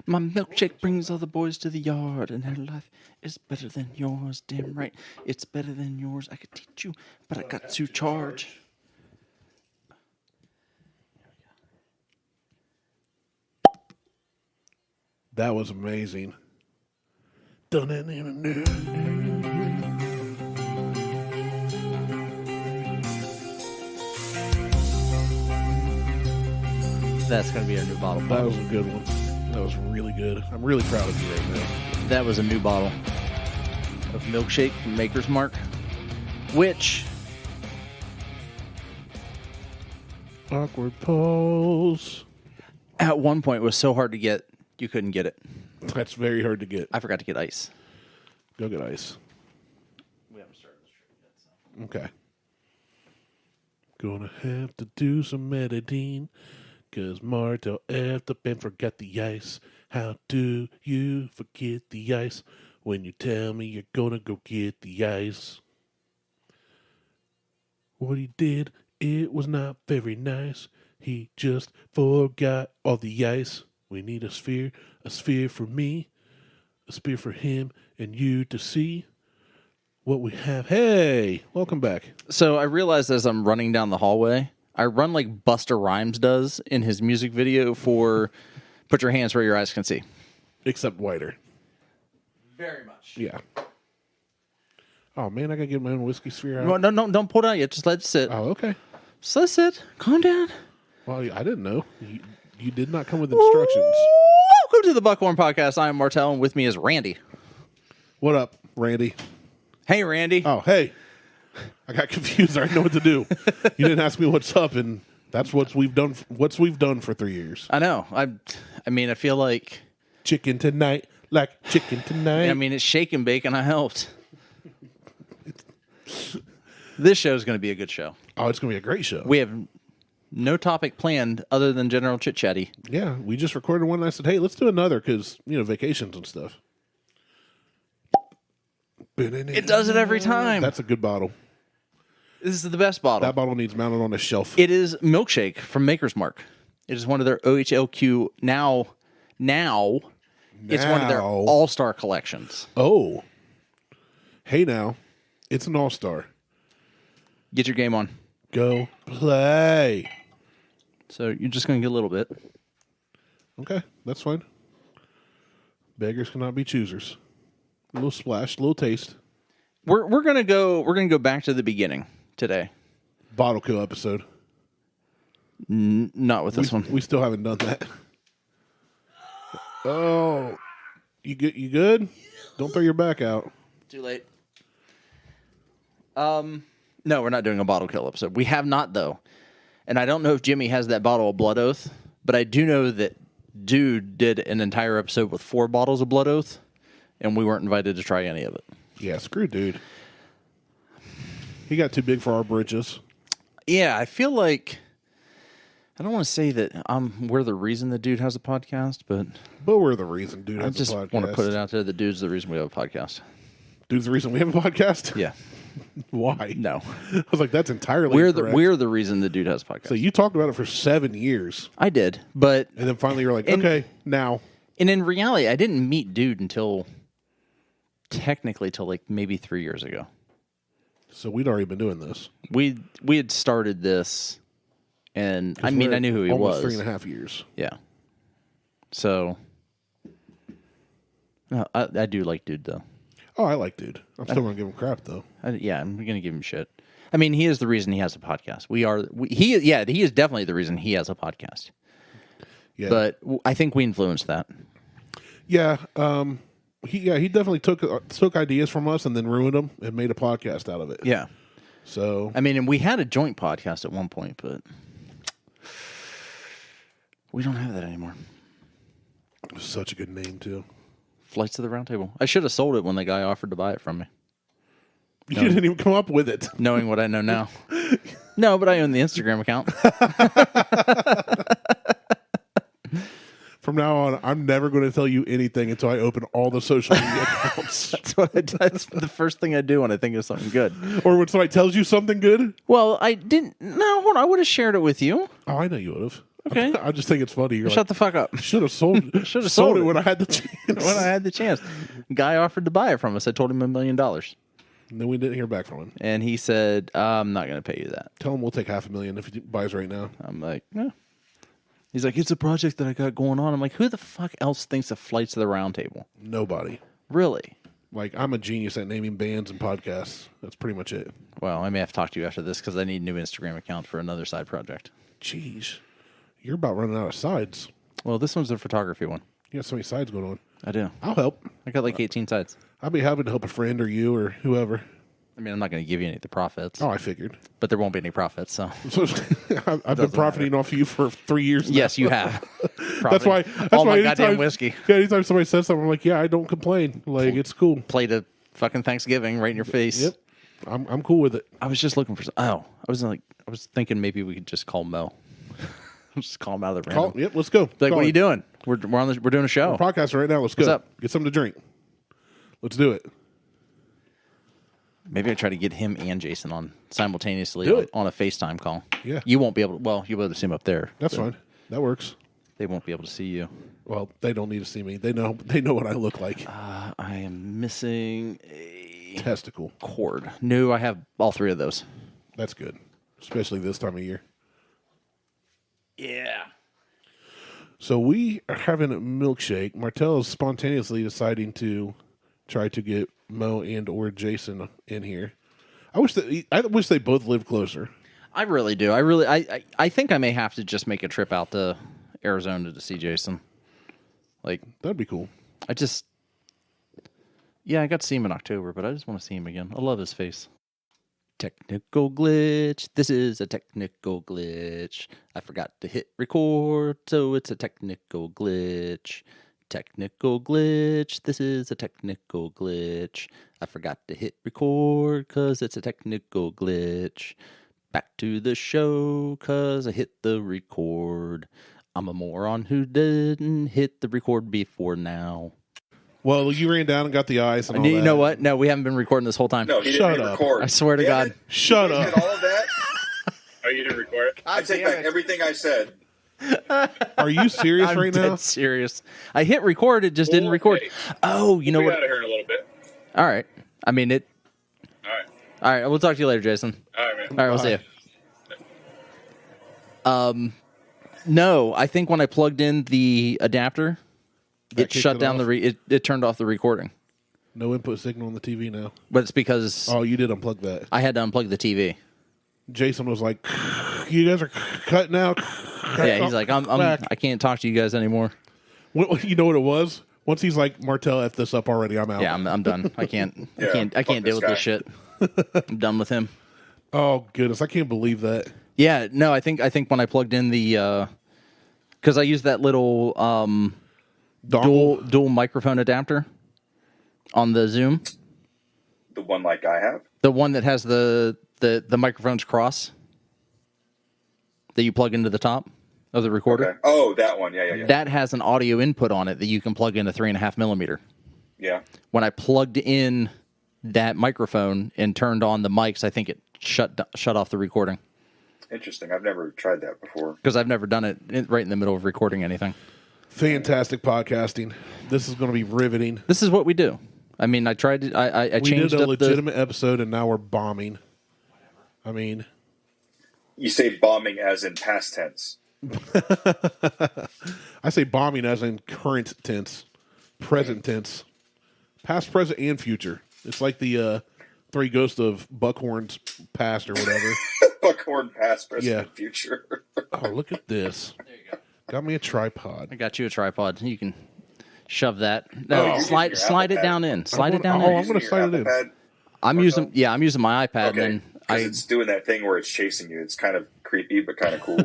My milkshake brings all the boys to the yard, and her life is better than yours. Damn right, it's better than yours. I could teach you, but I got to charge. That was amazing. That's going to be our new bottle. That was a good one. That was really good. I'm really proud of you right now. That was a new bottle of milkshake from Makers Mark, which... Awkward pose. At one point was so hard to get, you couldn't get it. That's very hard to get. I forgot to get ice. Go get ice. We haven't started this trip yet, so. Okay. Gonna have to do some editing, 'cause Martelle effed up and forgot the ice. How do you forget the ice when you tell me you're gonna go get the ice? What he did, it was not very nice. He just forgot all the ice. We need a sphere for me, a sphere for him, and you to see what we have. Hey, welcome back. So I realized as I'm running down the hallway, I run like Busta Rhymes does in his music video for Put Your Hands Where Your Eyes Can See. Except whiter. Very much. Yeah. Oh, man, I got to get my own whiskey sphere out. No, don't pull it out yet. Just let it sit. Oh, okay. Just let it sit. Calm down. Well, I didn't know. You did not come with instructions. Welcome to the Buckhorn Podcast. I am Martelle, and with me is Randy. What up, Randy? Hey, Randy. Oh, hey. I got confused. I didn't know what to do. You didn't ask me what's up, and that's what we've done for 3 years. I know. I mean, I feel like... Chicken tonight, like chicken tonight. I mean, it's shake and bake, and I helped. This show is going to be a good show. Oh, it's going to be a great show. We have no topic planned other than general chit-chatty. Yeah, we just recorded one, and I said, hey, let's do another, because, vacations and stuff. It does it every time. That's a good bottle. This is the best bottle. That bottle needs mounted on a shelf. It is Milkshake from Makers Mark. It is one of their OHLQ now it's one of their all-star collections. Oh. Hey now. It's an all-star. Get your game on. Go play. So you're just going to get a little bit. Okay, that's fine. Beggars cannot be choosers. A little splash, a little taste. We're gonna go back to the beginning today. Bottle kill episode. Not with this one. We still haven't done that. Oh, you good? Don't throw your back out. Too late. No, we're not doing a bottle kill episode. We have not though, and I don't know if Jimmy has that bottle of Blood Oath, but I do know that Dude did an entire episode with 4 bottles of Blood Oath, and we weren't invited to try any of it. Yeah, screw Dude. He got too big for our britches. Yeah, I feel like I don't want to say that we're the reason the Dude has a podcast, but we're the reason Dude has a podcast. I just want to put it out there that Dude's the reason we have a podcast. Dude's the reason we have a podcast? Yeah. Why? No. I was like, that's entirely correct. We're the reason the Dude has a podcast. So you talked about it for 7 years. I did, but... And then finally you're like, okay, now. And in reality, I didn't meet Dude until like maybe 3 years ago. So we'd already been doing this. We had started this, and I knew who he was. Almost 3.5 years. Yeah. So, no, I do like Dude, though. Oh, I like Dude. I'm still going to give him crap, though. I'm going to give him shit. I mean, he is the reason he has a podcast. He is definitely the reason he has a podcast. Yeah. But I think we influenced that. Yeah. He definitely took ideas from us and then ruined them and made a podcast out of it. Yeah. So. I mean, and we had a joint podcast at one point, but we don't have that anymore. Such a good name, too. Flights to the Round Table. I should have sold it when the guy offered to buy it from me. You didn't even come up with it. Knowing what I know now. No, but I own the Instagram account. From now on, I'm never going to tell you anything until I open all the social media accounts. That's the first thing I do when I think of something good. Or when somebody tells you something good? Well, I didn't. No, hold on. I would have shared it with you. Oh, I know you would have. Okay. I just think it's funny. You're Shut the fuck up. should have sold sold it it when I had the chance. When I had the chance. Guy offered to buy it from us. I told him $1 million. And then we didn't hear back from him. And he said, I'm not going to pay you that. Tell him we'll take $500,000 if he buys right now. I'm like, no. He's like, it's a project that I got going on. I'm like, who the fuck else thinks of Flights to the Round Table? Nobody. Really? Like, I'm a genius at naming bands and podcasts. That's pretty much it. Well, I may have to talk to you after this because I need a new Instagram account for another side project. Jeez. You're about running out of sides. Well, this one's a photography one. You got so many sides going on. I do. I'll help. I got like 18 sides. I'll be happy to help a friend or you or whoever. I mean, I'm not going to give you any of the profits. Oh, I figured. But there won't be any profits, so. So I've been profiting off of you for 3 years now. Yes, you have. That's why. All my goddamn whiskey. Yeah, anytime somebody says something, I'm like, yeah, I don't complain. Like, it's cool. Plate of fucking Thanksgiving right in your face. Yep. I'm cool with it. I was just looking for I was thinking maybe we could just call Mo. Just call him out of the random. Yep, let's go. Like, Call what are it. you doing? We're doing a show. Podcast right now. Let's go. What's up? Get something to drink. Let's do it. Maybe I try to get him and Jason on simultaneously Do it. on a FaceTime call. Yeah. You won't be able to, well, you'll be able to see him up there. That's fine. That works. They won't be able to see you. Well, they don't need to see me. They know what I look like. I am missing a Testicle. cord. No, I have all three of those. That's good. Especially this time of year. Yeah. So we are having a milkshake. Martelle is spontaneously deciding to try to get Mo and or Jason in here. I wish they both lived closer. I really do. I think I may have to just make a trip out to Arizona to see Jason. Like, That'd be cool. I got to see him in October, but I just want to see him again. I love his face. Technical glitch. This is a technical glitch. I forgot to hit record, so it's a technical glitch. Technical glitch. This is a technical glitch. I forgot to hit record, cause it's a technical glitch. Back to the show, cause I hit the record. I'm a moron who didn't hit the record before now. Well, you ran down and got the ice and all You that. know what? No, we haven't been recording this whole time. No, he Shut didn't up. record. I swear to God. Shut He up. did all of that. Oh, you didn't record it? I take back everything I said. Are you serious I'm right dead now? serious. I hit record, it just didn't record. Wait. Oh, you know We'll be what? out of here in a little bit. All right. I mean, it. All right. All right. We'll talk to you later, Jason. All right, man. All right. We'll see you. No, I think when I plugged in the adapter, That it kicked shut it down off? it turned off the recording. No input signal on the TV now. But it's because Oh, you did unplug that. I had to unplug the TV. Jason was like, "You guys are cutting out." Yeah, he's like, Back. I can't talk to you guys anymore. You know what it was? Once he's like, "Martelle, f this up already. I'm out." Yeah, I'm done. I can't. I Yeah, can't fuck deal this with guy. this shit. I'm done with him. Oh goodness, I can't believe that. Yeah, no, I think when I plugged in the because I used that little Dongle. dual microphone adapter on the Zoom, The one like I have. the one that has the microphones cross that you plug into the top of the recorder. Okay. Oh, that one. Yeah. That has an audio input on it that you can plug in a 3.5 millimeter. Yeah. When I plugged in that microphone and turned on the mics, I think it shut off the recording Interesting. I've never tried that before. because I've never done it right in the middle of recording anything. Fantastic podcasting. This is going to be riveting. This is what we do. I mean, I tried to. I We changed did a up legitimate episode, and now we're bombing. I mean, You say bombing as in past tense. I say bombing as in current tense, present tense, past, present, and future. It's like the Three Ghosts of Buckhorn's past or whatever. Buckhorn past, present, Yeah. and future. Oh, look at this. There you go. Got me a tripod. I got you a tripod. You can shove that. No, you're slide using your it Apple down in. Slide it down Oh, in. I'm gonna Using slide your it in. Apple Pad? I'm using my iPad, Okay. and then Because it's doing that thing where it's chasing you. It's kind of creepy, but kind of cool.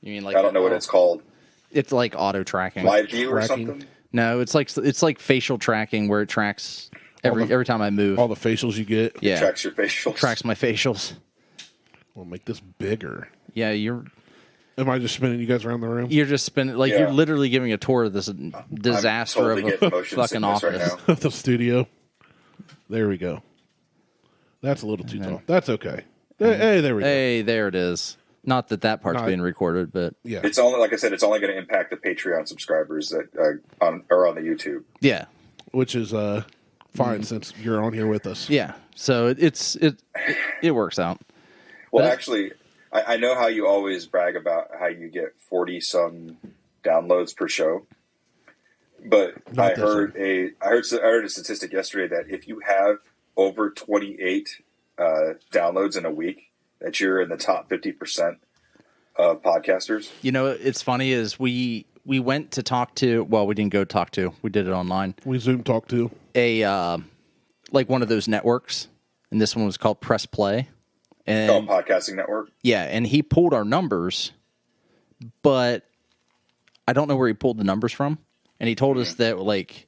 you mean like I don't know what it's called. It's like auto tracking. Live view or Tracking. something? No, it's like facial tracking where it tracks every time I move. All the facials you get. Yeah, Tracks your facials. tracks my facials. We'll make this bigger. Yeah, you're Am I just spinning you guys around the room? just spinning like Yeah. you're literally giving a tour of this disaster totally of a getting motion fucking sickness right office. now. The studio. There we go. That's a little too tall. That's okay. Hey, there we go. Hey, there it is. Not that part's being recorded, but Yeah. It's only, like I said, it's only going to impact the Patreon subscribers that are on the YouTube. yeah. Which is fine since you're on here with us. Yeah. So it works out. Well, But actually, I know how you always brag about how you get 40-some downloads per show. But Not I heard a statistic yesterday that if you have over 28 downloads in a week, that you're in the top 50% of podcasters. You know, it's funny is we went to talk to, well, we didn't go talk to, we did it online. We Zoom talk to. Like one of those networks, and this one was called Press Play. And Podcasting Network. yeah, and he pulled our numbers, but I don't know where he pulled the numbers from. And he told us that, like,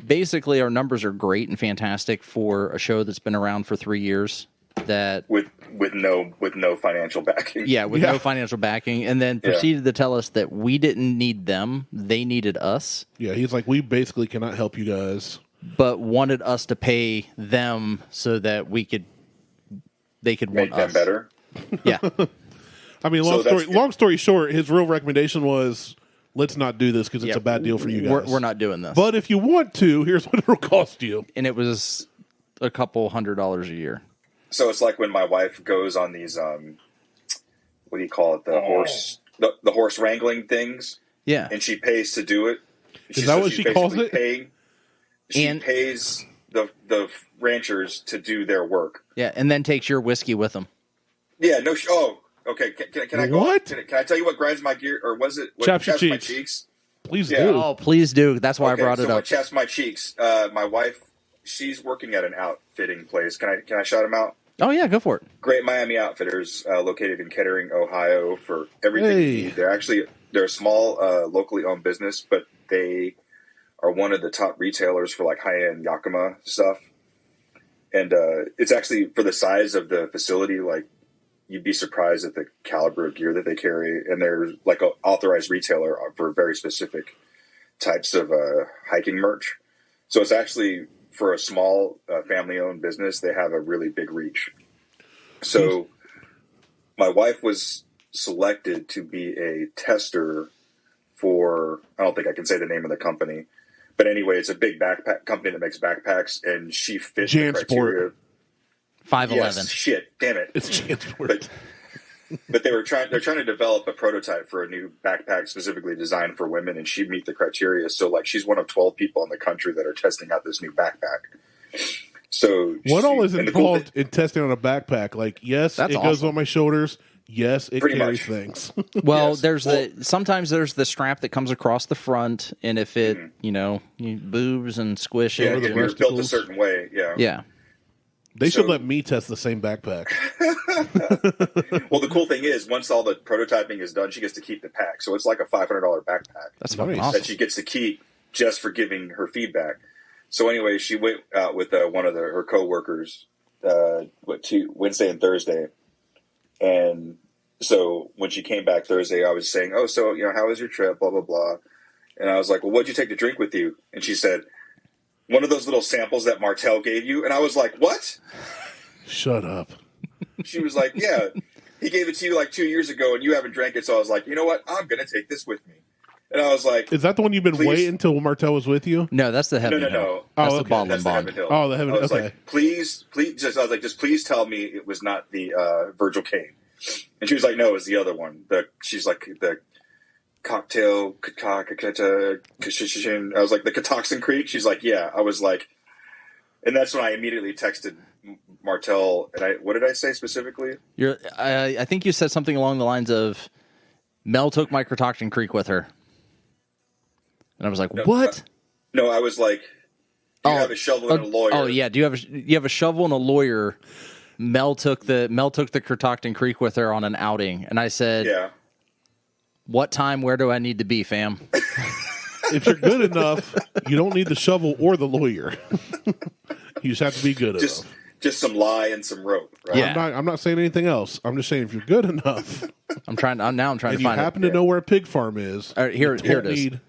basically our numbers are great and fantastic for a show that's been around for 3 years. That With no financial backing. yeah, with no financial backing, and then proceeded to tell us that we didn't need them; they needed us. Yeah, he's like, we basically cannot help you guys, but wanted us to pay them so that they could Make want them us better. Yeah, I mean, long story short, his real recommendation was, let's not do this because it's a bad deal for you guys. We're not doing this. But if you want to, here's what it'll cost you. And it was a couple $100 a year. So it's like when my wife goes on these, what do you call it? The horse wrangling things. Yeah. And she pays to do it. Is that what she calls it? She pays the ranchers to do their work. Yeah, and then takes your whiskey with them. Yeah, no. Okay. Can I go? What? Can I tell you what grinds my gear, or was it what Chaps your my cheeks. cheeks? Please Yeah. do. Oh, please do. That's why I brought it so up. what chaps my cheeks? My wife, she's working at an outfitting place. Can I shout them out? Oh yeah, go for it. Great Miami Outfitters, located in Kettering, Ohio, for everything you need. They're a small, locally owned business, but they are one of the top retailers for like high-end Yakima stuff. And it's actually, for the size of the facility, like, you'd be surprised at the caliber of gear that they carry. And they're like an authorized retailer for very specific types of hiking merch. So it's actually, for a small family-owned business, they have a really big reach. So my wife was selected to be a tester for, I don't think I can say the name of the company, but anyway, it's a big backpack company that makes backpacks, and she fit the criteria. 5'11". Yes, shit, damn it. It's Jansport. But they're trying to develop a prototype for a new backpack specifically designed for women, and she'd meet the criteria. So, like, she's one of 12 people in the country that are testing out this new backpack. So what all is involved in testing on a backpack? Like, yes, That's it goes awesome. on my shoulders. Yes, it Pretty carries much. things. Well, Yes. sometimes there's the strap that comes across the front, and if it, you boobs and squish Yeah, it. if the you're built a resticles. certain way, yeah. Yeah. They should So- let me test the same backpack. Well, the cool thing is, once all the prototyping is done, she gets to keep the pack. So it's like a $500 backpack That's fucking Nice. awesome. that she gets to keep just for giving her feedback. So anyway, she went out with one of her coworkers, Wednesday and Thursday, and so when she came back Thursday, I was saying, "Oh, so how was your trip?" Blah blah blah, and I was like, "Well, what'd you take to drink with you?" And she said, "One of those little samples that Martelle gave you." And I was like, "What?" Shut up. She was like, "Yeah, he gave it to you like 2 years ago, and you haven't drank it." So I was like, "You know what? I'm gonna take this with me." And I was like, Is that the one you've been Please. waiting until Martell was with you? No, that's the heaven. No. Hill. Oh, That's okay. the bottle That's and the bond. Heaven Hill. Oh, the Heaven- I was okay. like, please, just please tell me it was not the Virgil Cane. And she was like, no, it was the other one. She's like, the cocktail, I was like, the Catoxin Creek? She's like, yeah. I was like, and that's when I immediately texted Martell, and what did I say specifically? I think you said something along the lines of, Mel took my Cratoxin Creek with her. And I was like, what? No, I was like, do you have a shovel and a lawyer? Oh yeah, do you have a shovel and a lawyer? Mel took the Cratoxin Creek with her on an outing, and I said, Yeah. what time? Where do I need to be, fam? If you're good enough, you don't need the shovel or the lawyer. You just have to be good enough. Just some lie and some rope, right? Yeah. I'm not saying anything else. I'm just saying if you're good enough I'm trying and to you find happen it. to know where a pig farm is, All right, here you don't it is. need-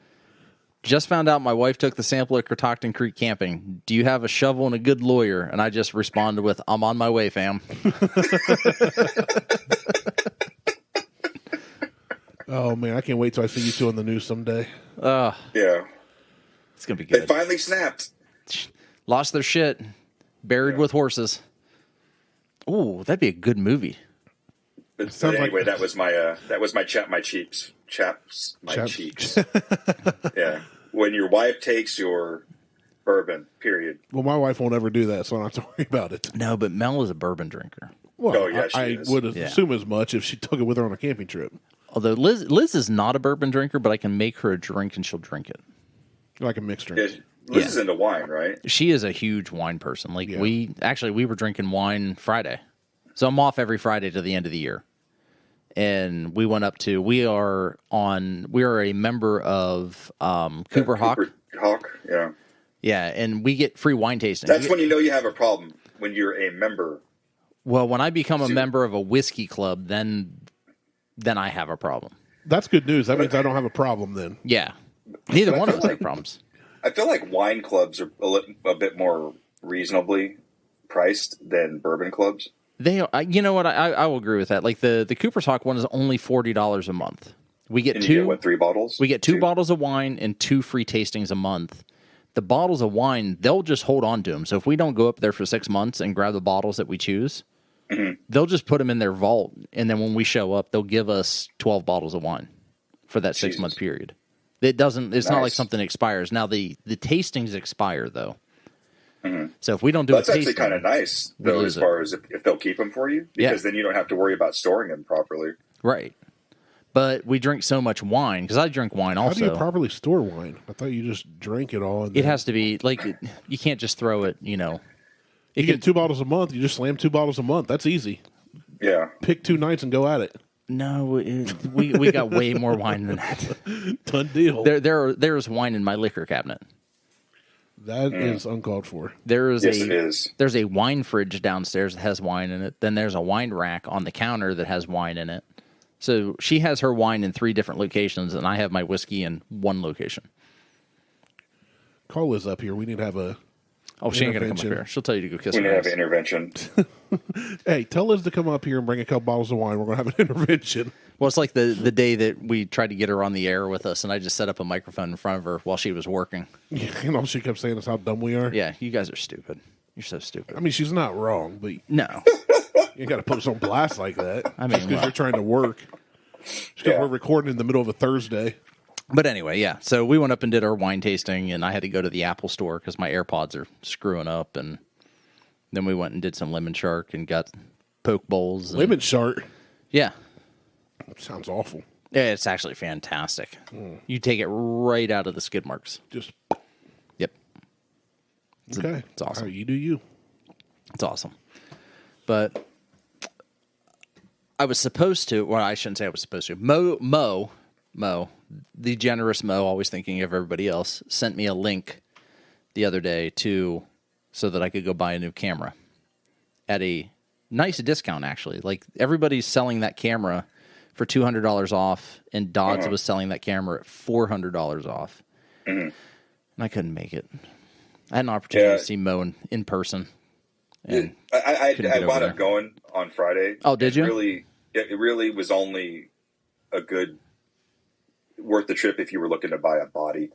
Just found out my wife took the sample at Cratoxin Creek camping. Do you have a shovel and a good lawyer? And I just responded with, I'm on my way, fam. Oh man, I can't wait till I see you two on the news someday. Yeah. It's gonna be They good. finally snapped. Lost their shit, buried with horses. Ooh, that'd be a good movie. But sounds anyway, like- that was my cheeks. Yeah. When your wife takes your bourbon, period. Well, my wife won't ever do that, so I don't have to worry about it. No, but Mel is a bourbon drinker. Well, Oh, yeah, she I is. would Yeah. assume as much if she took it with her on a camping trip. Although Liz is not a bourbon drinker, but I can make her a drink and she'll drink it. Like a mixed Yeah, drink. Liz Yeah. is into wine, right? She is a huge wine person. Like Yeah. we were drinking wine Friday. So I'm off every Friday to the end of the year. And we went up to we are a member of Cooper Hawk. Hawk, yeah. Yeah, and we get free wine tasting. That's when you know you have a problem, when you're a member. Well, when I become a member of a whiskey club, then I have a problem. That's good news. That means I don't have a problem then. Yeah. Neither But I one of feel us have like- problems. I feel like wine clubs are a bit more reasonably priced than bourbon clubs. They are, you know what? I will agree with that. Like the Cooper's Hawk one is only $40 a month. We get And two. you get, what, 3 bottles? We get two bottles of wine and 2 free tastings a month. The bottles of wine, they'll just hold on to them. So if we don't go up there for 6 months and grab the bottles that we choose, they'll just put them in their vault. And then when we show up, they'll give us 12 bottles of wine for that 6-month Jesus. period. It's not like Nice. something expires. Now the tastings expire though. So if we don't do That's a actually tasting, kind of nice, we though, lose as far as if they'll keep them for you. Yeah. Because then you don't have to worry about storing them properly. right. But we drink so much wine because I drink wine How do you also. properly store wine? I thought you just drank it all. And It then- has to be like you can't just throw it. You know, You get 2 bottles a month. You just slam 2 bottles a month. That's easy. Yeah. Pick 2 nights and go at it. no, we got way more wine than that. Done deal. There's wine in my liquor cabinet. That is uncalled for. There's Yes, it is. There's a wine fridge downstairs that has wine in it. Then there's a wine rack on the counter that has wine in it. So she has her wine in 3 different locations, and I have my whiskey in 1 location. Call Liz up here. We need to have a. Oh, she ain't gonna come up Intervention. here. She'll tell you to go kiss We need her to have ass. an intervention. Hey, tell Liz to come up here and bring a couple bottles of wine. We're going to have an intervention. Well, it's like the day that we tried to get her on the air with us, and I just set up a microphone in front of her while she was working. And all she kept saying is how dumb we are. Yeah, you guys are stupid. You're so stupid. I mean, she's not wrong, but No. you got to put us on blast like that. I mean, because well. you're trying to work. Just 'cause Yeah. we're recording in the middle of a Thursday. But anyway, yeah. So we went up and did our wine tasting, and I had to go to the Apple store because my AirPods are screwing up. And then we went and did some lemon shark and got poke bowls. And, Lemon Shart Yeah. sounds awful. Yeah, it's actually fantastic. You take it right out of the skid marks. Just Yep. okay. it's awesome. How you do you? It's awesome. But I was supposed to, well, I shouldn't say I was supposed to. Mo, the generous Mo, always thinking of everybody else, sent me a link the other day so that I could go buy a new camera at a nice discount, actually. Like, everybody's selling that camera for $200 off, and Dodds was selling that camera at $400 off. And I couldn't make it. I had an opportunity to see Mo in person. And I couldn't get wound over up there. going on Friday. Oh, did you? It really was only worth the trip if you were looking to buy a body.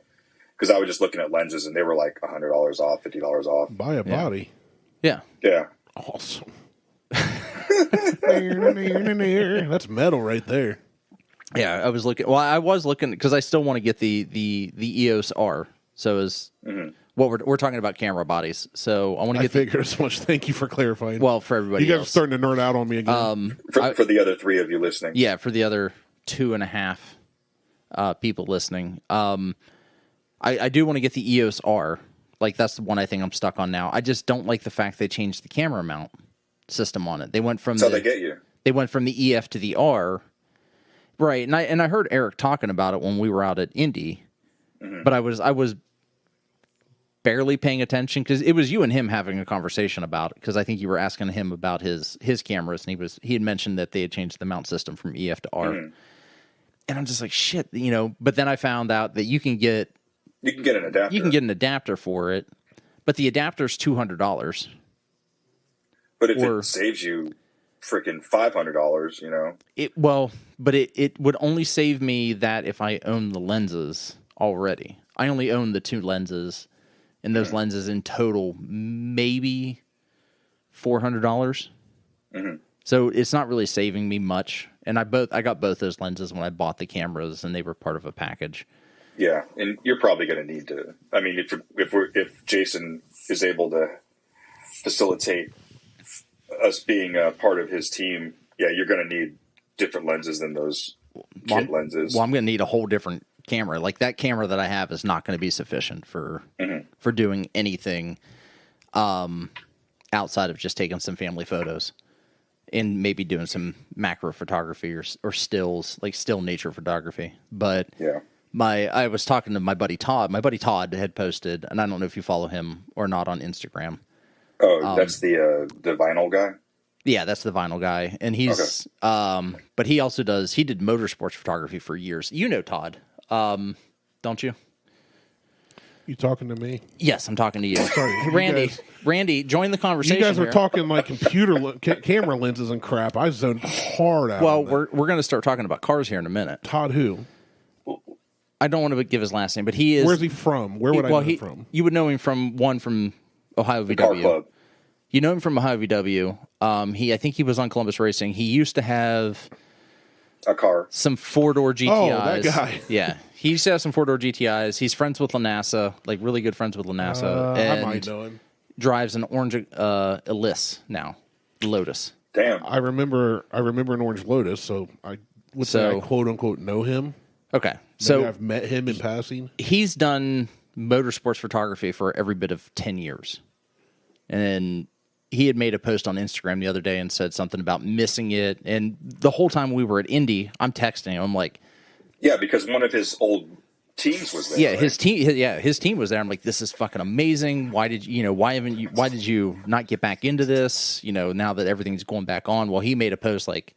Because I was just looking at lenses, and they were like $100 off, $50 off. Buy a body. yeah. Yeah. Awesome. That's metal right there. Yeah, I was looking. Well, I was looking because I still want to get the EOS R. So is what we're talking about camera bodies. So I want to I get figured as much. Thank you for clarifying. well for everybody you guys are else. starting to nerd out on me again. For the other 3 of you listening. Yeah, for the other 2.5 people listening. I do want to get the EOS R. Like, that's the one I think I'm stuck on now. I just don't like the fact they changed the camera mount system on it. They went from That's how they get you. They went from the EF to the R. Right, and I heard Eric talking about it when we were out at Indy. But I was barely paying attention because it was you and him having a conversation about it, because I think you were asking him about his cameras, and he had mentioned that they had changed the mount system from EF to R. And I'm just like, shit, but then I found out that you can get an adapter. You can get an adapter for it, but the adapter's $200. But if or- it saves you freaking $500. You know. But it would only save me that if I own the lenses already. I only own the 2 lenses, and those lenses in total maybe $400. So it's not really saving me much. And I got both those lenses when I bought the cameras, and they were part of a package. Yeah, and you're probably going to need to. I mean, if Jason is able to facilitate us being a part of his team, yeah, you're going to need different lenses than those kit lenses. Well, I'm going to need a whole different camera. Like that camera that I have is not going to be sufficient for doing anything outside of just taking some family photos. And maybe doing some macro photography or stills, like still nature photography. But yeah, I was talking to my buddy Todd. My buddy Todd had posted, and I don't know if you follow him or not on Instagram. Oh, that's the vinyl guy? Yeah, that's the vinyl guy. And he's but he also he did motorsports photography for years. You know Todd, don't you? You talking to me? Yes, I'm talking to you. Sorry, Randy, join the conversation. You guys are here. talking like camera lenses and crap. I zoned hard out. Well, we're going to start talking about cars here in a minute. Todd who? I don't want to give his last name, but he is. Where's he from? Where would I know him from? You would know him from Ohio VW. Car Club. You know him from Ohio VW. I think he was on Columbus Racing. He used to have a car, some 4-door GTIs. Oh, that guy. Yeah, he used to have some 4-door GTIs. He's friends with Lanassa, like really good friends with Lanassa. And I might know him. Drives an orange Elise now, Lotus. Damn. I remember an orange Lotus, so I would say I quote unquote know him. Okay, Maybe I've met him in passing. He's done motorsports photography for every bit of 10 years, and he had made a post on Instagram the other day and said something about missing it. And the whole time we were at Indy, I'm texting him. I'm like, yeah, because one of his old teams was there. Yeah, right? his team was there. I'm like, this is fucking amazing. Why did you not get back into this? You know, now that everything's going back on. Well, he made a post like,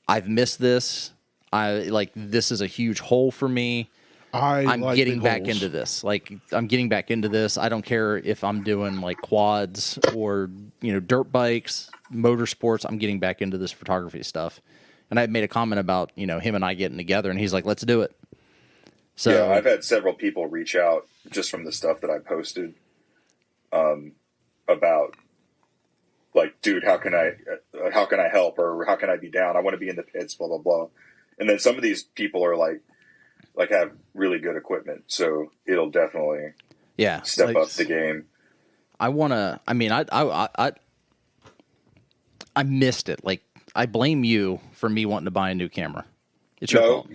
I've missed this. This is a huge hole for me. I'm getting back into this. Like, I'm getting back into this. I don't care if I'm doing like quads or, dirt bikes, motorsports. I'm getting back into this photography stuff. And I made a comment about, him and I getting together, and he's like, let's do it. So yeah, I've had several people reach out just from the stuff that I posted about like, dude, how can I help, or how can I be down? I want to be in the pits, blah, blah, blah. And then some of these people are like have really good equipment, so it'll definitely step up the game. I missed it. Like, I blame you for me wanting to buy a new camera. It's your fault.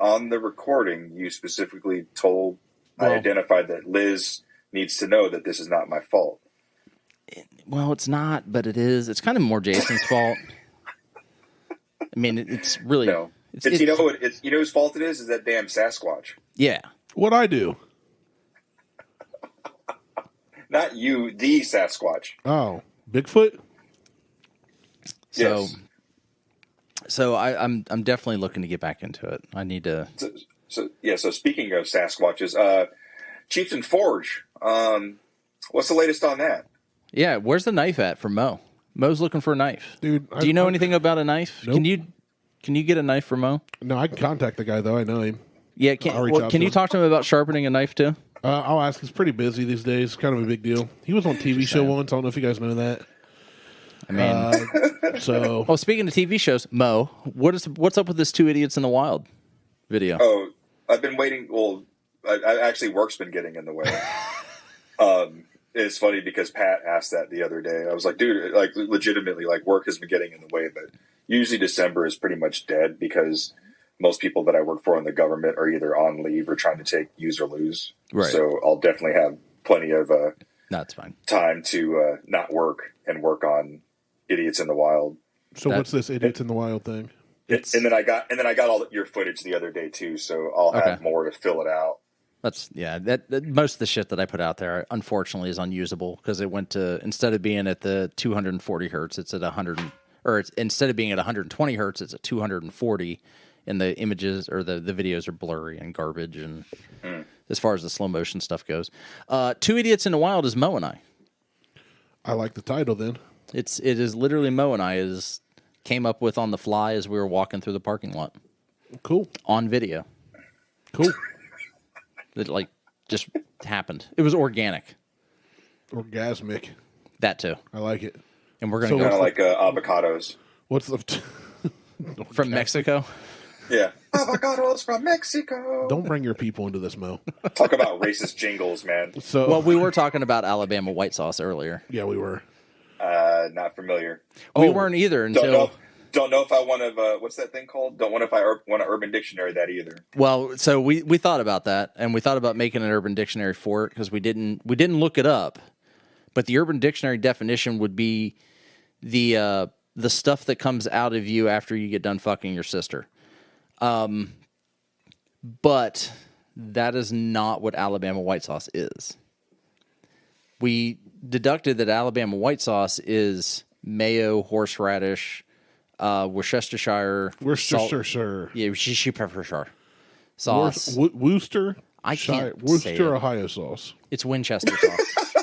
On the recording, you specifically told, I identified that Liz needs to know that this is not my fault. Well, it's not, but it is. It's kind of more Jason's fault. I mean, it's really no. It's whose fault it is that damn Sasquatch. Yeah. What'd I do? Not you, the Sasquatch. Oh, Bigfoot? Yes. So I'm definitely looking to get back into it. I need to. So speaking of Sasquatches, Chieftain Forge. What's the latest on that? Yeah, where's the knife at for Mo? Mo's looking for a knife. Dude, do you know anything about a knife? Nope. Can you get a knife for Mo? No, I can contact the guy though. I know him. Yeah, can you talk to him about sharpening a knife too? I'll ask. He's pretty busy these days. Kind of a big deal. He was on a TV show once. I don't know if you guys know that. I mean, Well, speaking of TV shows, Mo, what's up with this Two Idiots in the Wild video? Oh, I've been waiting. Well, I actually work's been getting in the way. It's funny because Pat asked that the other day. I was like, dude, like legitimately, like work has been getting in the way, but usually December is pretty much dead because most people that I work for in the government are either on leave or trying to take use or lose. Right. So I'll definitely have plenty of that's fine time to not work and work on Idiots in the Wild. So what's this Idiots in the Wild thing? And then I got all your footage the other day too, so I'll have more to fill it out. That most of the shit that I put out there, unfortunately, is unusable because it went to, instead of being at the 240 hertz, it's at 100, or instead of being at 120 hertz, it's at 240, and the images or the videos are blurry and garbage. And as far as the slow motion stuff goes, Two Idiots in the Wild is Mo and I. I like the title then. It is literally Mo and I. Is came up with on the fly as we were walking through the parking lot. Cool. On video. Cool. It like just happened. It was organic. Orgasmic. That too. I like it. And we're going So to Kind go of like avocados. What's the... from Mexico. Yeah. Avocados from Mexico. Don't bring your people into this, Mo. Talk about racist jingles, man. So, Well, we were talking about Alabama white sauce earlier. yeah, we were. Not familiar. We weren't either until... Don't know if I want to. What's that thing called? Don't want if I want an Urban Dictionary that either. Well, so we thought about that, and we thought about making an Urban Dictionary for it because we didn't look it up. But the Urban Dictionary definition would be the stuff that comes out of you after you get done fucking your sister. But that is not what Alabama white sauce is. We deducted that Alabama white sauce is mayo, horseradish, Worcestershire, Worcestershire. Yeah, Worcestershire sauce. Worcester. I can't say Worcester, it. Ohio sauce. It's Winchester sauce.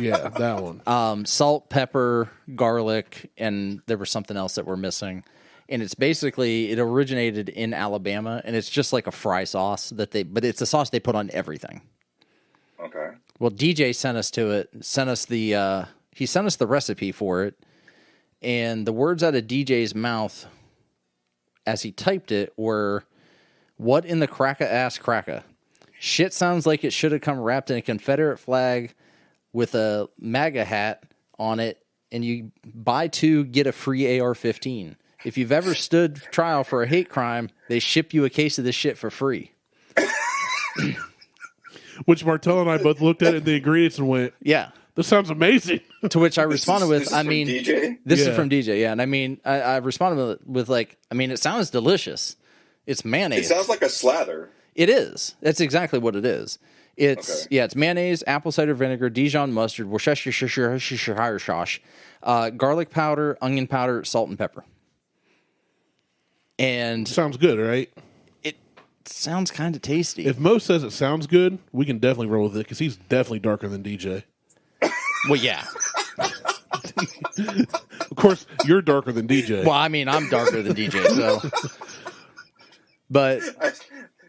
Yeah, that one. Salt, pepper, garlic, and there was something else that we're missing. And it's basically, it originated in Alabama, and it's just like a fry sauce but it's a sauce they put on everything. Okay. Well, DJ sent us the recipe for it, and the words out of DJ's mouth as he typed it were, "What in the cracka-ass cracka? Shit sounds like it should have come wrapped in a Confederate flag with a MAGA hat on it, and you buy 2, get a free AR-15. If you've ever stood trial for a hate crime, they ship you a case of this shit for free." Which Martelle and I both looked at in the ingredients and went, Yeah. this sounds amazing. To which I responded This with, is from DJ? This Yeah. is from DJ, yeah. And I mean, I responded with like, I mean, it sounds delicious. It's It mayonnaise. sounds like a slather. It is. That's exactly what it is. It's Okay. it's mayonnaise, apple cider vinegar, Dijon mustard, Worcestershire sauce, garlic powder, onion powder, salt, and pepper. And Sounds good, right? it sounds kind of tasty. If Mo says it sounds good, we can definitely roll with it because he's definitely darker than DJ. Well, yeah. Of course, you're darker than DJ. Well, I mean, I'm darker than DJ, so. But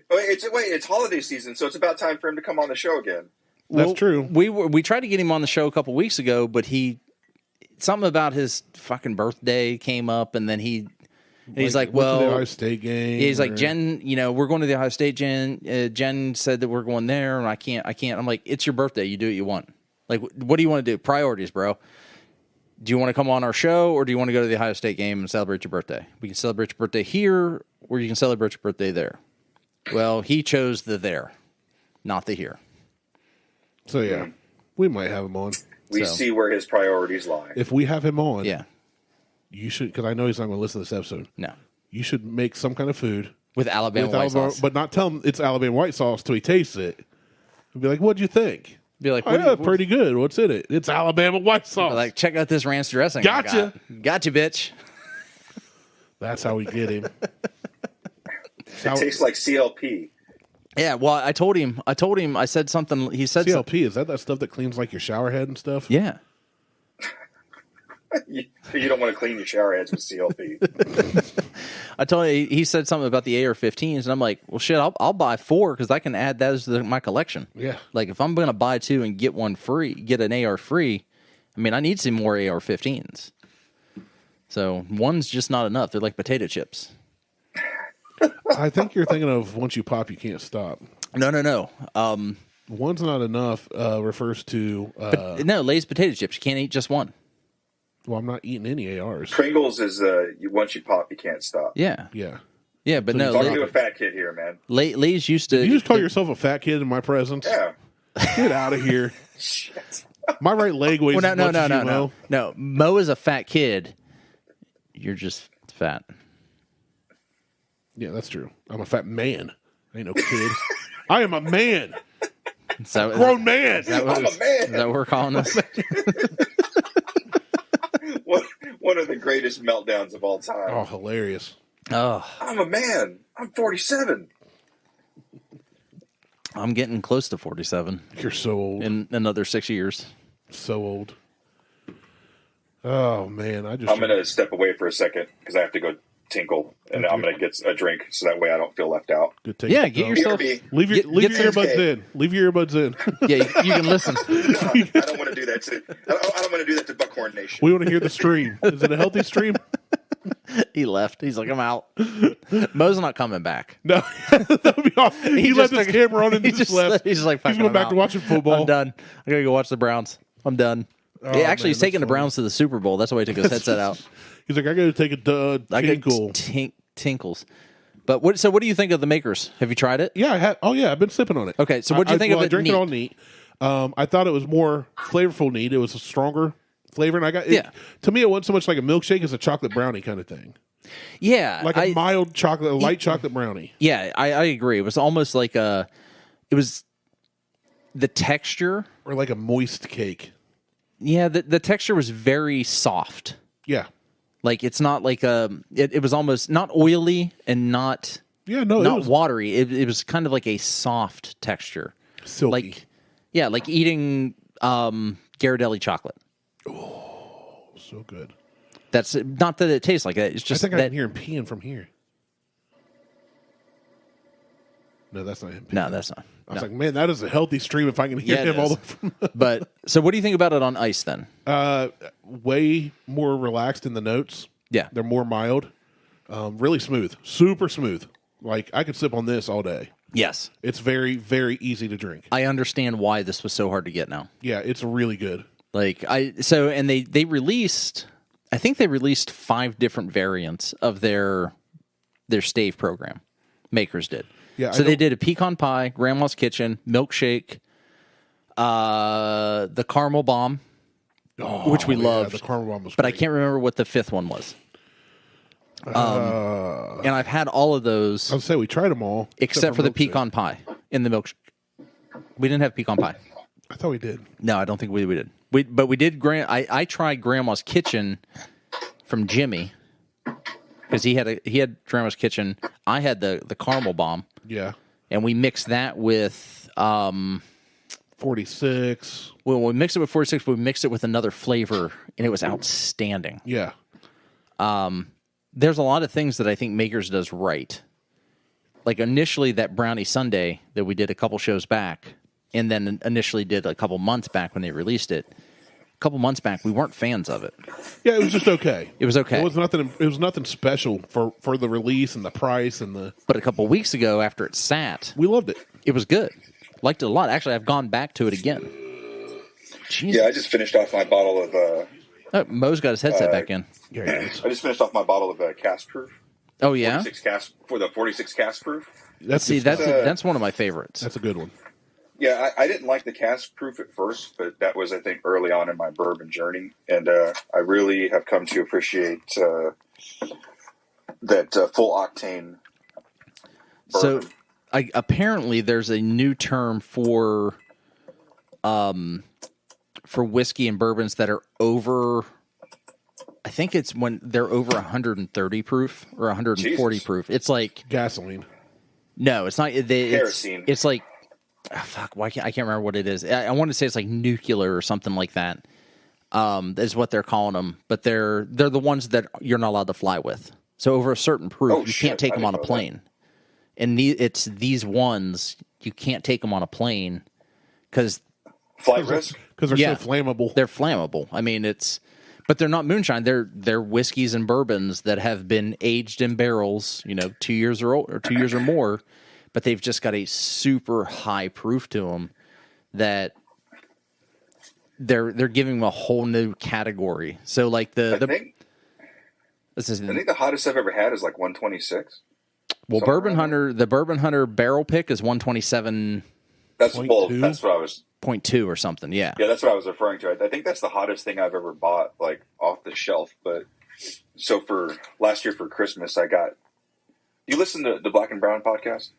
It's holiday season, so it's about time for him to come on the show again. That's true. We tried to get him on the show a couple weeks ago, but something about his fucking birthday came up, and then he's like, went to the well, Ohio State game. he's like, or- Jen, we're going to the Ohio State. Jen said that we're going there, and I can't. I'm like, it's your birthday. You do what you want. Like, what do you want to do? Priorities, bro. Do you want to come on our show, or do you want to go to the Ohio State game and celebrate your birthday? We can celebrate your birthday here, or you can celebrate your birthday there. Well, he chose the there, not the here. So, yeah, we might have him on. We So. see where his priorities lie. If we have him on, Yeah. you should, because I know he's not going to listen to this episode. No. You should make some kind of food. With Alabama with white Alabama, sauce. but not tell him it's Alabama white sauce till he tastes it. And be like, what'd you think? Be like, Oh, yeah, pretty good. What's in it? It's Alabama white sauce. Like, check out this ranch dressing. I Gotcha. got. Gotcha, bitch. That's how we get him. It tastes like CLP. Yeah, well, I told him, I said something, he said something. CLP, is that stuff that cleans like your shower head and stuff? Yeah. You don't want to clean your shower heads with CLP. I told him, he said something about the AR-15s, and I'm like, well, shit, I'll buy 4 because I can add those to my collection. Yeah. Like, if I'm going to buy 2 and get one free, get an AR free, I mean, I need some more AR-15s. So, one's just not enough. They're like potato chips. I think you're thinking of once you pop, you can't stop. No. One's not enough refers to, No, Lay's potato chips. You can't eat just one. well, I'm not eating any ARs. Pringles is once you pop, you can't stop. Yeah. Yeah. Yeah, but no, Talking to a fat kid here, man. Lay's used to... You just call yourself a fat kid in my presence? Yeah. Get out of here. Shit. My right leg weighs Well, as much as you, no. Mo. No, Mo is a fat kid. You're just fat. Yeah, that's true. I'm a fat man. I ain't no kid. I am a man. So, Grown man. I'm a man. Is that what we're calling this? One of the greatest meltdowns of all time. Oh, hilarious. Oh, I'm a man. I'm 47. I'm getting close to 47 You're so old. in another 6 years. So old. Oh man, I'm going to step away for a second because I have to go tinkle, and I'm going to get a drink so that way I don't feel left out. Yeah, get yourself. Leave your earbuds in. Leave your earbuds in. Yeah, you can listen. No, I don't want to do that to. I don't want to do that to Buckhorn Nation. We want to hear the stream. Is it a healthy stream? He left. He's like, I'm out. Mo's not coming back. No, that would be awesome. He left his camera on and he just left. He's like, he's going back to watching football. I'm done. I gotta go watch the Browns. I'm done. Oh, Actually, man, he's taking the funny. Browns to the Super Bowl. That's why he took his headset out. He's like, I got to take a tinkle. Tinkles. But what do you think of the Makers? Have you tried it? Yeah, I have. Oh yeah, I've been sipping on it. Okay, so what do you think of it? I drank neat? it all neat. I thought it was more flavorful neat. It was a stronger flavor, and I got it. To me, it wasn't so much like a milkshake as a chocolate brownie kind of thing. Yeah, like a mild chocolate, a light chocolate brownie. Yeah, I agree. It was almost like it was the texture, or like a moist cake. Yeah, the texture was very soft. Yeah. Like it's not like it was almost not oily and not not watery. It was kind of like a soft texture, silky. Like eating Ghirardelli chocolate. Oh, so good. That's not that it tastes like that. It's just I think that, I can hear him peeing from here. No, that's not him. No, that's not. I was like, man, that is a healthy stream if I can hear him all the way from. But so, what do you think about it on ice then? Way more relaxed in the notes. Yeah, they're more mild. Really smooth, super smooth. Like I could sip on this all day. Yes, it's very, very easy to drink. I understand why this was so hard to get now. Yeah, it's really good. And they released. I think they released 5 different variants of their stave program. Makers did. Yeah, so they did a pecan pie, Grandma's Kitchen, milkshake, the caramel bomb, which we loved. The caramel bomb was but great. I can't remember what the 5th one was. And I've had all of those. I would say we tried them all. Except for the pecan pie in the milkshake. We didn't have pecan pie. I thought we did. No, I don't think we did. But we did. I tried Grandma's Kitchen from Jimmy because he had Grandma's Kitchen. I had the caramel bomb. Yeah, and we mixed that with 46. Well, we mixed it with 46, but we mixed it with another flavor, and it was outstanding. Yeah. There's a lot of things that I think Makers does right. Like initially that brownie sundae that we did a couple shows back, and then initially did a couple months back when they released it. A couple months back, we weren't fans of it. Yeah, it was just okay. It was okay. It was nothing special for the release and the price and the. But a couple weeks ago, after it sat, we loved it. It was good. Liked it a lot. Actually, I've gone back to it again. Jesus. Yeah, I just finished off my bottle of. Mo's got his headset back in. I just finished off my bottle of cast proof. Oh yeah, 46 cast proof. That's one of my favorites. That's a good one. Yeah, I didn't like the cast proof at first, but that was, I think, early on in my bourbon journey. And I really have come to appreciate that full octane bourbon. So apparently there's a new term for whiskey and bourbons that are over, I think it's when they're over 130 proof or 140 Jesus. proof. It's like gasoline. No, it's not. Kerosene. It's like, fuck. I can't remember what it is. I want to say it's like nuclear or something like that. Is what they're calling them. But they're the ones that you're not allowed to fly with. So over a certain proof, you can't take them on a plane. And it's these ones you can't take them on a plane because flight risk. Because they're so flammable. They're flammable. I mean, but they're not moonshine. They're whiskeys and bourbons that have been aged in barrels, 2 years or 2 years or more, but they've just got a super high proof to them that they're giving them a whole new category. So like I think the hottest I've ever had is like 126. Well, the Bourbon Hunter barrel pick is 127. That's bold. That's what I was. 0.2 or something, yeah. Yeah, that's what I was referring to. I think that's the hottest thing I've ever bought, like off the shelf. But so for last year for Christmas, I got. You listen to the Black and Brown podcast?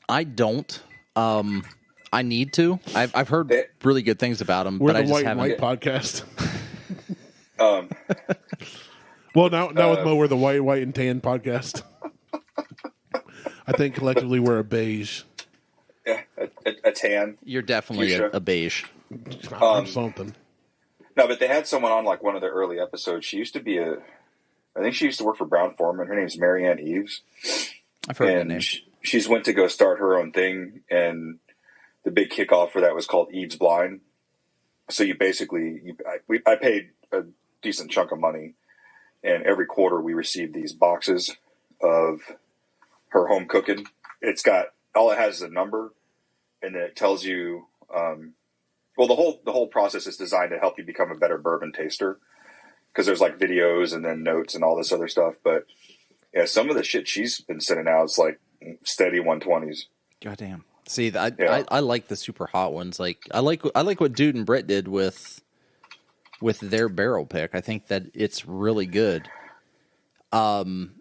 I don't. I need to. I've heard really good things about them, We're but I the just White haven't. And White podcast. Well, now with Mo, we're the White and Tan podcast. I think collectively we're a beige. Yeah, a tan. You're definitely a beige. I'm something. No, but they had someone on like one of the early episodes. She used to be I think she used to work for Brown Forman. Her name's Marianne Eves. I've heard that And name. she's went to go start her own thing, and the big kickoff for that was called Eve's Blind. So you basically, I paid a decent chunk of money, and every quarter we received these boxes of her home cooking. It's got, all it has is a number, and then it tells you, well, the whole process is designed to help you become a better bourbon taster, because there's like videos and then notes and all this other stuff. But yeah, some of the shit she's been sending out is like steady 120s. Goddamn. See, I like the super hot ones. Like I like what Dude and Brett did with their barrel pick. I think that it's really good. And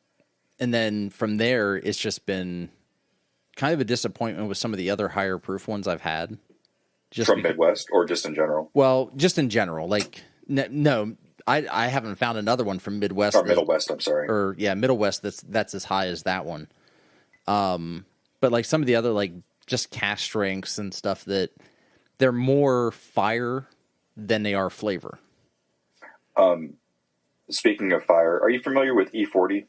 then from there, it's just been kind of a disappointment with some of the other higher proof ones I've had. Just From Midwest or just in general? Well, just in general. Like no, I haven't found another one from Midwest. Or Middle West, I'm sorry. Or yeah, Middle West. That's as high as that one. But like some of the other like just cask strengths and stuff that they're more fire than they are flavor. Speaking of fire, are you familiar with E40,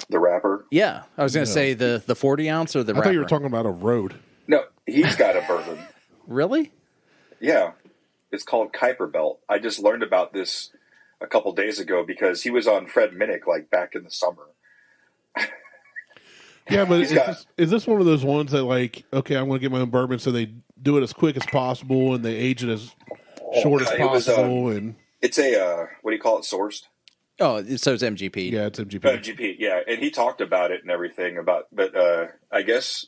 the rapper? Yeah, I was going to say the 40 ounce or the I wrapper. thought you were talking about a road. No, he's got a bourbon. Really? Yeah, it's called Kuiper Belt. I just learned about this a couple days ago because he was on Fred Minnick like back in the summer. Yeah, but is this one of those ones that like, okay, I'm going to get my own bourbon, so they do it as quick as possible and they age it as short as possible? And it's a what do you call it? Sourced. Oh, so it's MGP. yeah, it's MGP. MGP, yeah, and he talked about it and everything but I guess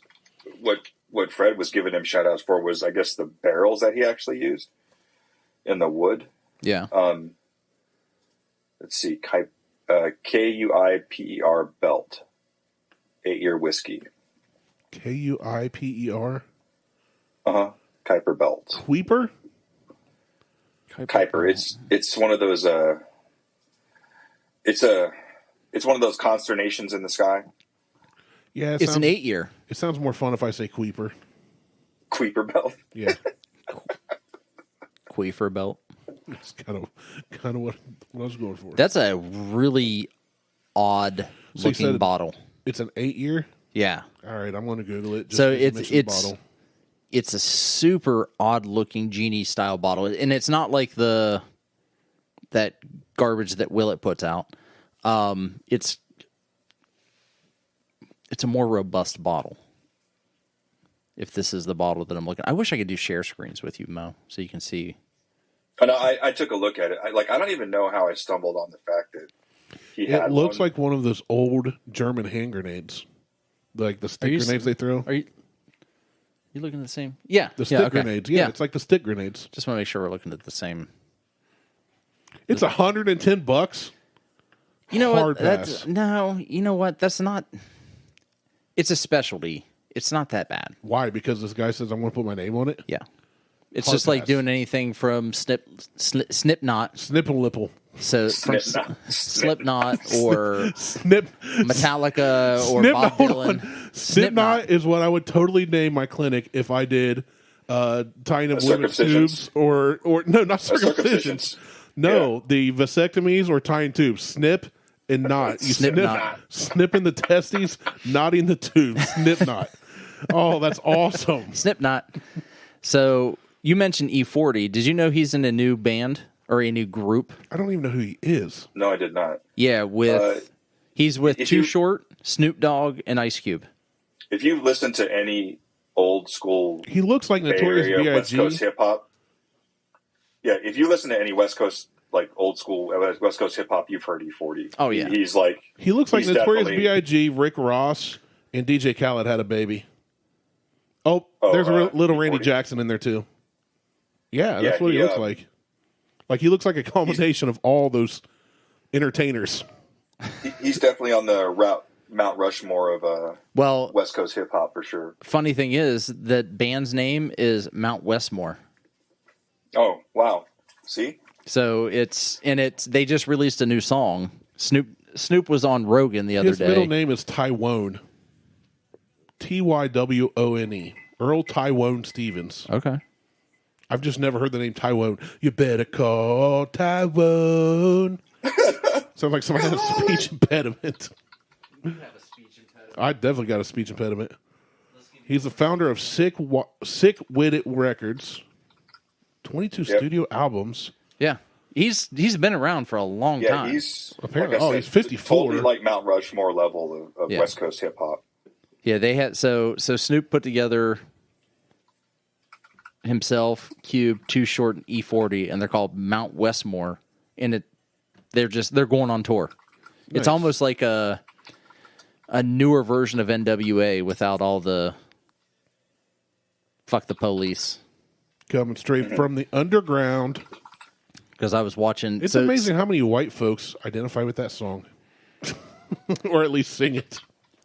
what Fred was giving him shout outs for was, I guess, the barrels that he actually used in the wood. Yeah. Let's see, Kuiper Belt, 8-year whiskey. Kuiper. Kuiper Belt. Kuiper. Kuiper. It's one of those. It's one of those consternations in the sky. Yeah, It's an 8-year. It sounds more fun if I say Kuiper. Kuiper Belt. Yeah, Queefer belt. it's kind of what I was going for. That's a really odd So you looking said- bottle. It's an 8-year. Yeah. All right, I'm going to Google it. Just So because you mentioned the bottle. it's a super odd looking genie style bottle, and it's not like that garbage that Willett puts out. It's a more robust bottle. If this is the bottle that I'm looking, I wish I could do share screens with you, Mo, so you can see. And I took a look at it. I don't even know how I stumbled on the fact that he had It looks one. like one of those old German hand grenades, like the stick you grenades they throw. Are you looking at the same? Yeah, The stick okay. grenades. Yeah, it's like the stick grenades. Just want to make sure we're looking at the same. It's $110. You know Hard what? That's pass. no. You know what? That's not. It's a specialty. It's not that bad. Why? Because this guy says I'm going to put my name on it. Yeah, it's Hard just like pass. doing anything from Slipknot. Snip and lipple. So from Slipknot. Slipknot or Snip. Metallica or Snip. Bob Hold Dylan. on. Slipknot is what I would totally name my clinic if I did tying up women's circumcisions? tubes or no, not circumcisions. circumcisions. No, the vasectomies or tying tubes. Snip and knot. You Snip knot. snipping the testes, knotting the tubes. Snip knot. Oh, that's awesome. Slipknot. So you mentioned E40. Did you know he's in a new band or a new group? I don't even know who he is. No, I did not. Yeah, he's with if Too you- Short, Snoop Dogg, and Ice Cube. If you've listened to any old school He looks like Bay Notorious Area West Coast B.I.G. hip hop, yeah, if you listen to any West Coast, like old school West Coast hip hop, you've heard E40. Oh, yeah. He's like, He looks like he's Notorious definitely- B.I.G., Rick Ross, and DJ Khaled had a baby. Oh, there's a little Randy E40. Jackson in there too. Yeah, Yeah, that's what he he, looks like. Like he looks like a combination of all those entertainers. He's definitely on the Mount Rushmore of Well, West Coast hip hop for sure. funny thing is that band's name is Mount Westmore. Oh wow! See, So they just released a new song. Snoop was on Rogan the other His day. middle name is Tywone. Tywone. Earl Tywone Stevens. Okay. I've just never heard the name Tyrone. You better call Tyrone. Sounds like somebody has a speech impediment. You have a speech impediment. I definitely got a speech impediment. He's the founder of Sick Witted Records, 22 studio albums. Yeah. He's been around for a long time. Yeah, he's Apparently, like I said, he's 54. Totally like Mount Rushmore level of West Coast hip hop. Yeah, they had so Snoop put together himself, Cube, Too Short, and E40, and they're called Mount Westmore. And they're going on tour. Nice. It's almost like a newer version of NWA without all the fuck the police. Coming straight from the underground. Because I was watching. It's amazing how many white folks identify with that song, or at least sing it.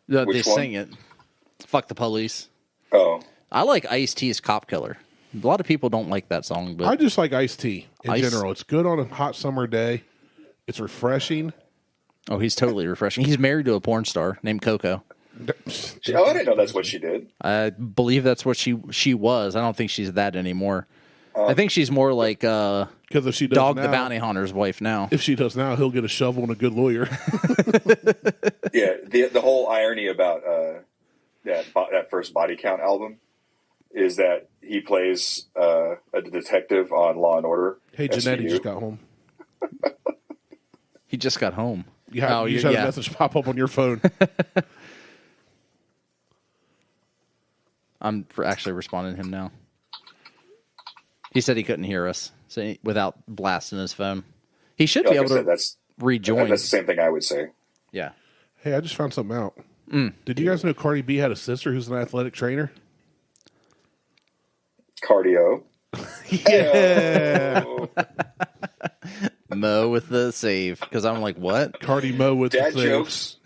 They Which one? sing it. Fuck the police. Oh, I like Ice-T's Cop Killer. A lot of people don't like that song, but I just like iced tea in general. It's good on a hot summer day. It's refreshing. oh, he's totally refreshing. He's married to a porn star named Coco. I didn't know that's what she did. I believe that's what she was. I don't think she's that anymore. I think she's more like Because if she does Dog now, the Bounty Hunter's wife now. if she does now, he'll get a shovel and a good lawyer. Yeah, the whole irony about that first Body Count album is that he plays a detective on Law and Order. Hey, Janetti SVU. just got home. He just got home. You just had a message pop up on your phone. I'm actually responding to him now. He said he couldn't hear us without blasting his phone. He should be Like I able said, to rejoin. That's the same thing I would say. Yeah. Hey, I just found something out. Did you guys know Cardi B had a sister who's an athletic trainer? Cardio. Yeah. Oh, Mo with the save. Because I'm like, what? Cardi Mo with dad the save. jokes.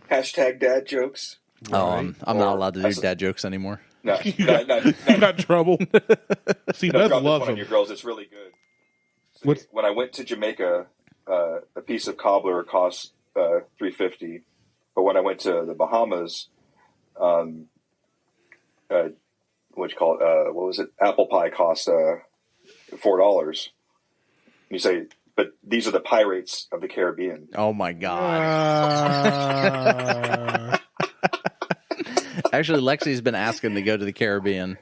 Hashtag dad jokes. Oh, Right. I'm not Or- allowed to do dad jokes anymore. No, You got in trouble. See, Beth drop this loves one on them. your girls. It's really good. So What's- when I went to Jamaica, a piece of cobbler cost $3.50, but when I went to the Bahamas, what you call it? What was it? Apple pie cost $4. You say, but these are the pirates of the Caribbean. Oh, my God. Uh, Actually, Lexi's been asking to go to the Caribbean.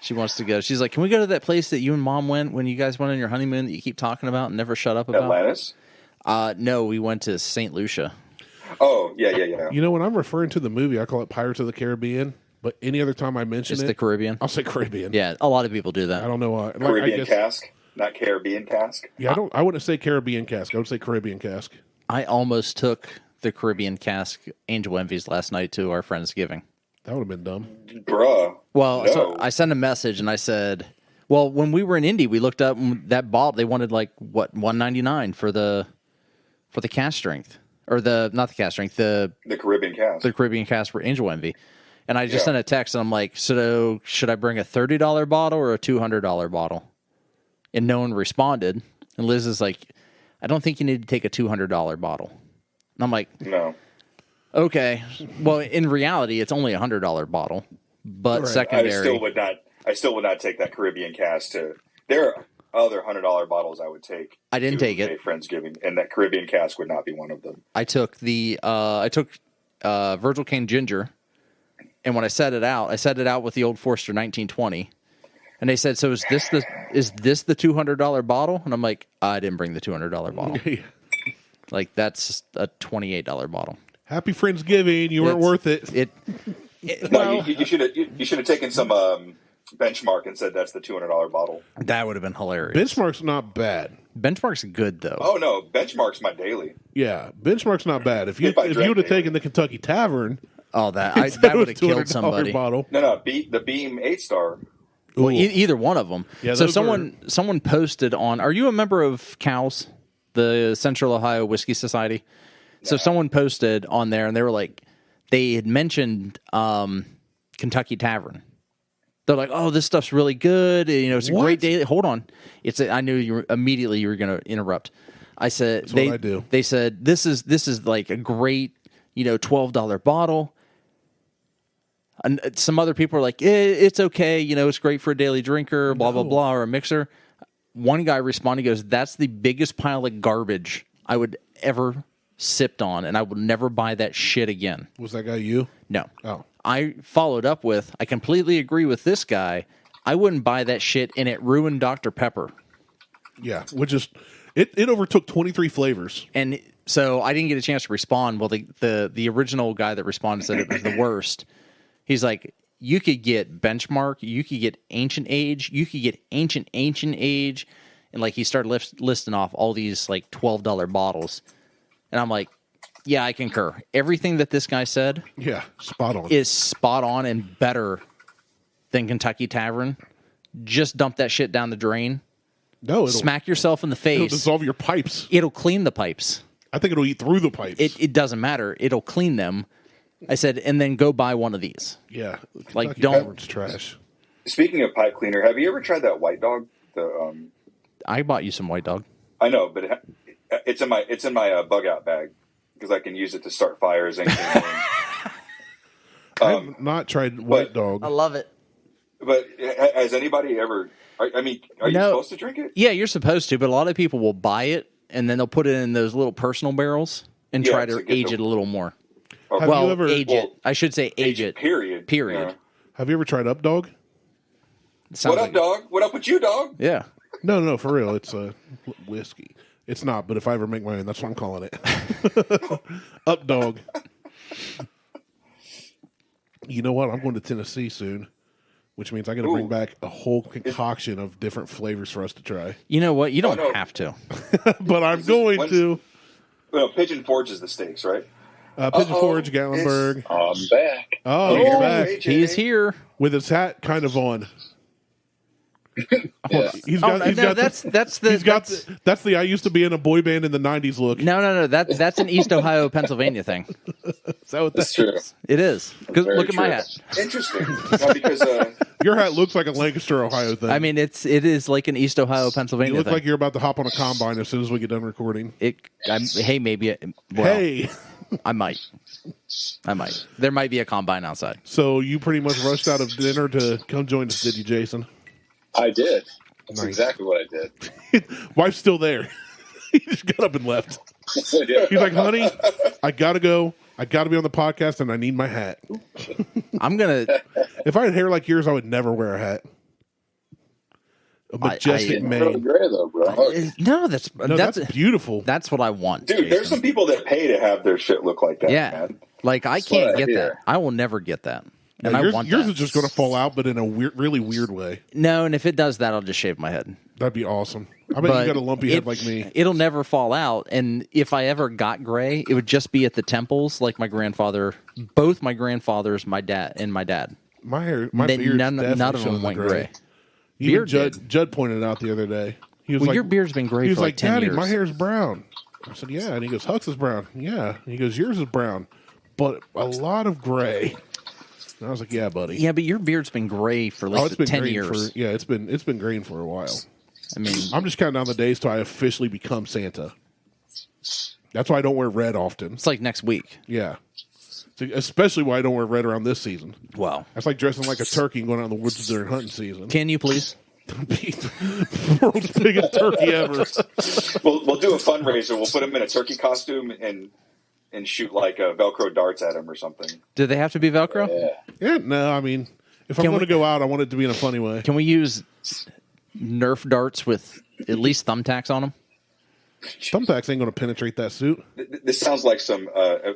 She wants to go. She's like, can we go to that place that you and Mom went when you guys went on your honeymoon that you keep talking about and never shut up about? Atlantis? No, we went to St. Lucia. Oh, yeah. you know, when I'm referring to the movie, I call it Pirates of the Caribbean. But any other time I mention It's it, the Caribbean. I'll say Caribbean. Yeah, a lot of people do I that. don't know why. Like, Caribbean I guess, cask, not Caribbean cask. Yeah, I wouldn't say Caribbean cask. I would say Caribbean cask. I almost took the Caribbean cask Angel Envies last night to our Friendsgiving. That would have been dumb. Bruh. Well, no. so I sent a message and I said, well, when we were in Indy, we looked up that bottle. They wanted like what $1.99 for the cask strength, or not the cask strength, the Caribbean cask. Caribbean cask for Angel Envy. And I just Yeah. sent a text and I'm like, so should I bring a $30 bottle or a $200 bottle? And no one responded. And Liz is like, I don't think you need to take a $200 bottle. And I'm like, No. okay. Well, in reality, it's only a $100 bottle, but Right. secondary. I still would not take that Caribbean cask to. There are other $100 bottles I would take. I didn't to take it. a Friendsgiving, and that Caribbean cask would not be one of them. I took Virgil Cane Ginger, and when I set it out with the Old Forester 1920, and they said, "So is this the $200 bottle?" And I'm like, "I didn't bring the $200 bottle. Like that's a $28 bottle. Happy Friendsgiving. You weren't It's- worth it. No, you should have taken some benchmark and said that's the $200 bottle. That would have been hilarious. Benchmark's not bad. Benchmark's good though. Oh no, benchmark's my daily. Yeah, Benchmark's not bad. If you If I would drank have it. taken the Kentucky Tavern, Oh, that instead would of have a killed $200 somebody. bottle. No, the Beam 8-star. Well, Ooh. either one of them. Yeah, so those someone posted on. Are you a member of COWS, the Central Ohio Whiskey Society? So someone posted on there, and they were like, they had mentioned Kentucky Tavern. They're like, "Oh, this stuff's really good. You know, it's a What? great daily." Hold on, I knew you were going to interrupt. I said, That's what I do. They said this is like a great, $12 bottle. And some other people are like, it's okay, it's great for a daily drinker, blah, blah, blah, or a mixer. One guy responded, he goes, that's the biggest pile of garbage I would ever sipped on, and I will never buy that shit again. Was that guy you? No. Oh. I followed up with, I completely agree with this guy. I wouldn't buy that shit, and it ruined Dr. Pepper. Yeah, which is, it overtook 23 flavors. And so I didn't get a chance to respond. Well, the original guy that responded said it was the worst. He's like, you could get Benchmark, you could get Ancient Age, you could get Ancient Age, and like he started listing off all these like $12 bottles. And I'm like, yeah, I concur. Everything that this guy said spot on. is spot on and better than Kentucky Tavern. Just dump that shit down the drain. No, smack yourself in the face. It'll dissolve your pipes. It'll clean the pipes. I think it'll eat through the pipes. It doesn't matter. It'll clean them. I said, and then go buy one of these. Yeah. Like, Kentucky don't. Tavern's trash. Speaking of pipe cleaner, have you ever tried that White Dog? I bought you some White Dog. I know, but it's in my bug out bag because I can use it to start fires. I've not tried White Dog. I love it. But has anybody ever? Are you supposed to drink it? Yeah, you're supposed to, but a lot of people will buy it and then they'll put it in those little personal barrels and try to age it a little more. Okay. Age it. I should say age it. Period. Yeah. Have you ever tried Up Dog? What up, dog? What up with you, dog? Yeah. No, for real. It's a whiskey. It's not, but if I ever make my own, that's what I'm calling it. Up Dog. You know what? I'm going to Tennessee soon, which means I got to bring back a whole concoction of different flavors for us to try. You know what? You don't have to. But I'm going to. Well, Pigeon Forge is the steaks, right? Pigeon Forge, Gatlinburg. I'm back. Oh, he's back. He's here. With his hat kind of on. Yeah. That's the I used to be in a boy band in the 90s look. No. That's an East Ohio, Pennsylvania thing. Is that what That's true. It is. Because look at my hat. Interesting. Well, because your hat looks like a Lancaster, Ohio thing. I mean, it is like an East Ohio, Pennsylvania you look thing. like you're about to hop on a combine as soon as we get done recording. Hey, maybe. Hey. I might. There might be a combine outside. So you pretty much rushed out of dinner to come join us, did you, Jason? I did. That's Nice. exactly what I did. Wife's still there. He just got up and left. Yeah. He's like, honey, I got to go. I got to be on the podcast, and I need my hat. I'm going to... If I had hair like yours, I would never wear a hat. A majestic Really mane. gray though, bro. No, That's beautiful. That's what I want, dude, Jason. there's some people that pay to have their shit look like that. Yeah. Man. Like, I That's what can't I get hear. that. I will never get that. And yours, I want yours that. is just going to fall out, but in a really weird way. No, and if it does that, I'll just shave my head. That'd be awesome. I bet you got a lumpy head like me. It'll never fall out. And if I ever got gray, it would just be at the temples, like my grandfather. Both my grandfathers, my dad. My hair, Then beard's none definitely of them showing went gray. gray. Even Beard Judd pointed it out the other day. He was Well, like, your beard's been gray he was for like, like 10 Daddy, years. my hair's brown. I said, yeah. And he goes, Hux is brown. Yeah. And he goes, yours is brown, but a lot of gray. And I was like, yeah, buddy. Yeah, but your beard's been gray for like it's been 10 green years. it's been green for a while. I mean, I'm just counting down the days till I officially become Santa. That's why I don't wear red often. it's like next week. Yeah. So, especially why I don't wear red around this season. Wow. That's like dressing like a turkey and going out in the woods during hunting season. Can you please? World's biggest turkey ever. We'll do a fundraiser. We'll put him in a turkey costume and shoot like Velcro darts at him or something. Do they have to be Velcro? Yeah. Yeah, no, I mean, if I'm Can going to we- go out, I want it to be in a funny way. Can we use Nerf darts with at least thumbtacks on them? Thumbtacks ain't going to penetrate that suit. This sounds like some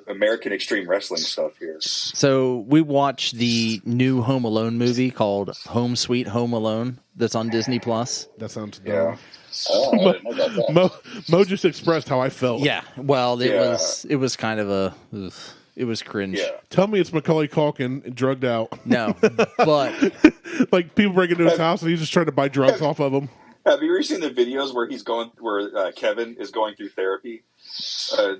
American Extreme Wrestling stuff here. So we watched the new Home Alone movie called Home Sweet Home Alone that's on Disney Plus. That sounds dumb. Yeah. Oh, I didn't know about that. Mo just expressed how I felt. Yeah. Well, Yeah. it was kind of a it was cringe. Yeah. Tell me it's Macaulay Culkin drugged out. No, but Like people break into his house and he's just trying to buy drugs off of them. Have you ever seen the videos where Kevin is going through therapy? no,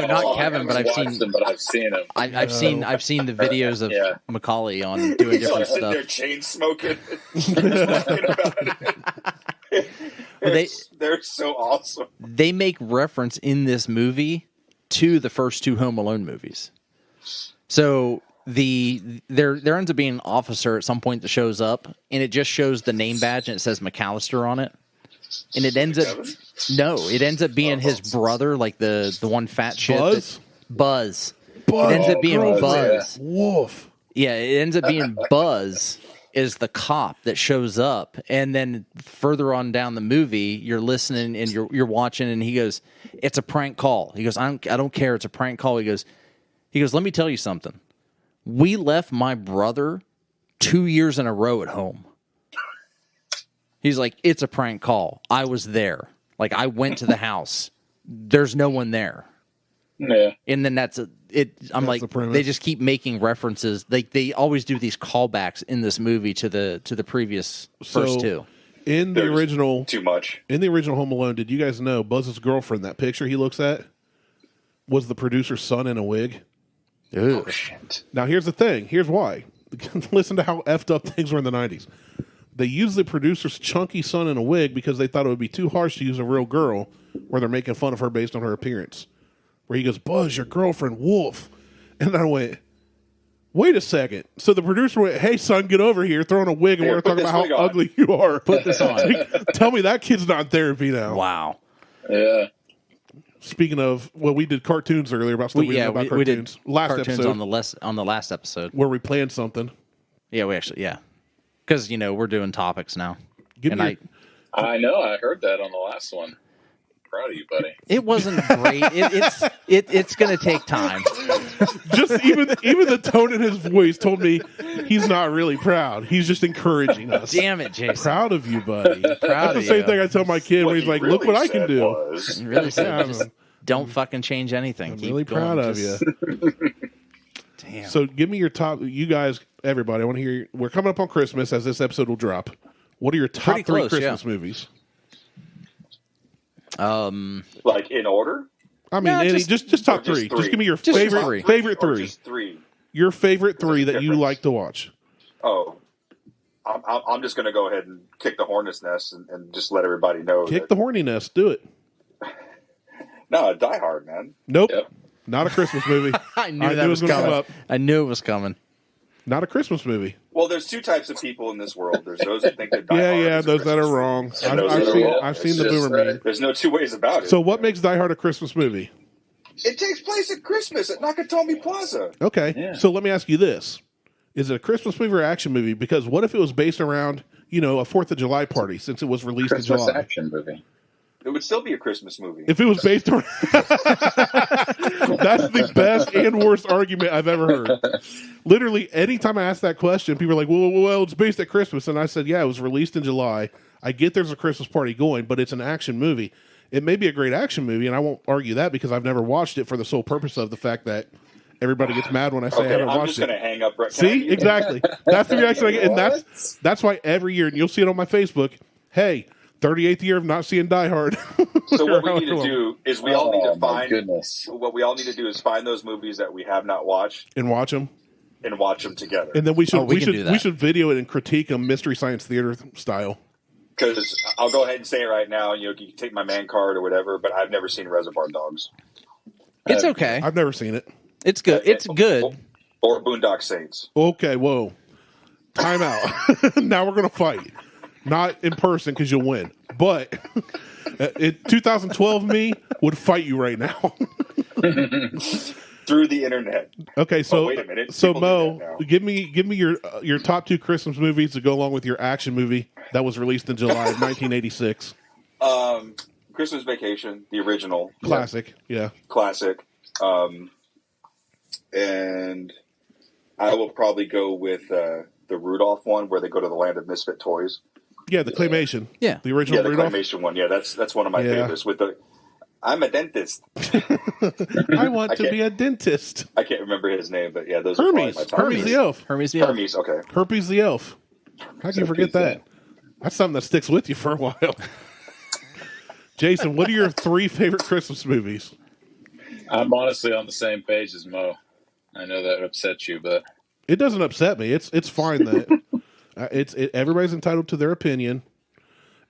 not I Kevin, but haven't I've watched seen them, but I've seen them. I've seen the videos of Yeah. Macaulay on doing He's like different sitting there stuff. chain smoking. Talking about it. They're so awesome. They make reference in this movie to the first two Home Alone movies. So there ends up being an officer at some point that shows up, and it just shows the name badge and it says McAllister on it, and it ends up being his brother, like the one fat shit. Buzz. It ends up being Buzz. Yeah. Wolf. Yeah, it ends up being Buzz is the cop that shows up, and then further on down the movie, you're listening and you're watching, and he goes, "It's a prank call." He goes, "I don't care. It's a prank call." He goes, "Let me tell you something. We left my brother 2 years in a row at home." He's like, "It's a prank call. I was there. Like, I went to the house. There's no one there." Yeah. And then I'm like, they just keep making references. They always do these callbacks in this movie to the previous first two. In the original, too much. In the original Home Alone, did you guys know Buzz's girlfriend, that picture he looks at, was the producer's son in a wig? Ooh. Oh, shit. Now, here's the thing. Here's why. Listen to how effed up things were in the 90s. They used the producer's chunky son in a wig because they thought it would be too harsh to use a real girl where they're making fun of her based on her appearance. Where he goes, "Buzz, your girlfriend, Wolf." And I went, wait a second. So the producer went, "Hey, son, get over here," throwing a wig, and we're talking about how ugly you are. Put this on. Tell me that kid's not in therapy now. Wow. Yeah. Speaking of, well, we did cartoons earlier about stuff we did about cartoons. We did last cartoons episode on the last episode where we planned something. Yeah, because we're doing topics now. I know. I heard that on the last one. Proud of you, buddy. It wasn't great. It's going to take time. Just even the tone in his voice told me he's not really proud. He's just encouraging us. Damn it, Jason. Proud of you, buddy. Proud That's the same thing I tell my kid when he's like, "Look what I can do." Really said, just don't fucking change anything. I'm Keep really going. proud of you. Damn. So give me your top. You guys, everybody, I want to hear. We're coming up on Christmas as this episode will drop. What are your top three Christmas movies? Like in order? I mean, just top three. Just give me your favorite three. Just three. Your favorite three that you like to watch. Oh, I'm just going to go ahead and kick the hornet's nest and just let everybody know. Kick the horny nest. Do it. No, Die Hard, man. Nope. Yep. Not a Christmas movie. I knew that was coming. Up. I knew it was coming. Not a Christmas movie. Well, there's two types of people in this world. There's those that think that Die Hard is those that are wrong. I've seen the boomer meme. There's no two ways about it. So what makes Die Hard a Christmas movie? It takes place at Christmas at Nakatomi Plaza. Okay. Yeah. So let me ask you this. Is it a Christmas movie or action movie? Because what if it was based around, a 4th of July party since it was released in July? Action movie. It would still be a Christmas movie. If it was based on... That's the best and worst argument I've ever heard. Literally, anytime I ask that question, people are like, well, it's based at Christmas. And I said, yeah, it was released in July. I get there's a Christmas party going, but it's an action movie. It may be a great action movie, and I won't argue that because I've never watched it for the sole purpose of the fact that everybody gets mad when I say I haven't watched it. I'm just going to hang up right now. See? Exactly. That's the reaction I get. And that's why every year, and you'll see it on my Facebook, hey... 38th year of not seeing Die Hard. So what we need to do is we all need to find. Goodness. What we all need to do is find those movies that we have not watched and watch them together. And then we should video it and critique them Mystery Science Theater style. Because I'll go ahead and say it right now. You can take my man card or whatever, but I've never seen Reservoir Dogs. It's okay. I've never seen it. It's good. It's good. Or Boondock Saints. Okay, whoa. Time out. Now we're going to fight. Not in person because you'll win. But 2012 me would fight you right now. Through the internet. Okay, so wait a minute. So Mo, give me your top two Christmas movies to go along with your action movie that was released in July of 1986. Christmas Vacation, the original. Classic, yeah. Classic. And I will probably go with the Rudolph one where they go to the land of misfit toys. Yeah, the claymation. Yeah. The original Rudolph. Claymation one. Yeah, that's one of my favorites. With I'm a dentist. I want to be a dentist. I can't remember his name, but yeah, those Hermes. are probably my top. Hermes the elf. Hermes, okay. Herpes the elf. How can you forget that? That's something that sticks with you for a while. Jason, what are your three favorite Christmas movies? I'm honestly on the same page as Mo. I know that upsets you, but it doesn't upset me. It's fine that everybody's entitled to their opinion.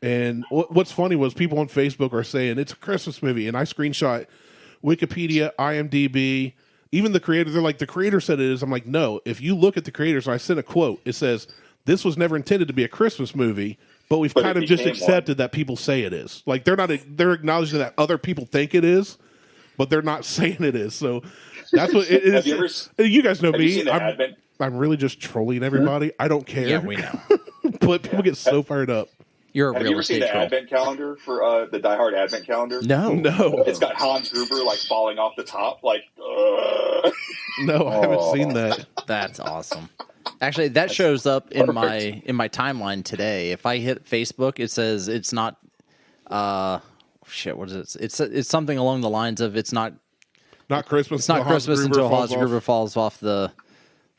And what's funny was people on Facebook are saying it's a Christmas movie, and I screenshot Wikipedia, IMDb, Even the creator, they're like, the creator said it is. I'm like, no. If you look at the creator, so I sent a quote. It says, this was never intended to be a Christmas movie, but we've kind of just accepted that people say it is. Like, they're acknowledging that other people think it is, but they're not saying it is. So that's what it is. You guys know me. I'm really just trolling everybody. I don't care. Yeah, we know. But people get so fired up. Have you ever seen the advent calendar for the Die Hard advent calendar? No. It's got Hans Gruber like falling off the top, like. No, I haven't seen that. That's awesome. Actually, that shows up in my timeline today. If I hit Facebook, it says it's not. What is it? It's something along the lines of it's not Christmas. It's not Christmas until Hans Gruber falls off the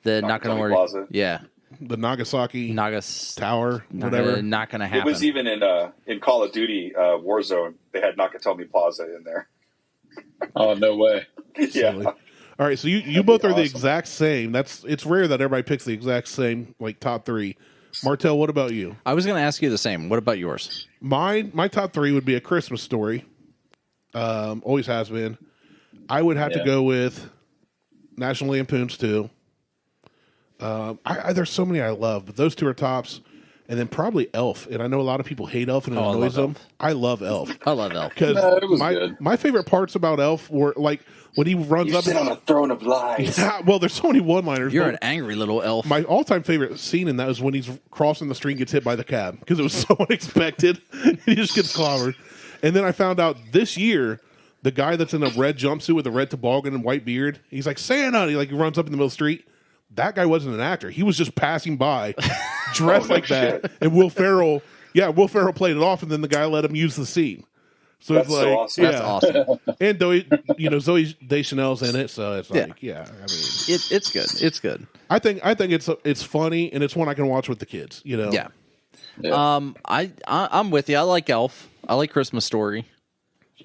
not going to worry. Plaza. Yeah. The Nagasaki Tower, whatever. Not going to happen. It was even in Call of Duty Warzone. They had Nakatomi Plaza in there. Oh, no way. Yeah. All right, so you both are the exact same. It's rare that everybody picks the exact same, like, top three. Martelle, what about you? I was going to ask you the same. What about yours? My top three would be A Christmas Story. Always has been. I would have to go with National Lampoon's 2. There's so many I love, but those two are tops. And then probably Elf. And I know a lot of people hate Elf and it annoys them. I love Elf. I love Elf. Because my favorite parts about Elf were like when he runs up. Sit on a throne of lies. Yeah, well, there's so many one-liners. You're an angry little elf. My all-time favorite scene in that is when he's crossing the street and gets hit by the cab because it was so unexpected. He just gets clobbered. And then I found out this year, the guy that's in a red jumpsuit with a red toboggan and white beard, he's like, Santa! He runs up in the middle of the street. That guy wasn't an actor. He was just passing by, dressed like that. Shit. And Will Ferrell played it off, and then the guy let him use the scene. So That's it's like, so awesome. That's awesome. And Zoe Deschanel's in it, so it's like, I mean, it's good. It's good. I think it's funny, and it's one I can watch with the kids. Yeah. I'm with you. I like Elf. I like Christmas Story.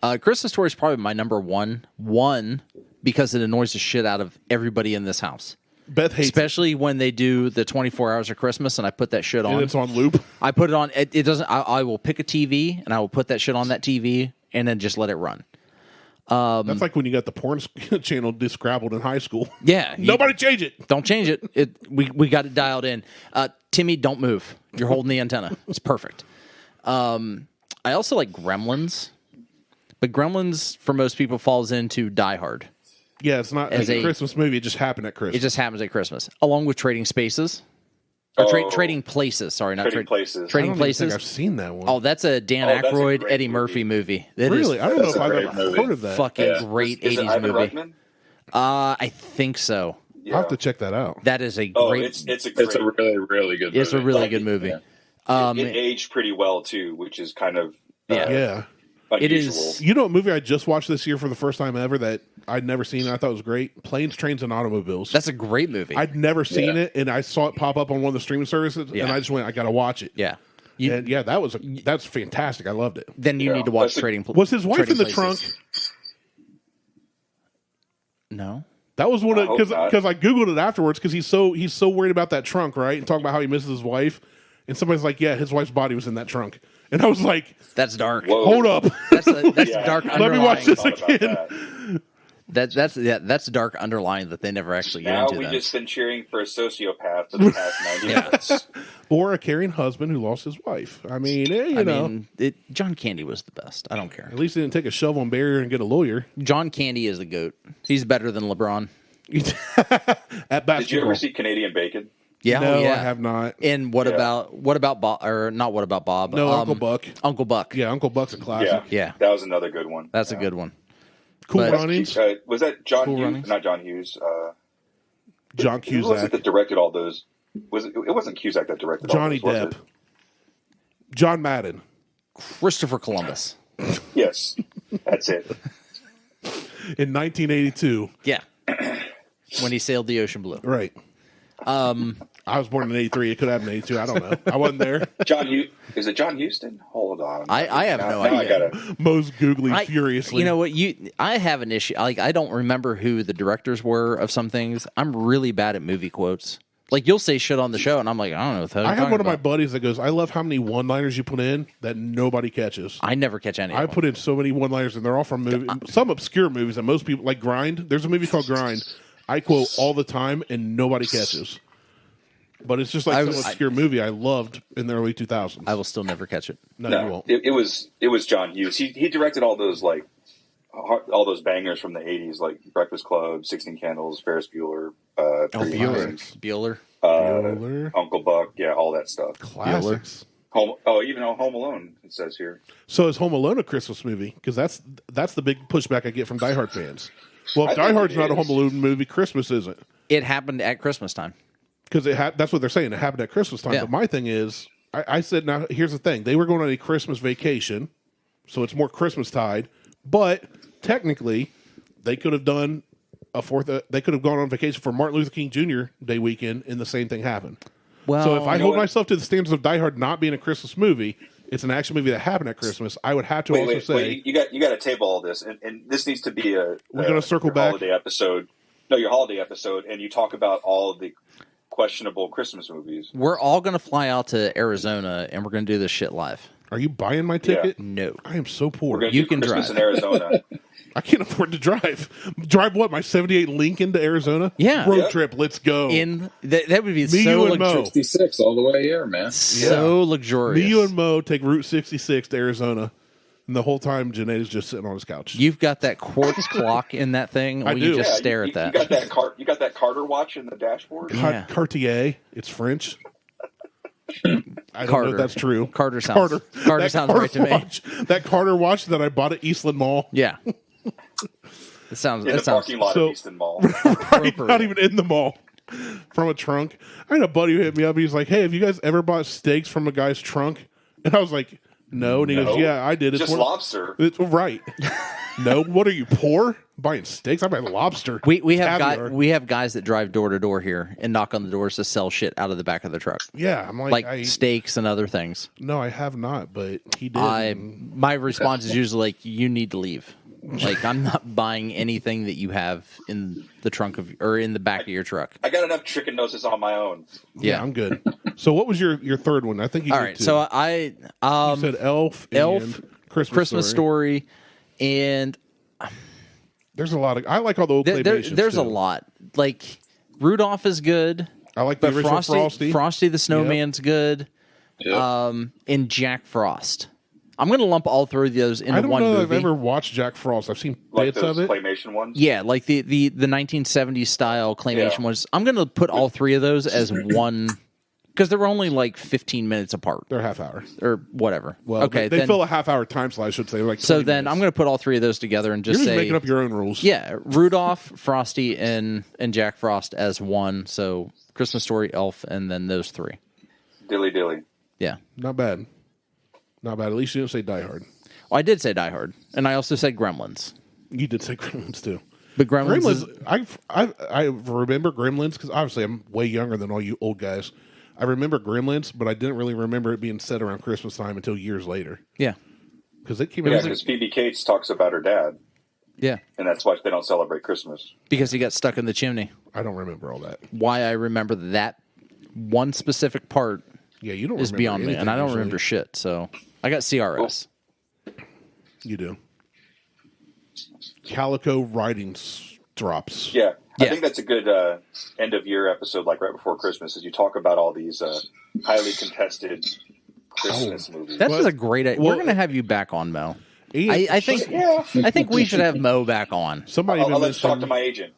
Christmas Story is probably my number one. One, because it annoys the shit out of everybody in this house. Beth hates especially when they do the 24 hours of Christmas, and I put that shit on. And it's on loop. I put it on. It doesn't. I will pick a TV and I will put that shit on that TV and then just let it run. That's like when you got the porn channel descrabbled in high school. Yeah, Nobody change it. Don't change it. We got it dialed in. Timmy, don't move. You're holding the antenna. It's perfect. I also like Gremlins, but Gremlins for most people falls into Die Hard. Yeah, it's not a Christmas movie. It just happened at Christmas. It just happens at Christmas, along with Trading Spaces. Trading Places. Sorry, not Trading Places. I Trading don't Places. think I've seen that one. Oh, that's a Dan Aykroyd, Eddie Murphy movie. That really? Is I don't know if I've ever heard of that. Fucking great Is 80s it Ivan movie. Reitman? I think so. Yeah. I'll have to check that out. That is a great. It's a really, really good movie. It's a really good movie. Yeah. It aged pretty well too, which is kind of Yeah. unusual. It is. You know what movie I just watched this year for the first time ever that I'd never seen and I thought it was great? Planes, Trains, and Automobiles. That's a great movie. I'd never seen it, and I saw it pop up on one of the streaming services, and I just went, I got to watch it. Yeah. That's fantastic. I loved it. Then you need to watch Trading Places. Was his wife in the trunk? No. That was one of I hope not. because I googled it afterwards because he's so worried about that trunk, right? And talking about how he misses his wife, and somebody's like, "Yeah, his wife's body was in that trunk," and I was like, That's dark. Whoa. "Hold up, That's dark. let me watch this Thought about again." that. That's dark underlying that they never actually get Now into. we've That. just been cheering for a sociopath for the past 90 minutes. Or a caring husband who lost his wife. I mean, you know, John Candy was the best. I don't care. at least he didn't take a shovel and barrier and get a lawyer John Candy is the GOAT. He's better than LeBron. at basketball. Did you ever see Canadian Bacon? Yeah, No, yeah. I have not. And what about Bob? Or not? What about Bob? No, Uncle Buck. Uncle Buck. Yeah, Uncle Buck's a classic. Yeah. That was another good one. That's a good one. Cool But- Runnings. Was that John Cool Hughes? Runnings? Not John Hughes. John Who was it Cusack. that directed all those? It wasn't Cusack that directed Johnny all those, was Depp. John Madden. Christopher Columbus. it? Yes. That's it. In 1982. Yeah. When he sailed the ocean blue. Right. I was born in 83. It could have been 82. I don't know. I wasn't there. Is it John Houston? Hold on. I have no Now idea. I gotta. Mo's googling furiously. You know what? I have an issue. Like I don't remember who the directors were of some things. I'm really bad at movie quotes. Like, you'll say shit on the show, and I'm like, I don't know what the hell I you're have one talking of my about. buddies that goes, I love how many one-liners you put in that nobody catches. I never catch any of I them. put in so many one-liners, and they're all from movies, some obscure movies that most people like. Grind. There's a movie called Grind. I quote all the time, and nobody catches. But it's just like some obscure movie I loved in the early 2000s. I will still never catch it. No, you No, won't. it was John Hughes. He directed all those bangers from the 80s, like Breakfast Club, 16 Candles, Ferris Bueller, Pretty in Pink, Bueller. Bueller. Uncle Buck, yeah, all that stuff. Classics. Even Home Alone, it says here. So is Home Alone a Christmas movie? Because that's the big pushback I get from Die Hard fans. Well, if I Die think Hard's it not a is. Home Alone movie, Christmas isn't. It happened at Christmas time. Because that's what they're saying. It happened at Christmas time. Yeah. But my thing is, I said, now, here's the thing. They were going on a Christmas vacation, so it's more Christmas tied. But technically, they could have done they could have gone on vacation for Martin Luther King Jr. Day weekend, and the same thing happened. Well, So if I you know hold what? myself to the standards of Die Hard not being a Christmas movie, it's an action movie that happened at Christmas, I would have to also say... Wait, you got to table all this, and this needs to be We're gonna circle your back? holiday episode. No, your holiday episode, and you talk about all of the questionable Christmas movies. we're all going to fly out to Arizona, and we're going to do this shit live. Are you buying my ticket? No. I am so We're poor. going to You do can Christmas drive. in Arizona. I can't afford to drive. Drive what? My 78 Lincoln to Arizona? Yeah. Road Yeah. trip. Let's go. That would be Me, so you, and Mo. 66 all the way here, man. so luxurious. Me, you, and Mo take Route 66 to Arizona. And the whole time, Janae is just sitting on his couch. You've got that quartz clock in that thing. I We do. can just Yeah, stare you, at that. You got that Carter watch in the dashboard. Yeah. Cartier. It's French. I don't know Carter. if that's true. Carter sounds That sounds right to me. watch, that Carter watch that I bought at Eastland Mall. Yeah. It sounds. In That the sounds. parking lot so- of Easton Mall. Right, not even in the mall. From a trunk. I had a buddy who hit me up. He's like, "Hey, have you guys ever bought steaks from a guy's trunk?" And I was like, "No." And he goes, No. "Yeah, I did. It's Just one- lobster. It's right." No, what are you, poor? Buying steaks? I buy lobster. We have Caviar. guys that drive door to door here and knock on the doors to sell shit out of the back of the truck, Yeah, I'm like steaks and other things. No, I have not, but he did. My response is usually like, "You need to leave." Like, I'm not buying anything that you have in the trunk of or in the back of your truck. I got enough trichinosis on my own. Yeah, I'm good. So, what was your third one? I think you All did right, two. so I you said Elf, Elf, and Christmas Story, and There's a lot of. I like all the old claymations. there's too. a lot. Like, Rudolph is good, I like the but original Frosty the Snowman's good, Yep. and Jack Frost. I'm going to lump all three of those into I don't one know that movie. I've ever watched Jack Frost. I've seen Like bits those of it. claymation ones. Yeah, like the 1970s style claymation Yeah. ones. I'm going to put all three of those as one because they were only like 15 minutes apart They're half hour. or whatever. Well, okay, they then, fill a half hour time slot. I should say. Like so 20 then minutes. I'm going to put all three of those together and You're just just say, making up your own rules. yeah, Rudolph, Frosty, and Jack Frost as one. So Christmas Story, Elf, and then those three. Dilly dilly. Yeah. Not bad. Not bad. At least you didn't say Die Hard. Well, I did say Die Hard, and I also said Gremlins. You did say Gremlins too. But Gremlins, is, I remember Gremlins because obviously I'm way younger than all you old guys. I remember Gremlins, but I didn't really remember it being set around Christmas time until years later yeah, because it came Yeah, out. because Phoebe Cates talks about her dad, yeah, and that's why they don't celebrate Christmas. because he got stuck in the chimney. I don't remember all that. Why I remember that one specific part Yeah, you don't is remember beyond me, anything and I don't usually. remember shit. So I got CRS. You do. Calico writing drops. Yeah, Yeah. I think that's a good end of year episode, like right before Christmas, as you talk about all these highly contested Christmas movies. That's Well- just a great idea. well- We're gonna have you back on, Mo. Ian, I think Yeah, I think we should have Mo back on. somebody I'll even let you talk to mentioned. my agent.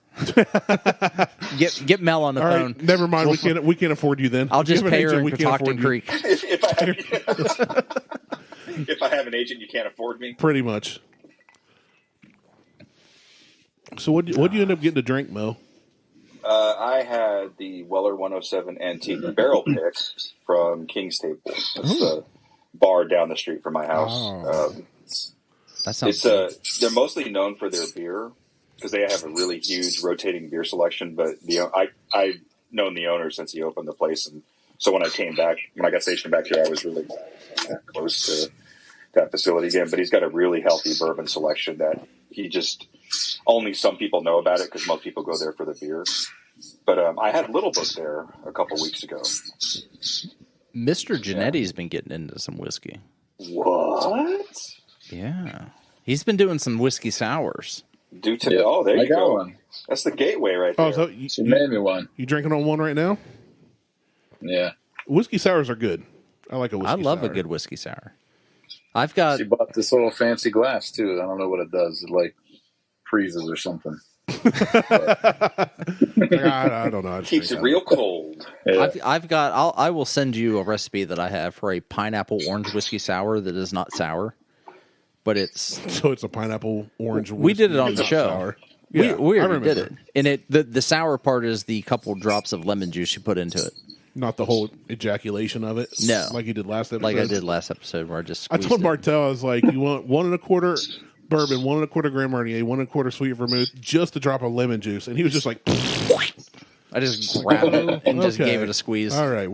Get Mel on the All phone. right, never mind. We can't afford you then. I'll If you just have an pay her agent, in we can't afford Catoctin you. Creek. if I if I have an agent, you can't afford me. Pretty much. So what do you end up getting to drink, Mo? I had the Weller 107 Antique Barrel Pick from King's Table. It's a bar down the street from my house. Oh. That sounds. It's they're mostly known for their beer because they have a really huge rotating beer selection. But I've known the owner since he opened the place, and so when I got stationed back here, I was really close to that facility again. But he's got a really healthy bourbon selection that he just only some people know about it because most people go there for the beer. But I had a little book there a couple weeks ago. Mr. Genetti's been getting into some whiskey. What? Yeah. He's been doing some whiskey sours. Oh, there you go. One. That's the gateway right there. Oh, so She made me one. you drinking on one right now? Yeah. Whiskey sours are good. I like a whiskey sour. I love a good whiskey sour. I've got. She bought this little fancy glass, too. I don't know what it does. It, like, freezes or something. I don't know. I just Keeps it drink real cold. Yeah. I've got. I will send you a recipe that I have for a pineapple orange whiskey sour that is not sour, but it's. So it's a pineapple orange. We did it on whiskey the show. sour. We Yeah, already I remember. did it, and the sour part is the couple drops of lemon juice you put into it, Not the whole ejaculation of it. No. Like you did last episode. like I did last episode where I just. I Squeezed told it. Martelle, I was like, you want 1 1/4 bourbon, 1 1/4 Grand Marnier, 1 1/4 sweet vermouth, just a drop of lemon juice. And he was just like, I just grabbed it and just Okay. gave it a squeeze. all right,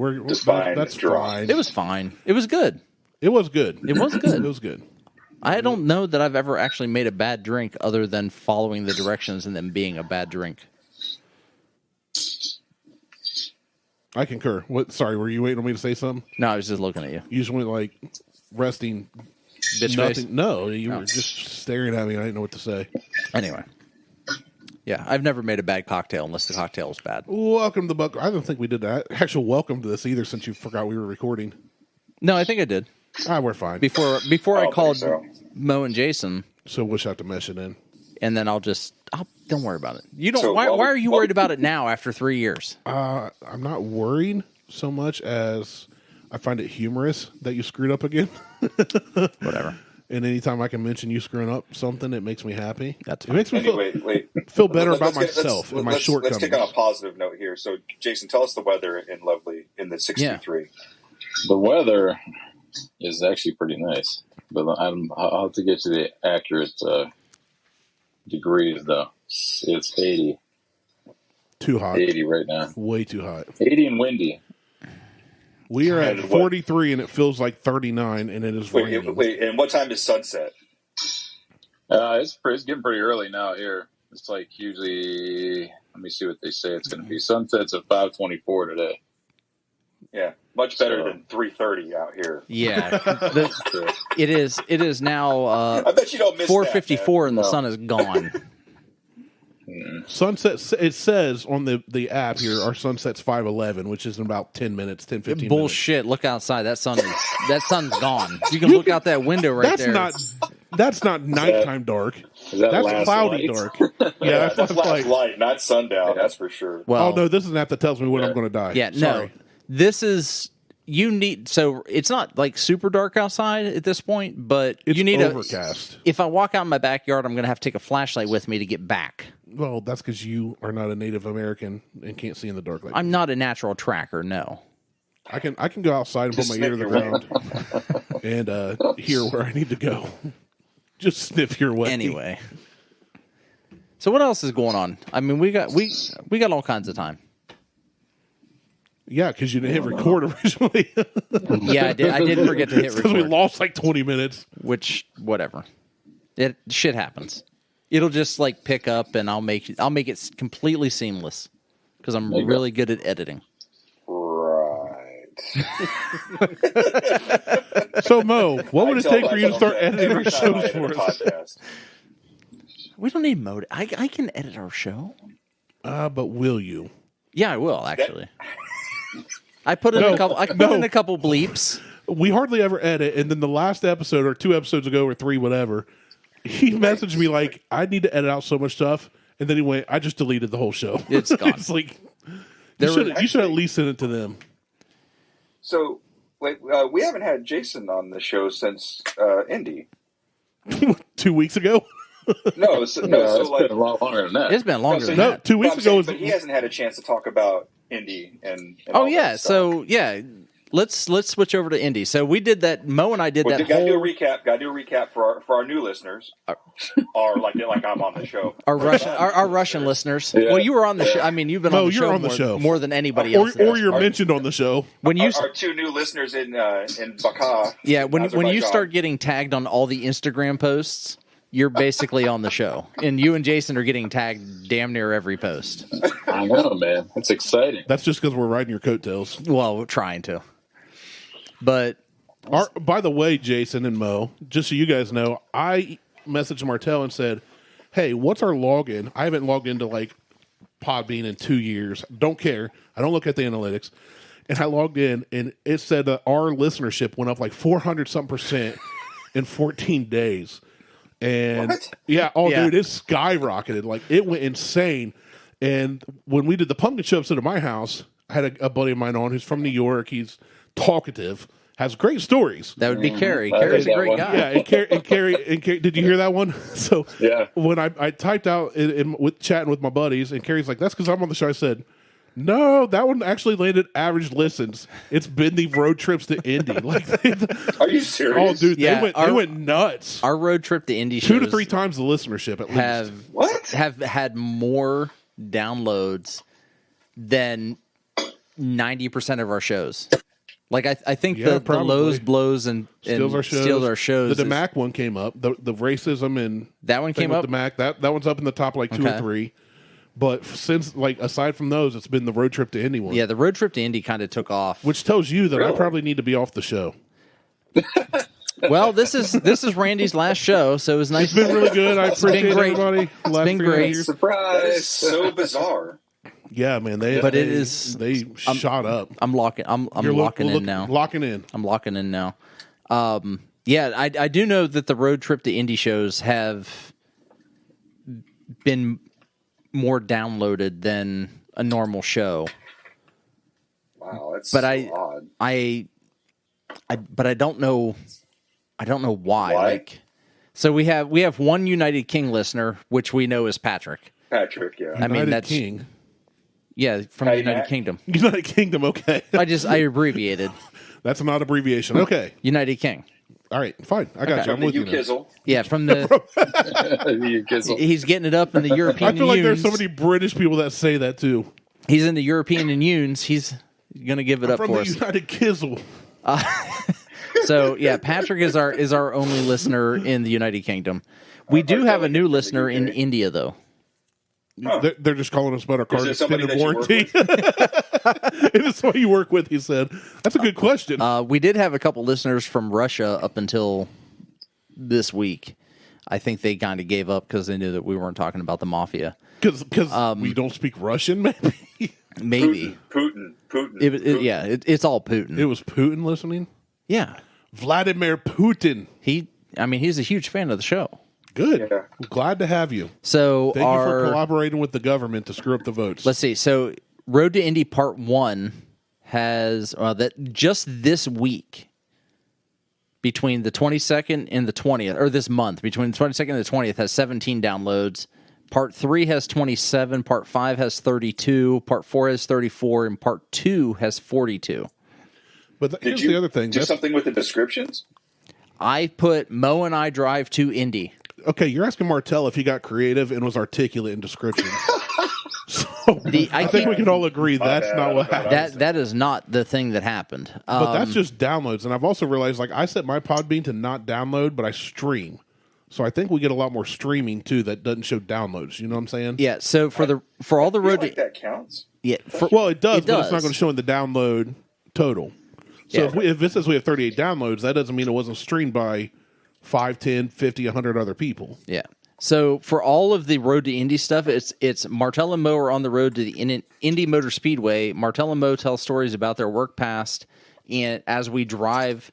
that's dry. fine. It was fine. It was good. It was good. It was good. It was good. I don't know that I've ever actually made a bad drink other than following the directions and then being a bad drink. I concur. What? Sorry, were you waiting on me to say something? No, I was just looking at you. You just went like resting. Bitch nothing. face. No, you No. were just staring at me. I didn't know what to say. Anyway. Yeah, I've never made a bad cocktail unless the cocktail was bad. Welcome to the Buck. I don't think we did that. Actual welcome to this either, since you forgot we were recording. No, I think I did. We're fine. Before I I don't called think Mo and Jason, So we'll just have to mesh it in. and then don't worry about it. You don't. So, why are you well- worried about it now after 3 years? I'm not worried so much as I find it humorous that you screwed up again. Whatever. And anytime I can mention you screwing up something, it makes me happy. That's it fine. makes me Wait. feel better Let's about get- myself and my let's shortcomings. take on a positive note here. So, Jason, tell us the weather in Lovely in the 63. The weather is actually pretty nice, but I'll have to get you the accurate degrees, though. It's 80. Too hot. 80 right now. Way too hot. 80 and windy. We are at And what- 43 and it feels like 39 and it is raining. Wait, and what time is sunset? It's getting pretty early now here. It's like usually, let me see what they say it's going to be. Sunsets at 5:24 today. Yeah, much better So- than 3:30 out here. Yeah, So, it is. It is now I bet you don't miss 4:54 and the No. sun is gone. Sunset, it says on the app here, our sunset's 5:11, which is in about 10 minutes, 10, 15 minutes. Bullshit! Look outside. That sun's gone. You can look out that window right there. That's not nighttime dark. is that That's last cloudy light? dark. Yeah, Yeah, that's that's last like, light, not sundown. That's for sure. Well, oh no, this is an app that tells me when I'm going to die. yeah, no. Sorry. This is you need. So it's not like super dark outside at this point, but It's you need overcast. If I walk out in my backyard, I'm going to have to take a flashlight with me to get back. Well, that's because you are not a Native American and can't see in the dark. Like I'm not a natural tracker. No. I can go outside and Just put my ear to the sniff ground and hear where I need to go. Just sniff your way. Anyway. So what else is going on? I mean, we got all kinds of time. Yeah, because you didn't hit record originally. Yeah, I did forget to hit Because we record. lost like 20 minutes. Which whatever. Shit happens. It'll just like pick up and I'll make it completely seamless because I'm There you go. really good at editing. Right. So, Mo, what would I it tell take for you to myself start that editing every our time I shows edit for a us? podcast. We don't need mode. I can edit our show. But will you? Yeah, I will actually. I put in No, a couple. I put no. in a couple bleeps. We hardly ever edit, and then the last episode, or 2 episodes ago, or 3, whatever, he messaged me like, I need to edit out so much stuff, and then he went, I just deleted the whole show. It's gone. It's like, There you should at least send it to them. So, like, we haven't had Jason on the show since Indy. 2 weeks ago? No, so, no, so it's like, been a lot longer than that. It's been longer than No, that. 2 weeks I'm ago saying, was... but he hasn't had a chance to talk about Indy and Oh all yeah, that stuff. so yeah, let's switch over to Indy. So we did that. Mo and I did Well, that gotta do a whole recap. Gotta do a recap for our new listeners, or like I'm on the show. our Russian listeners. Yeah. Well, you were on the show. I mean, you've been Mo, on the you're show, on the more, show. more than anybody Or else. you're mentioned on the show. When you Our two new listeners in Baka. yeah, when you Azerbaijan. start getting tagged on all the Instagram posts, you're basically on the show. And you and Jason are getting tagged damn near every post. I know, man. It's exciting. That's just because we're riding your coattails. Well, we're trying to. But By the way, Jason and Mo, just so you guys know, I messaged Martelle and said, hey, what's our login? I haven't logged into like Podbean in 2 years. Don't care. I don't look at the analytics. And I logged in, and it said that our listenership went up like 400-something% in 14 days. And What? yeah, Yeah. dude, it skyrocketed. Like, it went insane. And when we did the pumpkin show episode at my house, I had a buddy of mine on who's from New York. He's talkative, has great stories. that would be Carrie. I Carrie's heard a that great one. guy. Yeah, and Carrie, did you hear that one? So Yeah. when I typed out with chatting with my buddies, and Carrie's like, "That's because I'm on the show." I said, "No, that one actually landed average listens. It's been the road trips to Indy. Like, Are you serious? oh, dude, Yeah, they went nuts. Our road trip to Indy 2 to shows 3 times the listenership at least. What? have had more downloads than 90% of our shows. Like I think Yeah, the probably. lows, blows, and Steals our shows. steals our shows. The is- DeMac one came up. The racism and That one thing came with up? DeMac that one's up in the top like 2 Okay. or 3. But since like aside from those, it's been the road trip to Indy one. Yeah, the road trip to Indy kind of took off. Which tells you that I Really? probably need to be off the show. Well, this is Randy's last show, so it was nice. It's been really good. I appreciate great. everybody. Last been 3 great. years. That Surprise. is so bizarre. Yeah, man. But it is- They shot up. I'm locking. I'm locking in now. Locking in. I'm locking in now. Yeah, I do know that the road trip to Indy shows have been more downloaded than a normal show. Wow, that's But so odd. But I don't know. I don't know why. Why? Like, so we have one United King listener, which we know is Patrick. Patrick, yeah. I mean, United that's King. yeah from the Hey, United Matt. Kingdom. United Kingdom. Okay, I abbreviated that's not abbreviation. Okay, United King. all right, fine. I got you. I'm The with you. now. Kizzle. Yeah, from the You kizzle. he's getting it up in the European. I feel like there's so Unions. many British people that say that too. He's in the European Unions. He's gonna give it up From for the us. United Kizzle. So yeah, Patrick is our only listener in the United Kingdom. We do have a new listener in India, though. They're just calling us about our car's it somebody extended that you work warranty. It is somebody you work with, he said. That's a good question. We did have a couple listeners from Russia up until this week. I think they kind of gave up because they knew that we weren't talking about the mafia. Because we don't speak Russian, maybe? Maybe. Putin. Yeah, it's all Putin. It was Putin listening? Yeah. Vladimir Putin. He's a huge fan of the show. Good. Yeah. I'm glad to have you. So Thank you for collaborating with the government to screw up the votes. let's see. So Road to Indy Part 1 has that just this week between the 22nd and the 20th, or this month between the 22nd and the 20th has 17 downloads. Part 3 has 27, Part 5 has 32, Part 4 has 34, and Part 2 has 42. But here's Did you the other thing. do something with the descriptions? I put Mo and I drive to Indy. Okay, you're asking Martelle if he got creative and was articulate in descriptions. So I think we can all agree that's not what happened. That is not the thing that happened. But that's just downloads. And I've also realized, like, I set my Podbean to not download, but I stream. So I think we get a lot more streaming, too, that doesn't show downloads. You know what I'm saying? yeah. So for all the I feel road like to that counts. yeah, Well, it does, It but it's not does. going to show in the download total. So Yeah. if it says we have 38 downloads, that doesn't mean it wasn't streamed by 5, 10, 50, 100 other people. Yeah. So for all of the Road to Indy stuff, it's Martelle and Mo are on the road to the Indy Motor Speedway. Martelle and Mo tell stories about their work past, and as we drive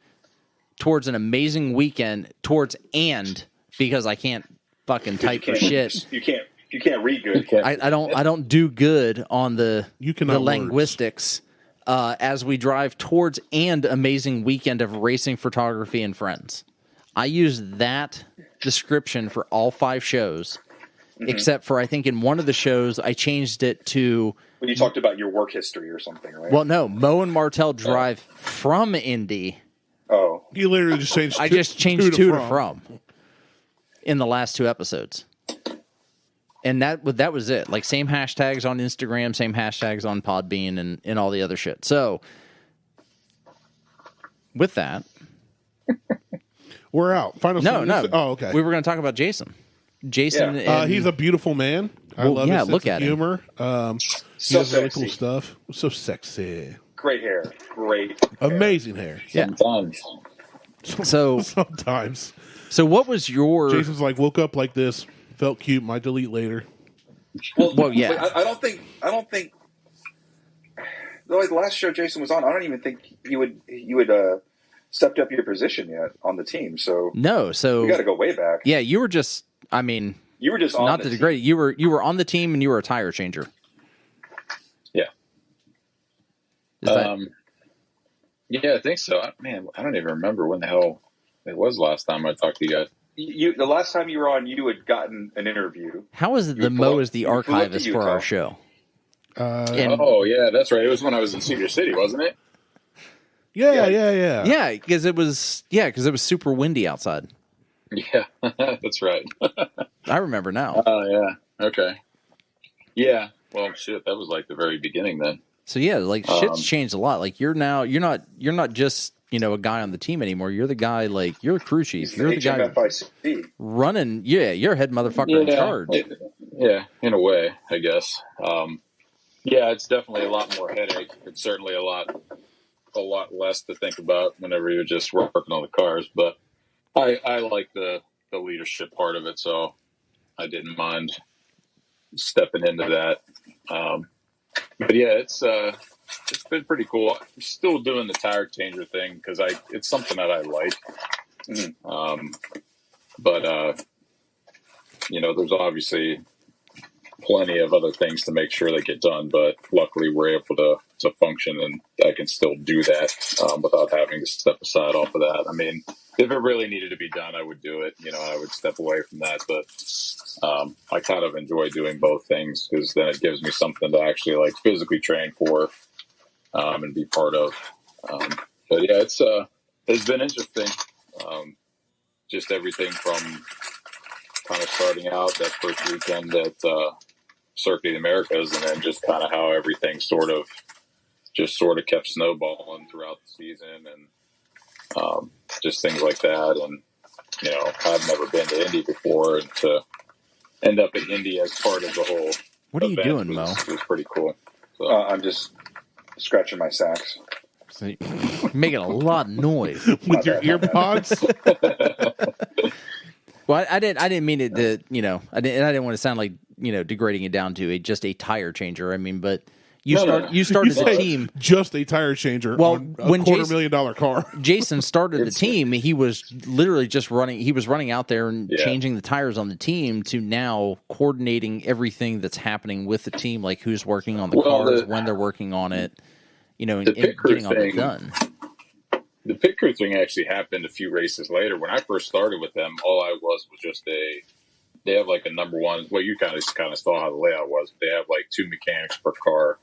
towards an amazing weekend, because I can't fucking type for shit. You can't read good. I don't do good on the cannot words. linguistics. As we drive towards and amazing weekend of racing, photography, and friends. I use that description for all 5 shows, except for I think in one of the shows I changed it to. When you talked about your work history or something, right? Well, no, Mo and Martelle drive from Indy. Oh, You literally just changed I just changed to from in the last 2 episodes. And that was it. Like, same hashtags on Instagram, same hashtags on Podbean, and all the other shit. So, with that, We're out. Final No, sentence? no. Oh, okay. We were going to talk about Jason. Jason, Yeah. and, He's a beautiful man. I Well, love yeah, his sense look of at him. humor. He So does really cool sexy. stuff. So sexy. Great hair. Great. Amazing hair. Yeah. Sometimes. So, Sometimes. so what was your? Jason's like, woke up like this, felt cute, might delete later. Well, yeah. But I don't think. Like the last show Jason was on, I don't even think you would stepped up your position yet on the team. So No, so we got to go way back. yeah, you were just. I mean, You were just on not the to team. degrade. You were on the team and you were a tire changer. Yeah. Is that, Yeah, I think so. Man, I don't even remember when the hell it was last time I talked to you guys. The last time you were on, you had gotten an interview. how is it You the Mo flew- is the you flew up to archivist for our Utah. show? And- Oh, yeah, that's right. It was when I was in Cedar City, wasn't it? Yeah. yeah, because it was super windy outside. Yeah, that's right. I remember now. Oh, yeah. Okay. Yeah. Well, shit, that was like the very beginning then. So yeah, like shit's changed a lot. Like you're not just a guy on the team anymore. You're the guy, like you're a crew chief. You're the guy HMFIC. running. Yeah, you're head motherfucker in charge. Yeah, in a way, I guess. Yeah, it's definitely a lot more headache. It's certainly a lot less to think about whenever you're just working on the cars. But I like the leadership part of it, so I didn't mind stepping into that. But yeah, it's been pretty cool. I'm still doing the tire changer thing because it's something that I like. But there's obviously plenty of other things to make sure they get done. But luckily, we're able to function, and I can still do that without having to step aside off of that. I mean, if it really needed to be done, I would do it. I would step away from that. But I kind of enjoy doing both things because then it gives me something to actually like physically train for and be part of. But yeah, it's been interesting. Just everything from kind of starting out that first weekend at Circuit of the Americas, and then just kind of how everything sort of kept snowballing throughout the season, and just things like that. And I've never been to Indy before, and to end up at Indy as part of the whole What are you event doing, Mo? was pretty cool. So, I'm just scratching my sacks. So you're making a lot of noise. With your ear pods. Well, I didn't mean it to, I didn't want to sound like, degrading it down to just a tire changer. I mean, but you started You the say team. just a tire changer Well, on a when $250,000 car. Jason started the team. He was literally just running. He was running out there and Yeah. changing the tires on the team to now coordinating everything that's happening with the team, like who's working on the cars, when they're working on it, and pit crew getting all that thing- done. The pit crew thing actually happened a few races later. When I first started with them, all I was just they have like a number one. Well, you kind of saw how the layout was. They have like 2 mechanics per car.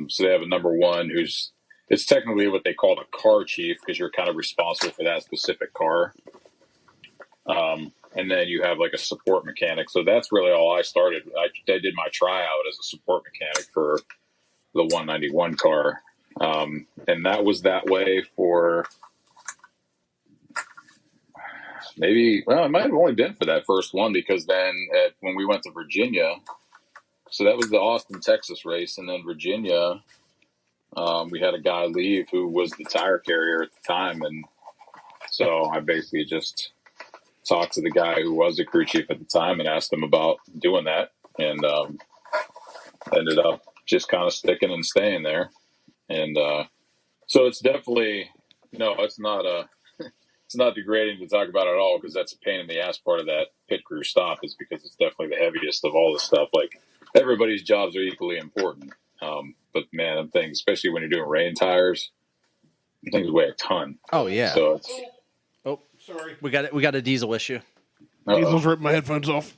So they have a number one it's technically what they call a car chief because you're kind of responsible for that specific car. And then you have like a support mechanic. So that's really all I started. I did my tryout as a support mechanic for the 191 car. And that was that way for it might have only been for that first one because then when we went to Virginia, so that was the Austin, Texas race. And then Virginia, we had a guy leave who was the tire carrier at the time. And so I basically just talked to the guy who was the crew chief at the time and asked him about doing that. And ended up just kind of sticking and staying there. And so it's definitely, it's not degrading to talk about it at all because that's a pain in the ass part of that pit crew stop is because it's definitely the heaviest of all the stuff. Like everybody's jobs are equally important. But man, them things, especially when you're doing rain tires, things weigh a ton. Oh yeah. So it's, oh, sorry. We got a diesel issue. Diesel's ripping my headphones off.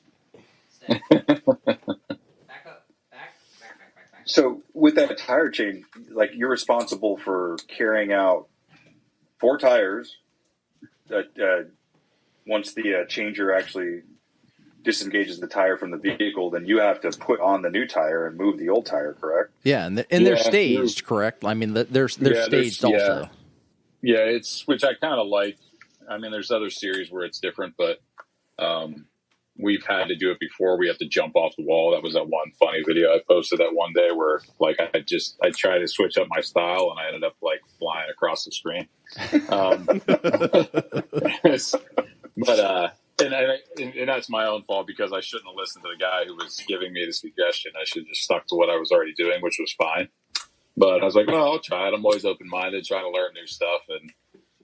So with that tire change, like you're responsible for carrying out 4 tires. Once the changer actually disengages the tire from the vehicle, then you have to put on the new tire and move the old tire, correct? Yeah, and they're staged, correct? I mean, they're staged also. Yeah, which I kind of like. I mean, there's other series where it's different, but we've had to do it before. We have to jump off the wall. That was that one funny video I posted that one day where like I tried to switch up my style and I ended up like flying across the screen. And that's my own fault because I shouldn't have listened to the guy who was giving me the suggestion. I should have just stuck to what I was already doing, which was fine. But I was like, well, I'll try it. I'm always open-minded, trying to learn new stuff. And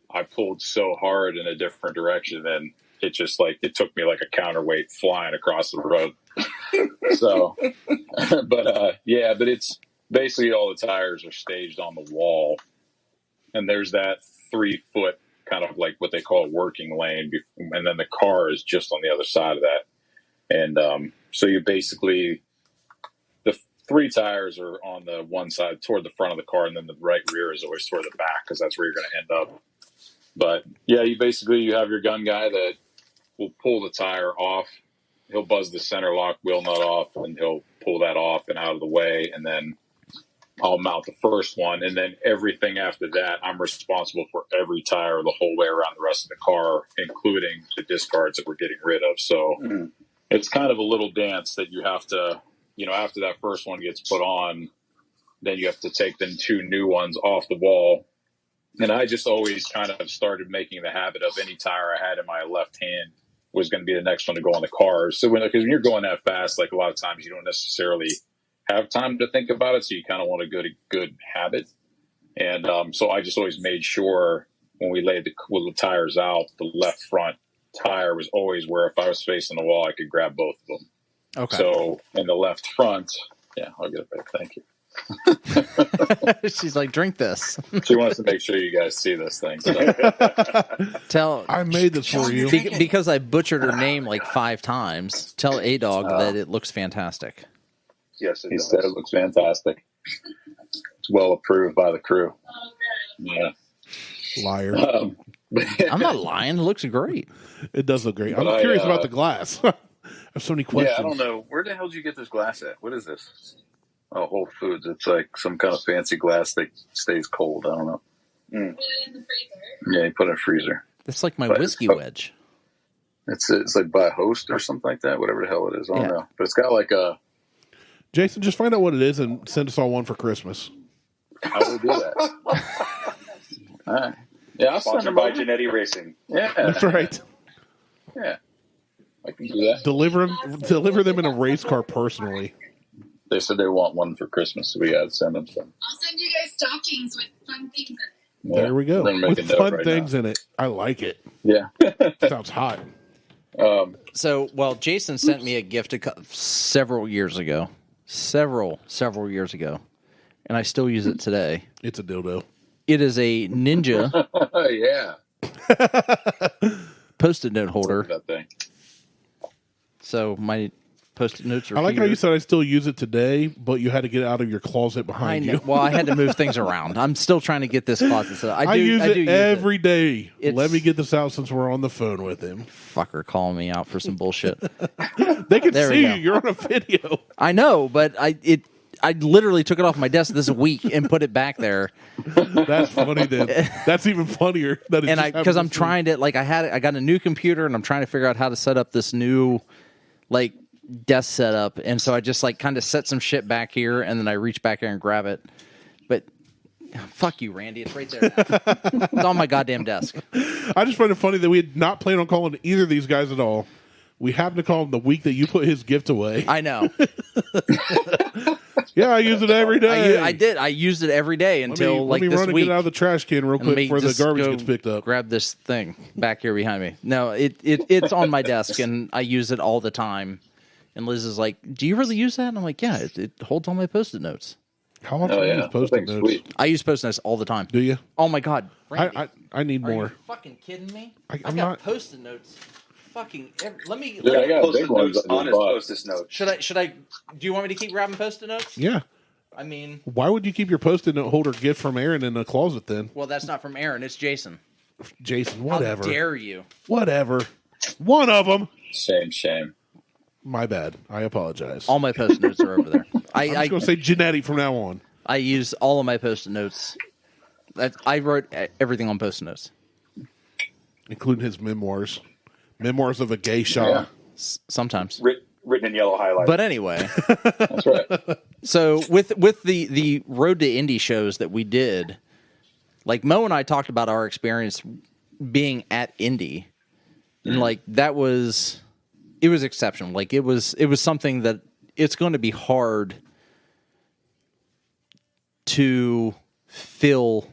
I pulled so hard in a different direction, and it just like it took me like a counterweight flying across the road. So, but it's basically all the tires are staged on the wall, and there's that 3-foot kind of like what they call a working lane, and then the car is just on the other side of that. And so you basically the 3 tires are on the one side toward the front of the car, and then the right rear is always toward the back because that's where you're going to end up. But yeah, you have your gun guy that will pull the tire off. He'll buzz the center lock wheel nut off, and he'll pull that off and out of the way, and then I'll mount the first one, and then everything after that, I'm responsible for every tire the whole way around the rest of the car, including the discards that we're getting rid of. So It's kind of a little dance that you have to, after that first one gets put on, then you have to take the 2 new ones off the wall. And I just always kind of started making the habit of any tire I had in my left hand was going to be the next one to go on the car. So because when you're going that fast, like a lot of times you don't necessarily have time to think about it. So you kind of want a good habit. And so I just always made sure when we laid the tires out, the left front tire was always where if I was facing the wall, I could grab both of them. Okay. So in the left front, yeah, I'll get it back. Thank you. She's like, drink this. She wants to make sure you guys see this thing. So. I made this for you. Because I butchered her name like 5 times. Tell A-Dog that it looks fantastic. Yes, he said it looks fantastic. It's well approved by the crew. Yeah. Liar. I'm not lying. It looks great. It does look great. I'm curious about the glass. I have so many questions. Yeah, I don't know. Where the hell did you get this glass at? What is this? Oh, Whole Foods. It's like some kind of fancy glass that stays cold. I don't know. Put it in the freezer. Yeah, you put it in the freezer. It's like my whiskey wedge. It's like by Host or something like that. Whatever the hell it is. I don't know. But it's got like a... Jason, just find out what it is and send us all one for Christmas. I will do that. All right. Yeah, I'll send Sponsored by Genetti Racing. Yeah. That's right. Yeah. I can do that. Deliver them in a race car personally. They said they want one for Christmas, so we got to send them some. I'll send you guys stockings with fun things in it. Yeah. There we go. With fun things in it. I like it. Yeah. Sounds hot. Jason sent me a gift several years ago. Several years ago. And I still use it today. It's a dildo. It is a Ninja. Yeah. Post-it note holder. That thing. So my Post-it notes are I like here. how you said I still use it today, but you had to get it out of your closet behind you. Well, I had to move things around. I'm still trying to get this closet set up. I use it every day. Let me get this out since we're on the phone with him. Fucker calling me out for some bullshit. They can see you. You're on a video. I know, but I literally took it off my desk this week and put it back there. That's funny. Then that's even funnier. Because I'm trying to I got a new computer and I'm trying to figure out how to set up this new desk setup, and so I just kind of set some shit back here, and then I reach back here and grab it. But fuck you, Randy. It's right there. It's on my goddamn desk. I just find it funny that we had not planned on calling either of these guys at all. We happened to call him the week that you put his gift away. I know. Yeah, I use it every day. I did. I used it every day until let me this run and week. get it out of the trash can real quick before the garbage gets picked up. Grab this thing back here behind me. No, it's on my desk, and I use it all the time. And Liz is like, "Do you really use that?" And I'm like, "Yeah, it holds all my Post-it notes." How often do you use Post-it notes? Sweet. I use Post-it notes all the time. Do you? Oh my god, Randy, I need more. Are you fucking kidding me? I got not... Post-it notes. Fucking let me. Dude, I got Post-it big ones notes on his Post-it note. Should I? Do you want me to keep grabbing Post-it notes? Yeah. I mean, why would you keep your Post-it note holder gift from Aaron in the closet then? Well, that's not from Aaron. It's Jason. Jason, whatever. How dare you? Whatever. One of them. Shame. My bad. I apologize. All my Post-it notes are over there. I'm just going to say Genetti from now on. I use all of my Post-it notes. I wrote everything on Post-it notes. including his memoirs. Memoirs of a geisha. Yeah. Sometimes. Written in yellow highlights. But anyway, That's right. so with the Road to Indy shows that we did, like Mo and I talked about our experience being at Indy, and like it was exceptional. Like it was something that it's going to be hard to fill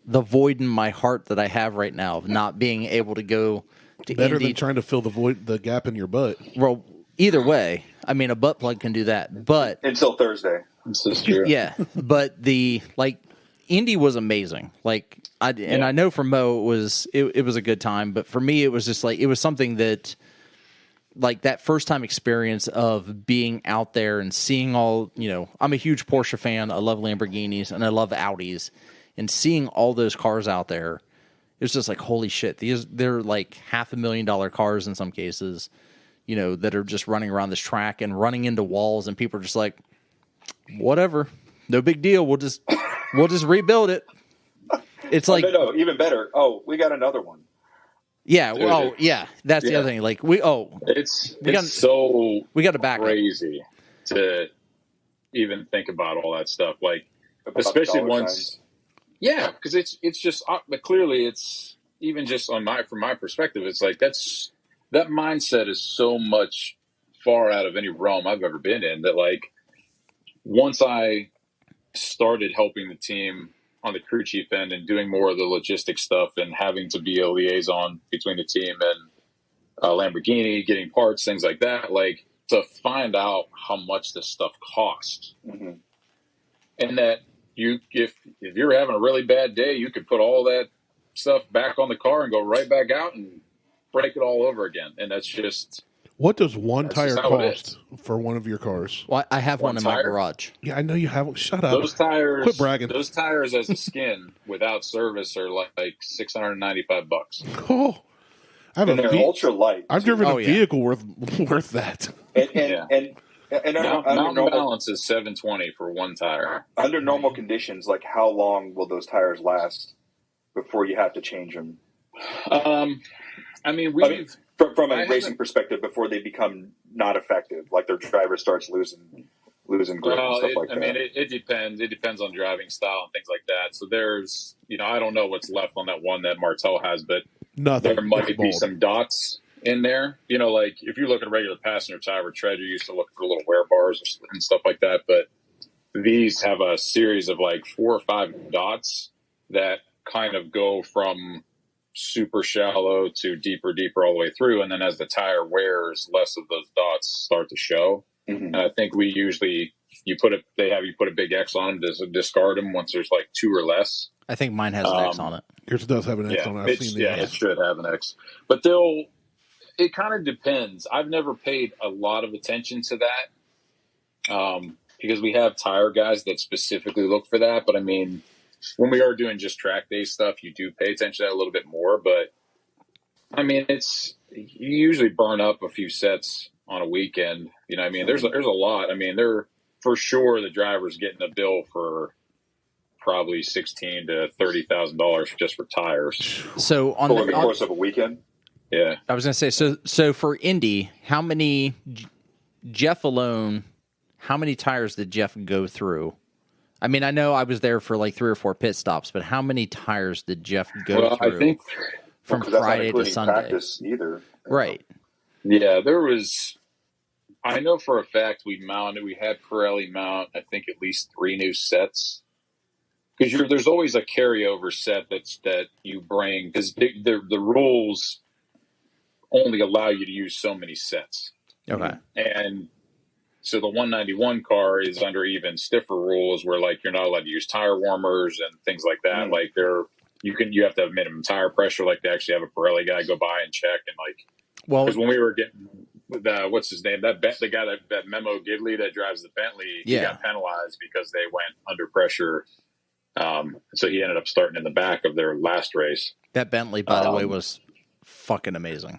the void in my heart that I have right now of not being able to go to Better Indy. than trying to fill the gap in your butt. Well, either way, I mean, a butt plug can do that, but Until Thursday. This is true. yeah, but Indy was amazing. Like I know for Mo it was a good time, but for me it was just like it was something that like that first time experience of being out there and seeing all, I'm a huge Porsche fan. I love Lamborghinis and I love Audis, and seeing all those cars out there, it's just like, holy shit. They're like $500,000 cars in some cases, that are just running around this track and running into walls, and people are just like, whatever, no big deal. We'll just rebuild it. It's like, no, even better. Oh, we got another one. yeah. Dude, Well, yeah, that's the other thing. Like we got a back crazy to even think about all that stuff. Like, About especially dollar once, signs. yeah, because it's just, but clearly it's even just from my perspective, it's like that mindset is so much far out of any realm I've ever been in that like once I started helping the team on the crew chief end and doing more of the logistics stuff and having to be a liaison between the team and Lamborghini, getting parts, things like that, like to find out how much this stuff costs. Mm-hmm. And that if you're having a really bad day, you could put all that stuff back on the car and go right back out and break it all over again. And that's just... What does one tire just how it cost for one of your cars? Well, I have one in my tire? garage. Yeah, I know you have. Shut up. Those tires, Quit bragging. Those tires as a skin without service are like $695. Oh, I have And they're ultra light. I've driven Oh, a yeah. vehicle worth that. And Mountain under normal balance is $720 for one tire. under normal conditions, like how long will those tires last before you have to change them? I mean, From a I racing haven't- perspective, before they become not effective, like their driver starts losing grip and stuff like that. I mean, it depends. It depends on driving style and things like that. So there's, I don't know what's left on that one that Martelle has, but Nothing. there might It's be bold. some dots in there. Like if you look at a regular passenger tire with Treasure, you used to look for little wear bars and stuff like that. But these have a series of like 4 or 5 dots that kind of go from super shallow to deeper all the way through. And then as the tire wears, less of those dots start to show. Mhm. And I think we usually, they have you put a big X on them to discard them once there's like 2 or less. I think mine has an X on it. Yours does have an X on it. I've seen the it X. should have an X. But it kind of depends. I've never paid a lot of attention to that because we have tire guys that specifically look for that. But I mean, when we are doing just track day stuff, you do pay attention to that a little bit more. But I mean, you usually burn up a few sets on a weekend. I mean, there's a lot. I mean, for sure the driver's getting a bill for probably $16,000 to $30,000 just for tires. So Over the course of a weekend. Yeah. I was going to say, so for Indy, how many Jeff alone? How many tires did Jeff go through? I mean, I know I was there for like 3 or 4 pit stops, but how many tires did Jeff go through? I think from 'Cause that's not Friday to including Sunday. practice either. Right. yeah, there was. I know for a fact we had Pirelli mount, I think at least 3 new sets. Because there's always a carryover set that you bring because the rules only allow you to use so many sets. Okay. And so the 191 car is under even stiffer rules where like you're not allowed to use tire warmers and things like that. Mm. Like you have to have minimum tire pressure. Like they actually have a Pirelli guy go by and check and like. Well, Because when we were getting what's his name, the guy that Memo Gidley that drives the Bentley, he got penalized because they went under pressure. So he ended up starting in the back of their last race. that Bentley, by the way, was fucking amazing.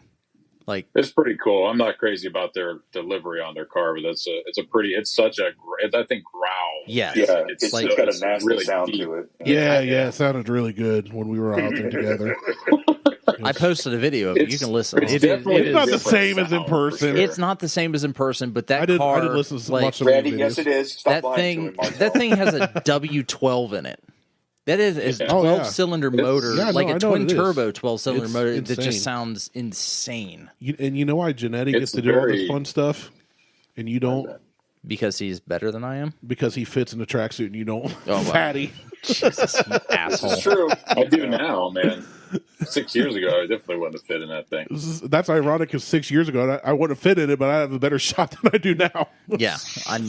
Like, It's pretty cool. I'm not crazy about their delivery on their car, but it's such a, I think, growl. yes. Yeah, It's it's like- got a it's nasty really sound deep. to it. Yeah, it sounded really good when we were out there together. I posted a video of it. You can listen. It's definitely It's not the different same as in sound, for person. sure. It's not the same as in person, but that I did car, listen to like, watch some of Randy, the yes, videos. it is. Stop that lying thing, to him, Martell. that thing has a W12 in it. That is a Oh, yeah. 12-cylinder motor, Yeah, no, like I a know what it is. twin-turbo 12-cylinder It's motor that insane. just sounds insane. And you know why Genetti gets It's to do all this very- fun stuff, and you don't, Because he's better than I am? because he fits in a tracksuit and you don't. Oh, wow. Fatty. Jesus, you asshole. It's true. I do now, man. 6 years ago, I definitely wouldn't have fit in that thing. That's ironic because 6 years ago I wouldn't have fit in it, but I have a better shot than I do now. Yeah, I'm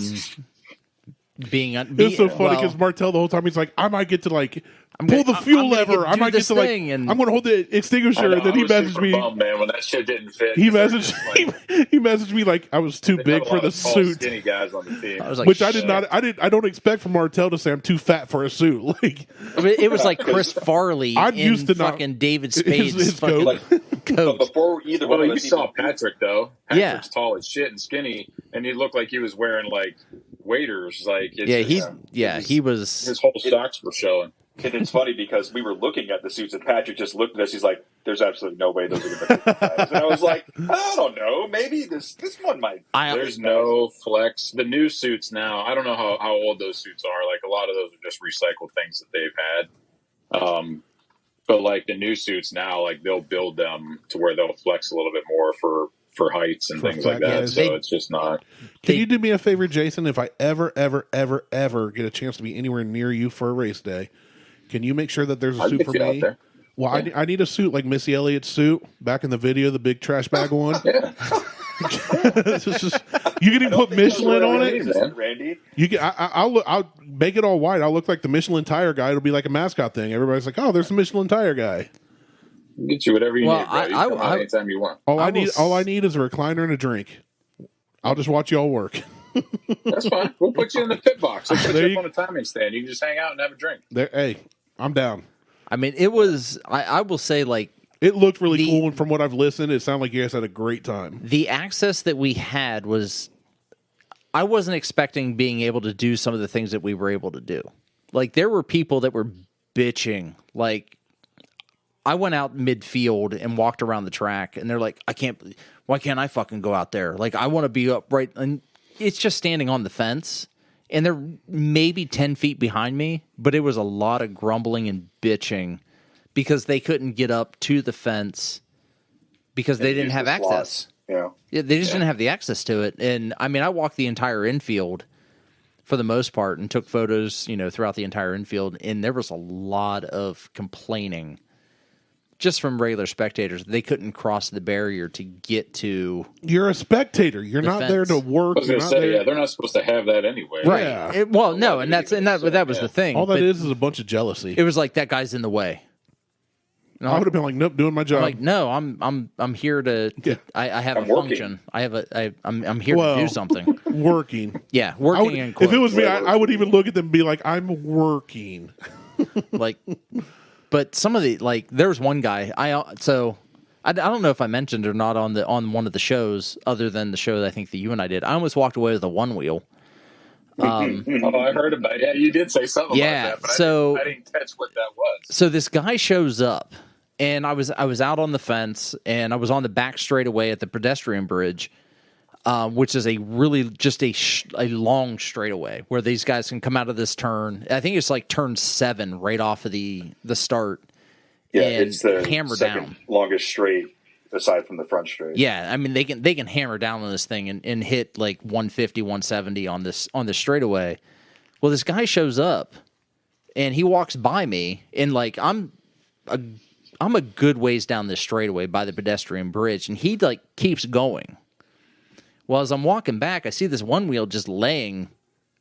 being... It's so funny because Martell the whole time he's like, I might get to like pull the I'm fuel gonna lever. I do might get this to like, thing and- I'm going to hold the extinguisher, and then he messaged me. Bummed, man, when that shit didn't fit. He 'cause they're messaged just, like, he messaged me like I was too they big have a for lot the of tall, suit. skinny guys on the team. I was like, Which I did shit. not. I don't expect from Martell to say I'm too fat for a suit. Like It was like Chris Farley I'm in used to not- fucking David his Spade's fucking coat. But coat. before either Well, one you of us saw even- Patrick though. Yeah. Patrick's tall as shit and skinny, and he looked like he was wearing like waders. Like it's Yeah, just, he was... his whole socks were showing. And it's funny because we were looking at the suits and Patrick just looked at us. He's like, "There's absolutely no way those are going to fit you guys." And I was like, "I don't know. Maybe this one might." There's no flex. The new suits now, I don't know how old those suits are. Like a lot of those are just recycled things that they've had. But like the new suits now, like they'll build them to where they'll flex a little bit more for heights and For things like fat that. guys. So it's just not. Can you do me a favor, Jason? If I ever get a chance to be anywhere near you for a race day, can you make sure that there's a I'll suit get for you out me? there. Well, I need a suit like Missy Elliott's suit back in the video, the big trash bag one. Yeah. It's just- you can even put Michelin on it. man. Randy. You can. I'll make it all white. I'll look like the Michelin tire guy. It'll be like a mascot thing. Everybody's like, "Oh, there's the Michelin tire guy." Get you whatever you Well, need, bro. You can come out anytime you want. All I will need is a recliner and a drink. I'll just watch y'all work. That's fine. We'll put you in the pit box. We'll put There you you- up on a timing stand. You can just hang out and have a drink. There, hey, I'm down. I mean, it was... I will say, like, It looked really The- cool, and from what I've listened, it sounded like you guys had a great time. the access that we had was... I wasn't expecting being able to do some of the things that we were able to do. Like, there were people that were bitching. Like, I went out midfield and walked around the track, and they're like, why can't I fucking go out there? Like, I want to be up right... And it's just standing on the fence, and they're maybe 10 feet behind me, but it was a lot of grumbling and bitching because they couldn't get up to the fence because they didn't Use have the access. slots, you know. Yeah, they just didn't have the access to it. And I mean, I walked the entire infield for the most part and took photos, throughout the entire infield. And there was a lot of complaining just from regular spectators. They couldn't cross the barrier to get to. You're a spectator. You're not there to fence. work. I was You're going not to say, there. yeah, they're not supposed to have that anyway. Right. Yeah. Well, no, and that was the thing. All that But is a bunch of jealousy. it was like that guy's in the way. And I would have been like, nope, doing my job. I'm like, no, I'm here to. Yeah. I have I'm a working. function. I'm here Well, to do something. working. Yeah, I would, working in quotes. if it was me, I would even look at them and be like, I'm working. Like, but some of the there's one guy I don't know if I mentioned or not on one of the shows other than the show that I think that you and I did. I almost walked away with a one wheel. Oh, I heard about it. Yeah, you did say something Yeah, about that, but so- I didn't catch what that was. So this guy shows up, and I was out on the fence, and I was on the back straightaway at the pedestrian bridge, which is a really just a long straightaway where these guys can come out of this turn. I think it's like turn 7 right off of the start. Yeah, and it's the hammer second down. longest straight aside from the front straight. Yeah, I mean they can hammer down on this thing and hit like 150, 170 on this straightaway. Well, this guy shows up and he walks by me, and like I'm a good ways down this straightaway by the pedestrian bridge, and he like keeps going. Well, as I'm walking back, I see this one wheel just laying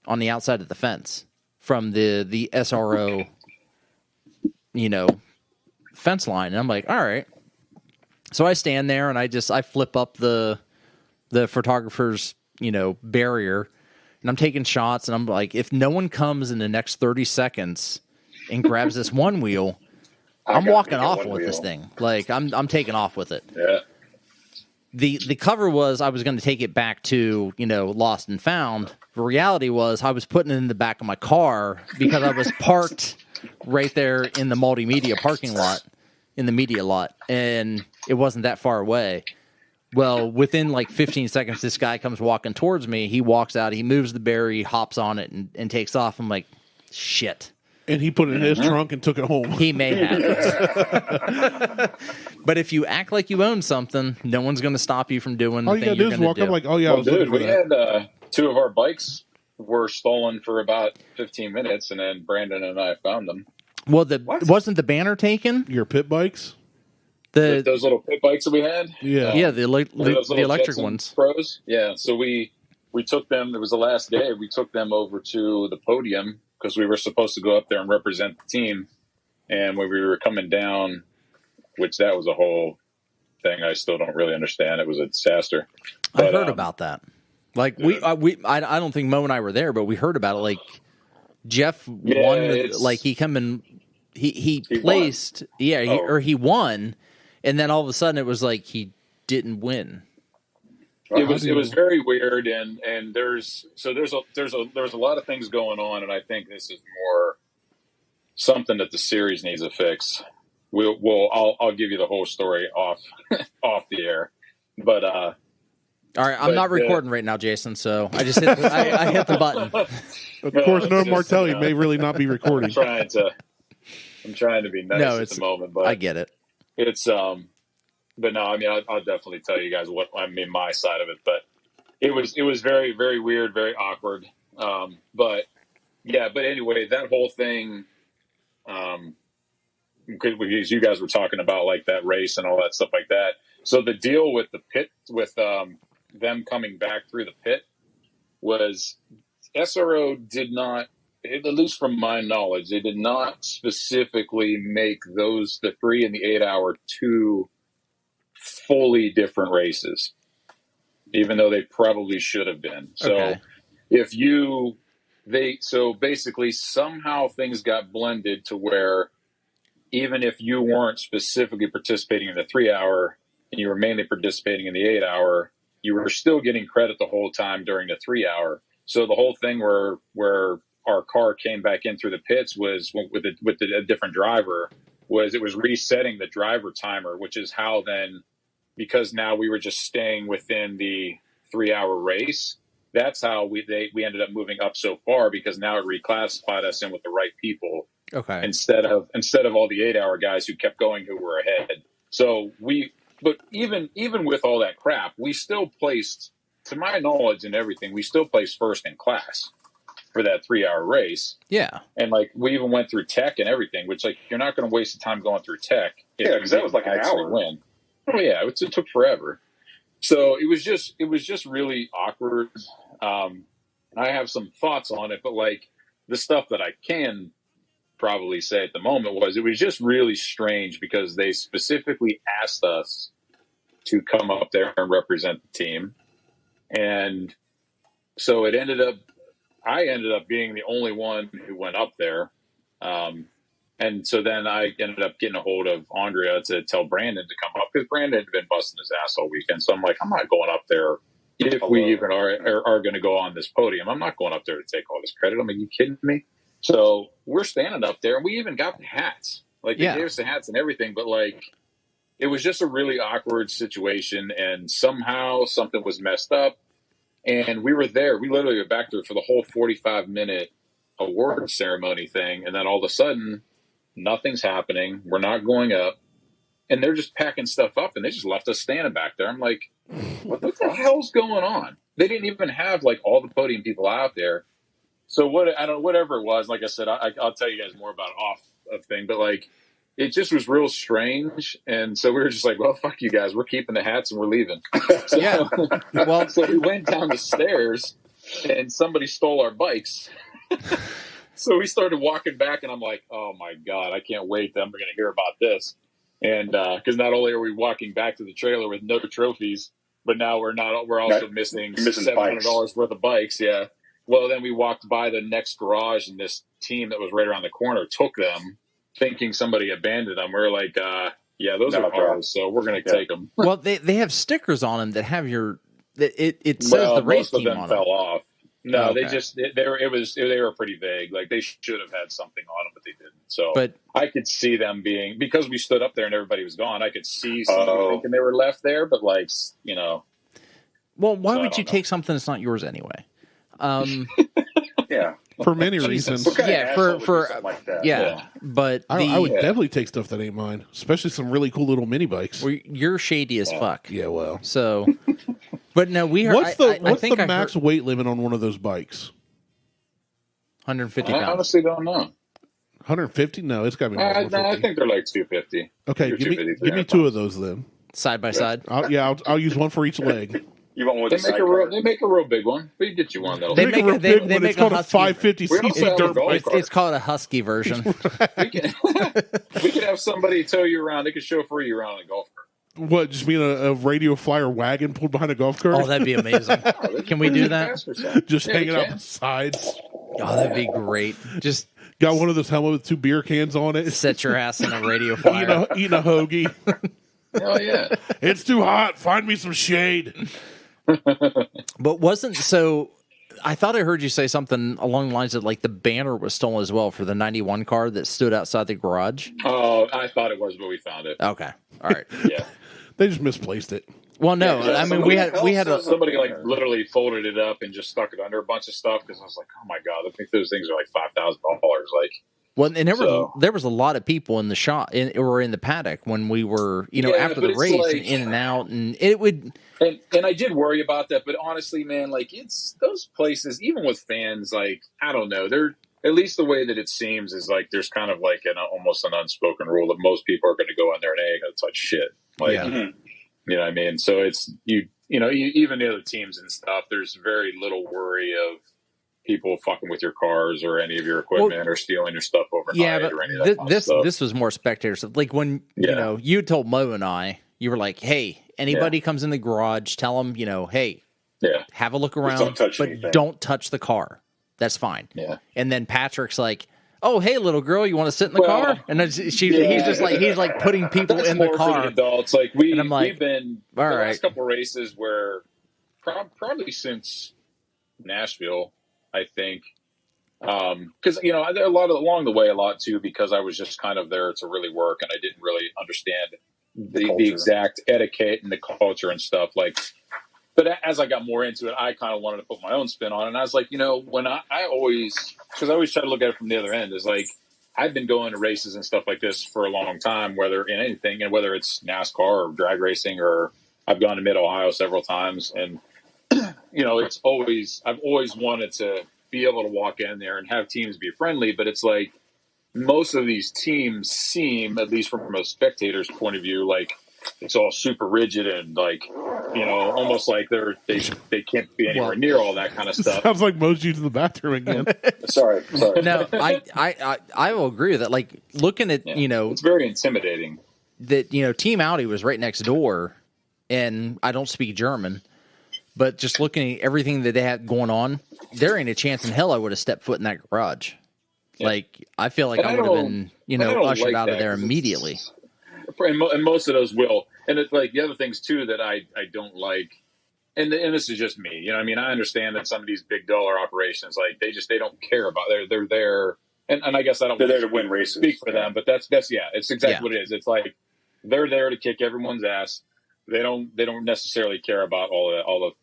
on the outside of the fence from the SRO, fence line, and I'm like, all right. So I stand there and I flip up the photographer's, barrier, and I'm taking shots, and I'm like, if no one comes in the next 30 seconds and grabs this one wheel, I'm walking off with this thing. Like I'm taking off with it. Yeah. The cover was I was going to take it back to, Lost and Found. The reality was I was putting it in the back of my car because I was parked right there in the multimedia parking lot. in the media lot, and it wasn't that far away. Well, within like 15 seconds, this guy comes walking towards me. He walks out, he moves the bear, he hops on it, and takes off. I'm like, shit. And he put it in his trunk and took it home. He may have. But if you act like you own something, no one's going to stop you from doing the All you thing gotta do you're is going walk to up do. like, oh, yeah, I Well, was looking dude, for we that. had 2 of our bikes were stolen for about 15 minutes, and then Brandon and I found them. Well, wasn't the banner taken? Your pit bikes? Those little pit bikes that we had? Yeah. Yeah, the Those little electric Jetson ones. Pros? Yeah, so we took them, it was the last day, we took them over to the podium because we were supposed to go up there and represent the team. And when we were coming down, which that was a whole thing I still don't really understand. It was a disaster. But, I heard about that. Like I don't think Mo and I were there, but we heard about it. Like Jeff won, like he come in, he placed, won. or he won, and then all of a sudden it was like he didn't win. It was very weird, and there's a lot of things going on, and I think this is more something that the series needs to fix. I'll give you the whole story off the air, but all right, I'm not recording right now, Jason. So I just hit I hit the button. Of course, no, Martelle may really not be recording. I'm trying to be nice at the moment, but I get it. It's but no, I mean, I'll definitely tell you guys my side of it, but it was very, very weird, very awkward. But anyway, that whole thing, because you guys were talking about like that race and all that stuff like that. So the deal with the pit, with them coming back through the pit, was SRO did not, at least from my knowledge, they did not specifically make the 3 and the 8 hour 2 fully different races, even though they probably should have been. So so basically somehow things got blended to where even if you weren't specifically participating in the 3 hour and you were mainly participating in the 8 hour, you were still getting credit the whole time during the 3 hour. So the whole thing where our car came back in through the pits was with a different driver, was it was resetting the driver timer, which is how then, because now we were just staying within the 3 hour race, that's how we ended up moving up so far, because now it reclassified us in with the right people. Okay. Instead of all the 8 hour guys who kept going, who were ahead. So but even with all that crap, we still placed, to my knowledge and everything, we still placed first in class for that 3 hour race. Yeah. And like we even went through tech and everything, which like you're not going to waste the time going through tech. Yeah, because that was like an hour. Win. Oh yeah, it took forever. So it was just really awkward. I have some thoughts on it, but like the stuff that I can probably say at the moment it was just really strange, because they specifically asked us to come up there and represent the team. And so I ended up being the only one who went up there. And so then I ended up getting a hold of Andrea to tell Brandon to come up, because Brandon had been busting his ass all weekend. So I'm like, I'm not going up there. If we even are going to go on this podium, I'm not going up there to take all this credit. I'm like, you kidding me? So we're standing up there, and we even got the hats. Like, they gave us the hats and everything, but like, it was just a really awkward situation, and somehow something was messed up. And we were there. We literally were back there for the whole 45-minute award ceremony thing, and then all of a sudden, nothing's happening. We're not going up, and they're just packing stuff up, and they just left us standing back there. I'm like, what the hell's going on? They didn't even have like all the podium people out there. So whatever it was, like I said, I'll tell you guys more about off of thing, but like, it just was real strange. And so we were just like, well, fuck you guys. We're keeping the hats and we're leaving. So, well, so we went down the stairs and somebody stole our bikes. So we started walking back, and I'm like, oh my God, I can't wait. Then we're going to hear about this. And because not only are we walking back to the trailer with no trophies, but now we're also missing $700 worth of bikes. Yeah. Well, then we walked by the next garage, and this team that was right around the corner took them, thinking somebody abandoned them. We're like, yeah, those are ours, so we're going to take them. Well, they have stickers on them that have it says the race team on them. Most of them fell off. No, Okay. they were pretty vague. Like they should have had something on them, but they didn't. So But I could see them being, because we stood up there and everybody was gone. I could see somebody thinking they were left there, but like, you know. well, why So I would you don't know. take something that's not yours anyway? Yeah. For many reasons. What kind of Yeah, asshole would do for something like that? yeah, but I would Yeah. definitely take stuff that ain't mine, especially some really cool little mini bikes. well, you're shady as fuck. Yeah, well. So, but no, we heard. What's the I max heard weight limit on one of those bikes? 150 I pounds. honestly don't know. 150? No, it's got to be more I than 150. think they're like 250. Okay, Or give me 250, two of those then. Side by side. I'll use one for each leg. You want one with They the make sidecar? they make a real big one. We can get you one though. They Make make a real a- they- big they one. make It's a called a husky- 550 We also cc have a dirt golf bike. cart. It's called a husky version. we can have somebody tow you around. They can chauffeur you around in a golf cart. What, just being a radio flyer wagon pulled behind a golf cart? Oh, that'd be amazing. Can we do that? Just Yeah, we hanging out can. the sides. Oh, that'd be great. Just Got one of those helmets with 2 beer cans on it. set your ass in a radio flyer. Eating a hoagie. Hell yeah. It's too hot. Find me some shade. But wasn't so? I thought I heard you say something along the lines of like the banner was stolen as well for the 91 car that stood outside the garage. Oh, I thought it was, but we found it. Okay, all right. Yeah. They just misplaced it. Well, no, Yeah, I mean we had a Somebody like literally folded it up and just stuck it under a bunch of stuff because I was like, oh my god, I think those things are like $5,000. Like, well, and So- there was a lot of people in the shop or in the paddock when we were after but the it's race like- and in and out, and it would. and I did worry about that, but honestly, man, like it's those places, even with fans, like I don't know, they're at least the way that it seems is like there's kind of like almost an unspoken rule that most people are going to go in there and they ain't going to touch shit. Like, Yeah. you know what I mean? So it's even the other teams and stuff. There's very little worry of people fucking with your cars or any of your equipment or stealing your stuff overnight Yeah, but or any of that kind of this stuff. this was more spectators. Like when Yeah. you told Mo and I, you were like, "Hey, anybody comes in the garage, tell them, hey, Yeah, have a look around, don't touch but anything." don't touch the car. That's fine." yeah. And then Patrick's like, "Oh, hey, little girl, you want to sit in the Well, car?" And then he's just like he's like putting people That's in the more for the car. adults. Like And I'm like, we've been all the right. last couple races where probably since Nashville, I think, because along the way a lot too, because I was just kind of there to really work and I didn't really understand the exact etiquette and the culture and stuff. Like, but as I got more into it, I kind of wanted to put my own spin on it. And I was like, when I always try to look at it from the other end, is like, I've been going to races and stuff like this for a long time, whether in anything, and whether it's NASCAR or drag racing, or I've gone to Mid-Ohio several times. And, I've always wanted to be able to walk in there and have teams be friendly. But it's like most of these teams seem, at least from a spectator's point of view, like it's all super rigid and like, almost like they can't be anywhere near all that kind of stuff. Sounds like Mo's using the bathroom again. Sorry. No, I will agree with that. Like looking at It's very intimidating. that Team Audi was right next door, and I don't speak German, but just looking at everything that they had going on, there ain't a chance in hell I would have stepped foot in that garage. Yeah. Like I feel like And I I would have don't- been I don't ushered like out of that there 'cause immediately. And most of those will. And it's like the other things too that I don't like. And this is just me. I understand that some of these big dollar operations, like they don't care about. They're there, and I guess I don't. They're there to speak- win races. Speak for them, but that's it's exactly Yeah. what it is. It's like they're there to kick everyone's ass. They don't necessarily care about all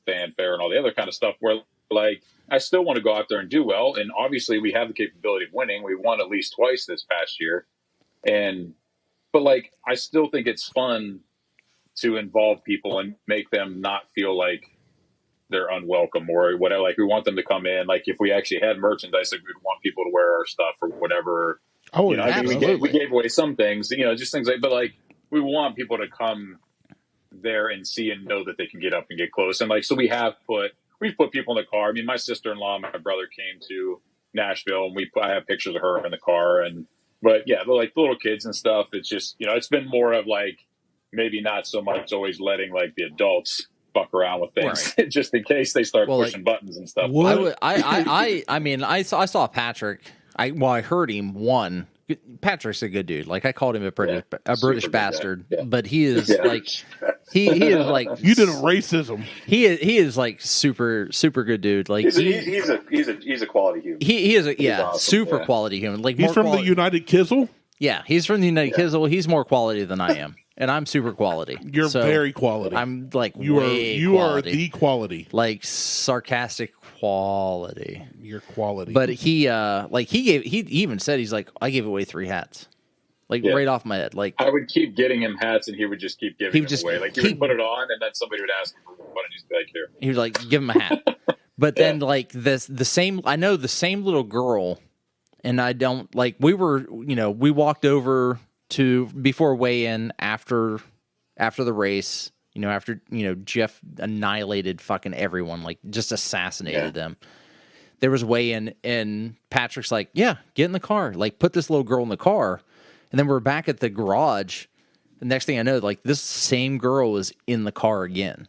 the fanfare and all the other kind of stuff. Where like I still want to go out there and do well, and obviously we have the capability of winning. We won at least twice this past year, but like I still think it's fun to involve people and make them not feel like they're unwelcome or whatever. Like we want them to come in. Like if we actually had merchandise, like we'd want people to wear our stuff or whatever. Oh, we absolutely. gave away some things, just things like. But like we want people to come there and see and know that they can get up and get close. And like so, we've put people in the car. My sister-in-law, and my brother came to Nashville, and I have pictures of her in the car. But yeah, like the little kids and stuff. It's just it's been more of like. Maybe not so much always letting like the adults fuck around with things just in case they start pushing buttons and stuff. What? I saw Patrick. I heard him. Patrick's a good dude. Like I called him a British Super good guy. bastard, Yeah. but he is like He is like You did a racism. he is like super good dude. Like He's a quality human. he is a awesome, super yeah. quality human. Like He's more from quality. the United Kizzle. Yeah, he's from the United Kizzle. He's more quality than I am, and I'm super quality. You're So very quality. I'm like you are quality. the quality. Like sarcastic quality. You're quality. But he even said he's like, I gave away 3 hats. Like right off my head. Like I would keep getting him hats, and he would just keep giving them away. Like he would put it on, and then somebody would ask him for one, and he's like, "Here." he was like, give him a hat. But then like the same little girl, and I don't like we walked over to before weigh-in after the race. After Jeff annihilated fucking everyone, like just assassinated them. There was weigh-in, and Patrick's like, "Yeah, get in the car. Like, put this little girl in the car." And then we're back at the garage. The next thing I know, like this same girl is in the car again.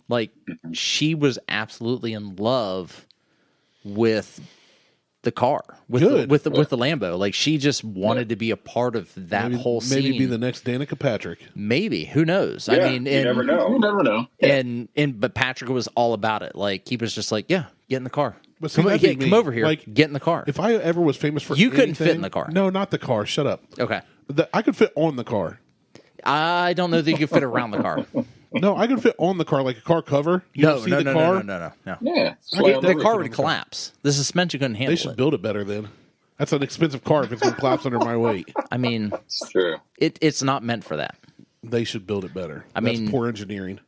Like she was absolutely in love with the car, with the Lambo. Like she just wanted to be a part of that whole scene. Maybe be the next Danica Patrick. Maybe, who knows? Yeah, I mean, you never know. You never know. But Patrick was all about it. Like he was just like, yeah, get in the car. But see, come that'd be me. over here. Like, get in the car. If I ever was famous for You couldn't fit anything- in the car. No, not the car. Shut up. Okay. I could fit on the car. I don't know that you could fit around the car. No, I could fit on the car like a car cover. You don't see the car. No. Yeah, The car would collapse. The suspension couldn't handle They should build it better then. That's an expensive car if it's going to collapse under my weight. I mean, it's true. It's not meant for that. They should build it better. I That's mean- poor engineering.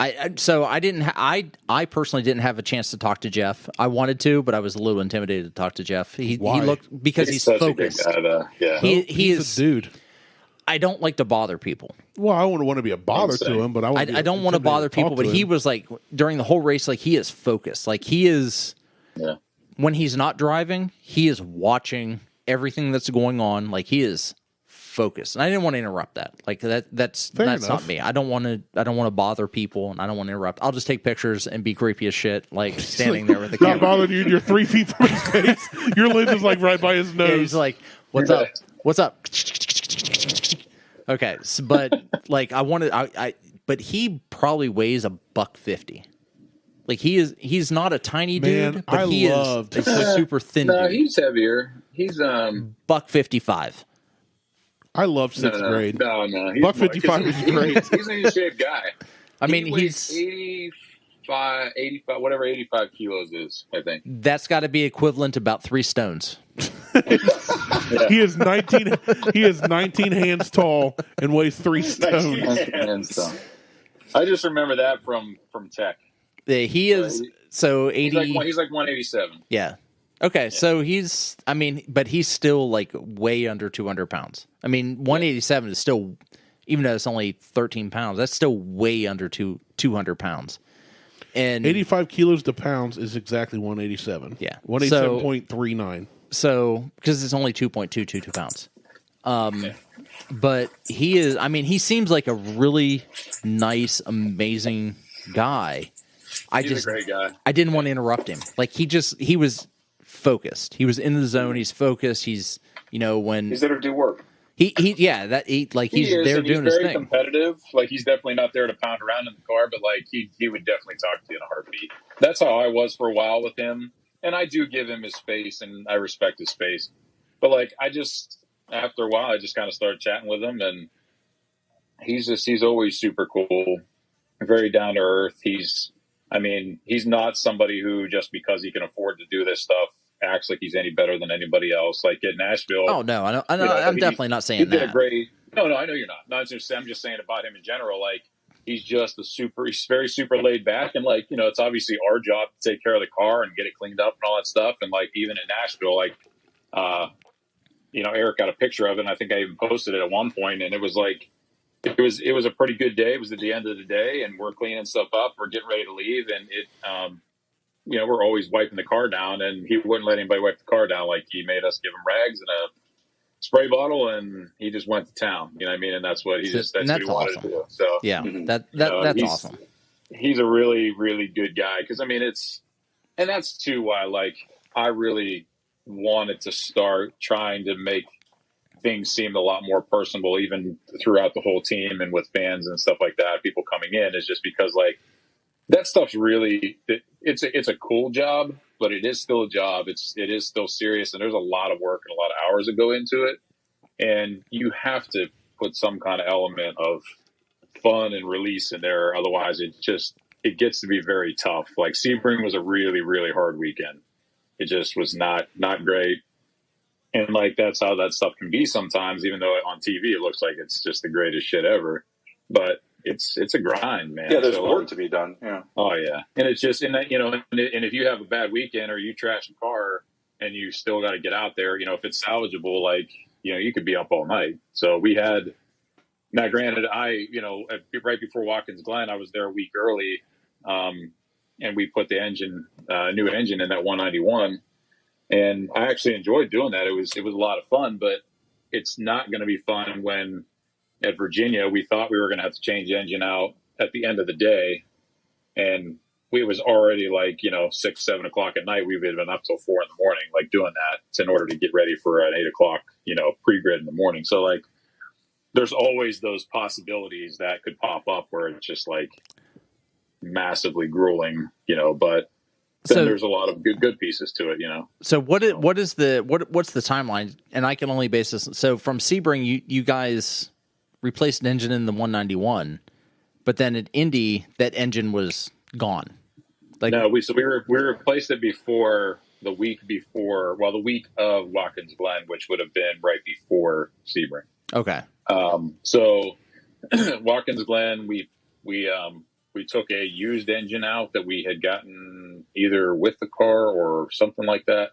I personally didn't have a chance to talk to Jeff. I wanted to, but I was a little intimidated to talk to Jeff. He looked because he's such focused. A good guy, yeah. He He's is a dude. I don't like to bother people. Well, I wouldn't want to be a bother to him, but I don't want to bother people. But he was like during the whole race, like he is focused. Like he is when he's not driving, he is watching everything that's going on. Like he is focused. And I didn't want to interrupt that. Like that's enough. not me. I don't want to bother people, and I don't want to interrupt. I'll just take pictures and be creepy as shit, like standing there with the not camera. bothering you. You're 3 feet from his face. Your lens is like right by his nose. Yeah, he's like, "What's up? What's up?" Okay, but like but he probably weighs $150. Like he's not a tiny Man, dude, but I he loved- is a super thin No, dude. he's heavier. He's $155. I love sixth grade. No, he's Buck 55 is great. He's an in-shape guy. I mean, he weighs 85, whatever 85 kilos is, I think. That's got to be equivalent to about 3 stones. He is 19. He is 19 hands tall and weighs 3 stones. And so, I just remember that from Tech. He is so 80. He's like 187. Yeah. Okay, so but he's still like way under 200 pounds. I mean, 187 is still, even though it's only 13 pounds, that's still way under 200 pounds. And 85 kilos to pounds is exactly 187. Yeah. 187.39. So, because it's only 2.222 pounds. But he seems like a really nice, amazing guy. He's a great guy. I didn't want to interrupt him. Like he was focused. He was in the zone. He's focused. He's when He's there to do work. he's He there is, doing he's his very thing. competitive. Like he's definitely not there to pound around in the car, but like he would definitely talk to you in a heartbeat. That's how I was for a while with him, and I do give him his space, and I respect his space. But like after a while, I just kind of started chatting with him, and he's always super cool, very down to earth. He's not somebody who just because he can afford to do this stuff acts like he's any better tan anybody else. Like at Nashville. Oh no, I know. I'm definitely not saying did that. a great. No, I know you're not. No, I'm just saying about him in general. Like he's just he's very super laid back, and like it's obviously our job to take care of the car and get it cleaned up and all that stuff. And like even in Nashville, like Eric got a picture of it, and I think I even posted it at one point, and it was like. It was a pretty good day. It was at the end of the day, and we're cleaning stuff up. We're getting ready to leave, and we're always wiping the car down, and he wouldn't let anybody wipe the car down. Like he made us give him rags and a spray bottle, and he just went to town. You know what I mean? And that's what that's what he wanted to do. So yeah, that's awesome. He's a really, really good guy because that's too why I really wanted to start trying to make things seemed a lot more personable, even throughout the whole team and with fans and stuff like that. People come coming in is just because like that stuff's really it's a cool job, but it is still a job. It is still serious, and there's a lot of work and a lot of hours that go into it, and you have to put some kind of element of fun and release in there. Otherwise, it gets to be very tough. Like Sebring was a really, really hard weekend. It just was not great. And like, that's how that stuff can be sometimes, even though on TV, it looks like it's just the greatest shit ever, but it's a grind, man. Yeah. There's so, work to be done. Yeah. Oh yeah. And it's just, and that, and if you have a bad weekend or you trash a car and you still got to get out there, if it's salvageable, like, you could be up all night. So we had, now granted, right before Watkins Glen, I was there a week early. And we put the new engine in that 191, and I actually enjoyed doing that. It was a lot of fun, but it's not going to be fun when at Virginia, we thought we were going to have to change the engine out at the end of the day. And it was already like, 6, 7 o'clock at night. We've been up till 4 a.m, like doing that in order to get ready for an 8 o'clock, pre-grid in the morning. So like, there's always those possibilities that could pop up where it's just like massively grueling, but then there's a lot of good pieces to it, So what's the timeline? And I can only base this. So from Sebring, you guys replaced an engine in the 191, but then at Indy, that engine was gone. Like, no, we replaced it the week of Watkins Glen, which would have been right before Sebring. Okay. So Watkins Glen, we took a used engine out that we had gotten either with the car or something like that.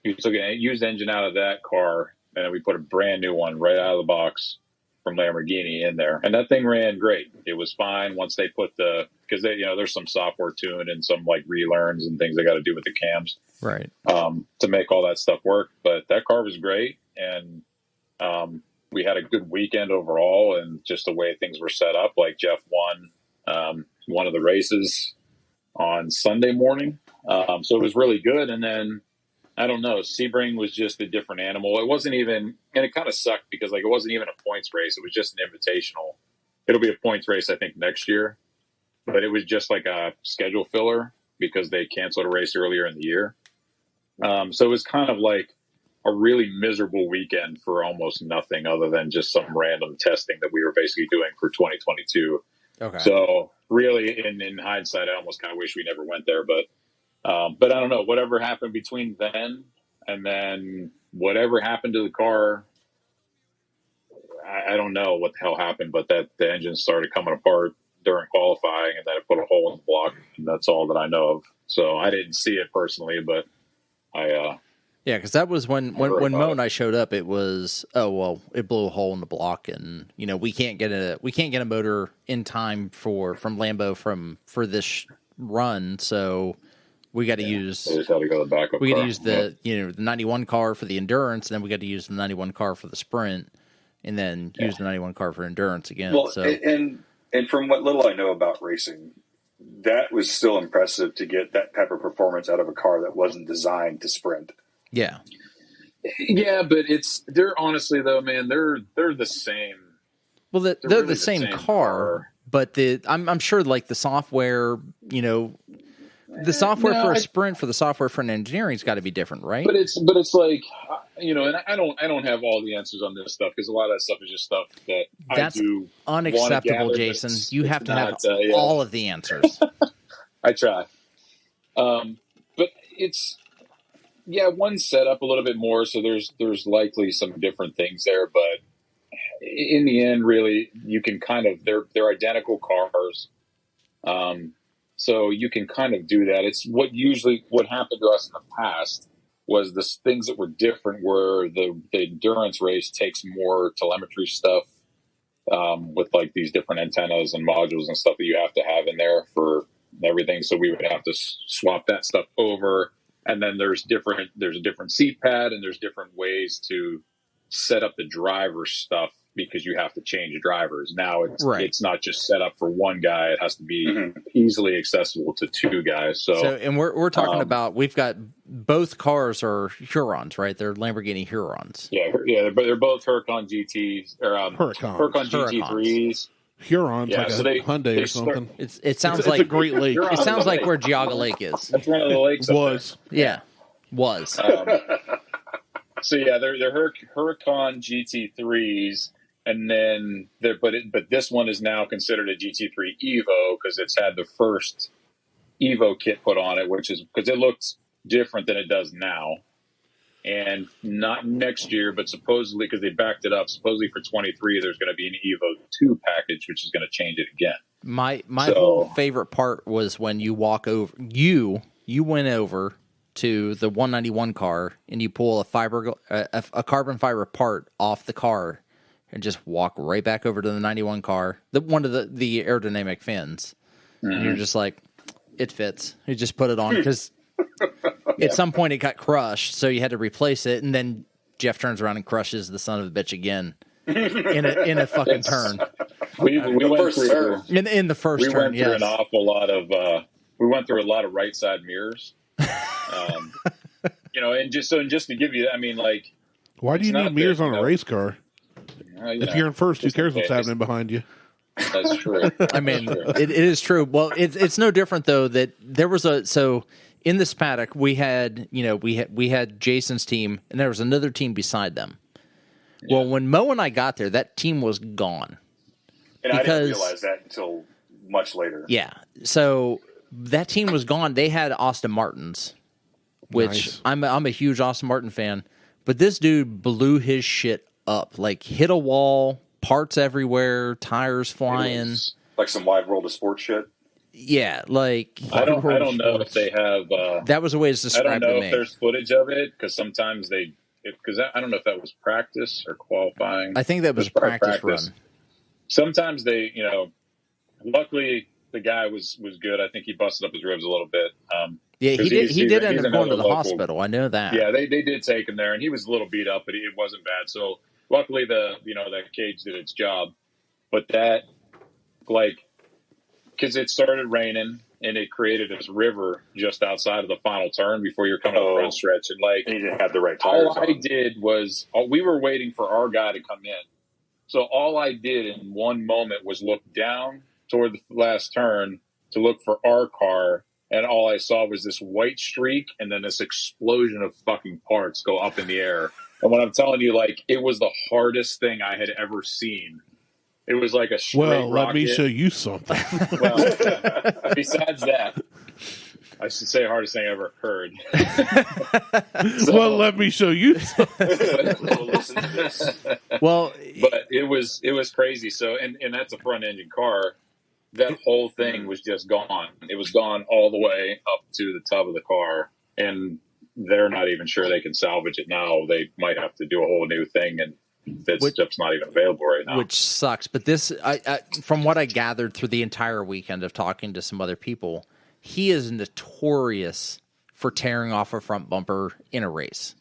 We took a used engine out of that car, and then we put a brand new one right out of the box from Lamborghini in there. And that thing ran great. It was fine once they put because there's some software tune and some like relearns and things they got to do with the cams. Right. To make all that stuff work. But that car was great. And, we had a good weekend overall, and just the way things were set up. Like Jeff won one of the races on Sunday morning, so it was really good. And then I don't know, Sebring was just a different animal. It wasn't even, and it kind of sucked because like it wasn't even a points race. It was just an invitational. It'll be a points race, I think, next year, but it was just like a schedule filler because they canceled a race earlier in the year. So it was kind of like a really miserable weekend for almost nothing other than just some random testing that we were basically doing for 2022. Okay. So really in hindsight, I almost kind of wish we never went there, but I don't know, whatever happened between then and then whatever happened to the car, I don't know what the hell happened, but that the engine started coming apart during qualifying, and then it put a hole in the block, and that's all that I know of. So I didn't see it personally, but yeah, because that was when Mo and I showed up. It was it blew a hole in the block, and we can't get a motor in time from Lambo for this run, so we got to use. They just had to go the backup. We got to use the the 91 car for the endurance, and then we got to use the 91 car for the sprint, and then use the 91 car for endurance again. Well, so and from what little I know about racing, that was still impressive to get that type of performance out of a car that wasn't designed to sprint. Yeah. Yeah, but they're honestly though, man, they're the same. Well, they're really the same car, but I'm sure like the software, the software for a sprint for the software for an engineering's got to be different, right? But it's like, and I don't have all the answers on this stuff because a lot of that stuff is just stuff that that's I do unacceptable, gather, Jason. You have to have yeah. all of the answers. I try, but it's. Yeah, one's set up a little bit more, so there's likely some different things there, but in the end, really, you can kind of they're identical cars, so you can kind of do that. It's what happened to us in the past was the things that were different were the endurance race takes more telemetry stuff with like these different antennas and modules and stuff that you have to have in there for everything. So we would have to swap that stuff over. And then there's a different seat pad, and there's different ways to set up the driver stuff because you have to change drivers. Now it's not just set up for one guy; it has to be easily accessible to two guys. So and we're talking about we've got both cars are Hurons, right? They're Lamborghini Hurons. Yeah, they're both Huracan GTs or Huracan GT3s. Huron's Yeah, like so a they- Hyundai they or something. It sounds It's like a Great Lake. You're it on sounds the like lake. where Geauga Lake is. That's one of the lakes. up Was. Yeah, was. there. So yeah, they're Huracan GT3s, and then but this one is now considered a GT3 Evo because it's had the first Evo kit put on it, which is because it looks different than it does now. And not next year, but supposedly, because they backed it up, supposedly for 23, there's going to be an Evo 2 package, which is going to change it again. My So- whole favorite part was when you walk over. You went over to the 191 car and you pull a carbon fiber part off the car and just walk right back over to the 91 car, one of the aerodynamic fins, and you're just like, it fits. You just put it on because. At some point, it got crushed, so you had to replace it, and then Jeff turns around and crushes the son of a bitch again in a fucking turn. We went through In the first turn, we went through yes. an awful lot of we went through a lot of right side mirrors. And just to give you, I mean, like, Why do you It's need not mirrors that, on a race car? If you're in first, who just cares in what's case. happening behind you? That's true. I mean, it is true. Well, it's no different though that there was in this paddock we had Jason's team and there was another team beside them. Yeah. Well, when Mo and I got there, that team was gone. And I didn't realize that until much later. Yeah, so that team was gone. They had Aston Martins, which Nice. I'm a huge Aston Martin fan, but this dude blew his shit up, like hit a wall, parts everywhere, tires flying. Like some Wide World of Sports shit. Yeah, like I don't know if they have. That was a way to I describe don't know it to if me. there's footage of it because sometimes I don't know if that was practice or qualifying. I think that was a probably practice run. Sometimes they, luckily the guy was good. I think he busted up his ribs a little bit. Yeah, he 'cause did. He did end he's up going to another the local- hospital. I know that. Yeah, they did take him there, and he was a little beat up, but it wasn't bad. So luckily that cage did its job. But that, because it started raining and it created this river just outside of the final turn before you're coming to the front stretch, and And he didn't have the right tires. all I did was we were waiting for our guy to come in. So all I did in one moment was look down toward the last turn to look for our car, and all I saw was this white streak and then this explosion of fucking parts go up in the air. And when I'm telling you, it was the hardest thing I had ever seen. It was like a straight Well, let me rocket. show you something. Well, besides that, I should say hardest thing I ever heard. Well, let me show you something. Listen to this. Well, But it was crazy. So, and that's a front engine car. That whole thing was just gone. It was gone all the way up to the tub of the car, and they're not even sure they can salvage it now. They might have to do a whole new thing, and that stuff's not even available right now. which sucks. But this, from what I gathered through the entire weekend of talking to some other people, he is notorious for tearing off a front bumper in a race.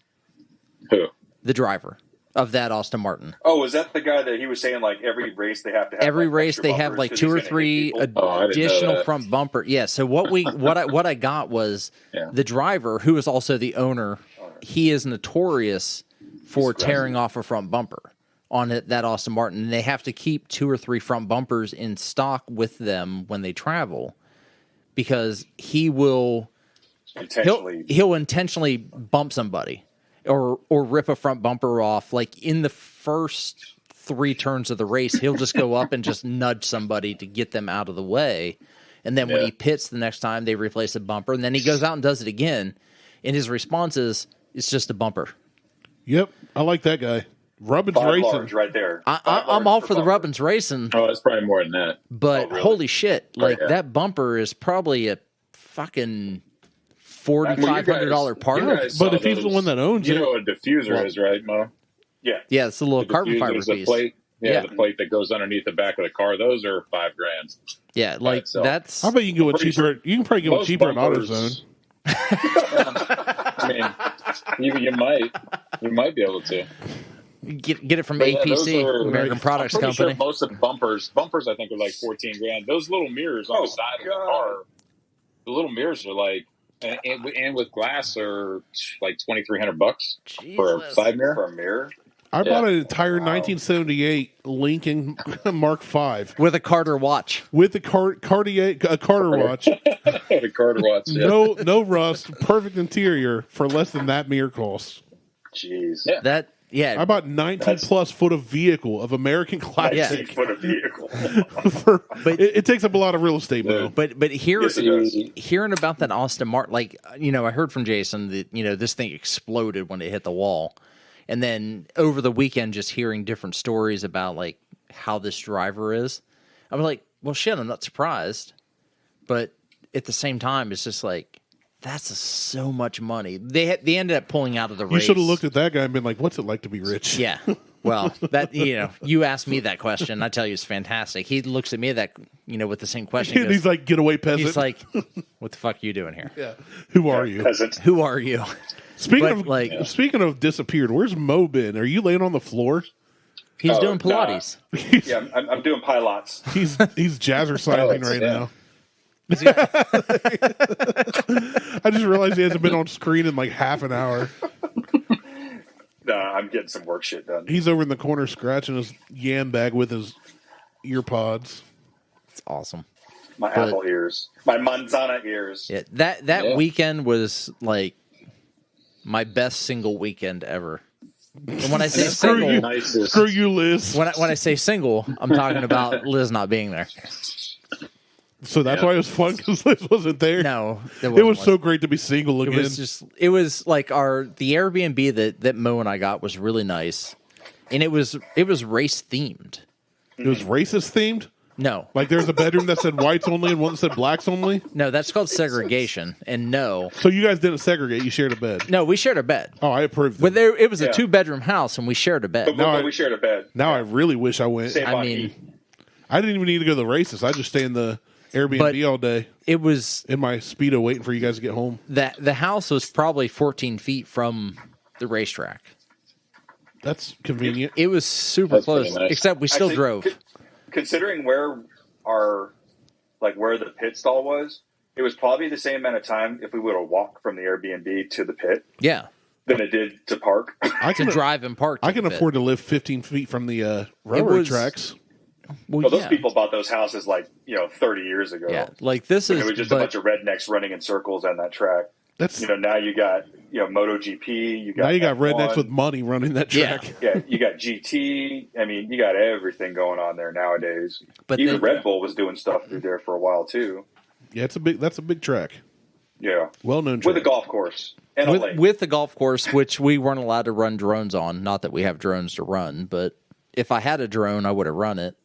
Who? The driver of that Aston Martin. Oh, is that the guy that he was saying every race they have to have? Every race extra they have bumpers 'cause two or he's gonna hit three people? I didn't know additional that. front bumper. Yeah. So what I got was the driver, who is also the owner. He is notorious for tearing off a front bumper on that Aston Martin. And they have to keep 2 or 3 front bumpers in stock with them when they travel, because he'll intentionally bump somebody or rip a front bumper off. Like in the first 3 turns of the race, he'll just go up and just nudge somebody to get them out of the way. And then when he pits the next time, they replace the bumper. And then he goes out and does it again. And his response is, it's just a bumper. Yep, I like that guy. Rubbin's Five racing. large right there. I'm all for the Rubbins racing, Oh, it's probably more than that. but really? holy shit. Like, yeah. that bumper is probably a fucking $4,500 part. You guys But saw if he's the one that owns you it- know what a diffuser is, right, Mo? Yeah. Yeah, it's a little carbon fiber Diffuser's a piece. plate. Yeah, Yeah. the plate that goes underneath the back of the car. Those are $5,000. Yeah, like itself. that's. I bet you can get one Pretty cheaper. You can probably get one Most cheaper at bumpers- AutoZone. I mean, you might be able to. Get it from But yeah, APC, those are- American Products I'm pretty Company. Sure most of the bumpers I think are like $14,000. Those little mirrors on the side of the car, the little mirrors are like, and with glass are like $2,300 for a Jesus. side mirror. For a mirror. I bought an entire 1978 Lincoln Mark V with a Carter watch. with a Carter watch. The Carter watch. Yeah. No rust, perfect interior for less than that mirror costs. Jeez. Yeah. I bought 19 plus foot of vehicle of American classic. 19 foot of vehicle. It takes up a lot of real estate, though. But Yes, it does. hearing about that Aston Martin, like, I heard from Jason that, this thing exploded when it hit the wall. And then over the weekend, just hearing different stories about, like, how this driver is. I was like, well, shit, I'm not surprised. But at the same time, it's just like, that's so much money. They ended up pulling out of the race. You should have looked at that guy and been like, what's it like to be rich? Yeah. Well, that you asked me that question. I tell you, it's fantastic. He looks at me with the same question. And he's like, getaway peasant. He's like, what the fuck are you doing here? Yeah. Who are you? Peasant. Who are you? Speaking of disappeared, where's Mo been? Are you laying on the floor? He's doing Pilates. Yeah, I'm doing pilots. He's jazzercising right now. I just realized he hasn't been on screen in like half an hour. Nah, I'm getting some work shit done. He's over in the corner scratching his yam bag with his ear pods. It's awesome. My apple ears. My manzana ears. Yeah, that weekend was like my best single weekend ever. And when I say single, Screw you, Liz. when I say single, I'm talking about Liz not being there. So that's why it was fun because Liz wasn't there. No, it was so great to be single again. It was like the Airbnb that Mo and I got was really nice, and it was race themed. It was racist themed. No, Like there's a bedroom that said whites only and one that said blacks only. no, that's called segregation. And no, So you guys didn't segregate. You shared a bed. no, we shared a bed. Oh, I approved. But That. it was a Yeah. 2-bedroom house, and we shared a bed. But we shared a bed. Now I really wish I went. Same I on mean, E. I didn't even need to go to the races. I just stay in the Airbnb But- all day It was in my Speedo waiting for you guys to get home. that the house was probably 14 feet from the racetrack. That's convenient. It was super That's pretty close, nice. except we still Actually, drove. Considering where the pit stall was, it was probably the same amount of time if we would have walked from the Airbnb to the pit Yeah, than it did to park. I to can drive and park. I can afford to live 15 feet from the railroad was- tracks. Well, Well, those yeah. people bought those houses 30 years ago. Yeah, like this And is. it was just but a bunch of rednecks running in circles on that track. That's Now you got MotoGP. now you got F1, rednecks with money running that Yeah. track. Yeah, you got GT. I mean, you got everything going on there nowadays. But Even then- Red Bull was doing stuff through there for a while too. Yeah, that's a big track. Yeah, Well known with track. a golf course and a lake. with the golf course, which we weren't allowed to run drones on. Not that we have drones to run, but if I had a drone, I would have run it.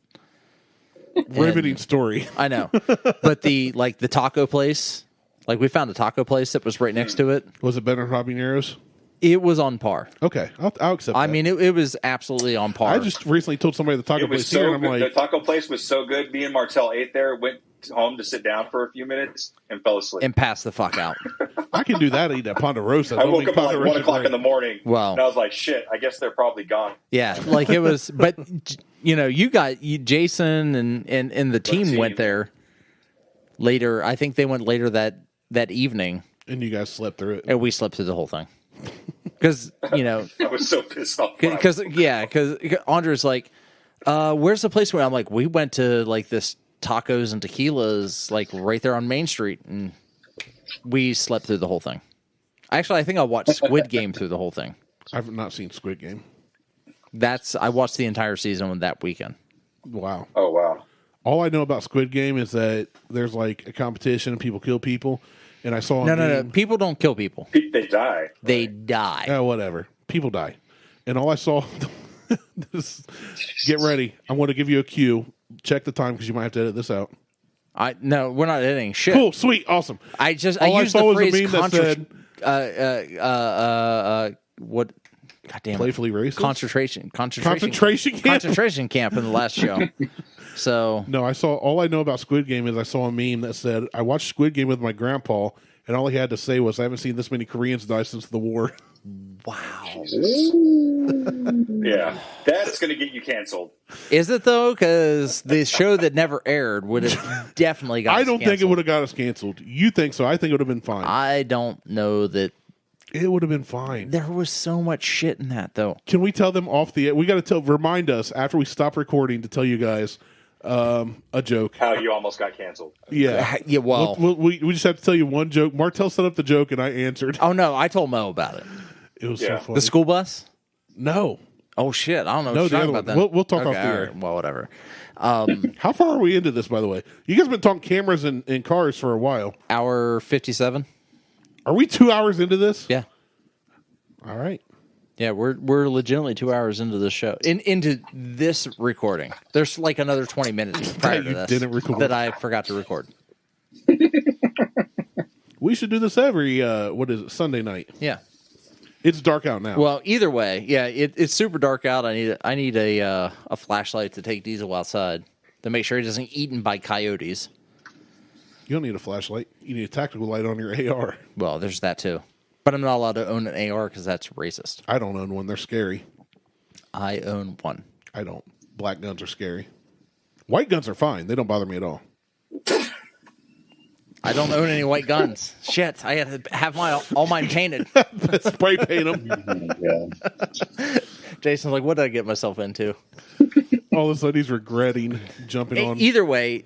Riveting story. I know, but the taco place, we found a taco place that was right next to it. Was it better than habaneros? It was on par. Okay, I'll accept I that. mean, it was absolutely on par. I just recently told somebody the taco It was place here, so and good. I'm The like, taco place was so good. Me and Martelle ate there, went home to sit down for a few minutes, and fell asleep. and pass the fuck out. I can do that. Eat at Ponderosa. I Don't woke think up at like Ponderosa 1 o'clock in the morning. Wow. And I was like, shit, I guess they're probably gone. Yeah, it was. But Jason and the team went there later. I think they went later that evening, And you guys slept through it. and we slept through the whole thing. Because I was so pissed off. because Andre's like, where's the place where I'm like, we went to this tacos and tequilas right there on Main Street, and we slept through the whole thing. Actually, I think I watched Squid Game through the whole thing. I've not seen Squid Game. I watched the entire season that weekend. Wow. Oh, wow. All I know about Squid Game is that there's a competition and people kill people. And I saw a No. meme- People don't kill people; They die. they die. Yeah, whatever. People die. And all I saw, get ready. I want to give you a cue. Check the time because you might have to edit this out. No, we're not editing shit. Cool, sweet, awesome. I All I used saw the was a phrase meme that said, what? God damn it. Playfully racist? Concentration Concentration camp. concentration camp in the last show. So No, all I know about Squid Game is I saw a meme that said, I watched Squid Game with my grandpa, and all he had to say was, I haven't seen this many Koreans die since the war. wow, Yeah. That's going to get you canceled. is it though? Because the show that never aired would have definitely got. I us don't think it canceled. would have got us canceled. You think so? I think it would have been fine. I don't know that It would have been fine. There was so much shit in that, though. Can we tell them off the? We got to remind us after we stop recording to tell you guys a joke. How you almost got canceled. Yeah. Yeah, well. We just have to tell you one joke. Martell set up the joke and I answered. Oh, no, I told Mo about it. It was so funny. The school bus? No. Oh, shit. I don't know No, what you're the talking other about one. then. We'll talk off the all air. right, well, whatever. How far are we into this, by the way? You guys have been talking cameras and cars for a while. Hour 57? Are we 2 hours into this? Yeah. All right. Yeah, we're legitimately 2 hours into the show. Into this recording. There's like another 20 minutes prior to You this didn't record. that I forgot to record. We should do this every, Sunday night. Yeah. It's dark out now. Well, either way, yeah, it's super dark out. I need a flashlight to take Diesel outside to make sure he doesn't get eaten by coyotes. You don't need a flashlight. You need a tactical light on your AR. Well, there's that too. But I'm not allowed to own an AR because that's racist. I don't own one. They're scary. I own one. I don't. Black guns are scary. White guns are fine. They don't bother me at all. I don't own any white guns. Shit, I had to have all mine painted. Spray paint them. Yeah. Jason's like, what did I get myself into? All of a sudden he's regretting jumping on. Either way,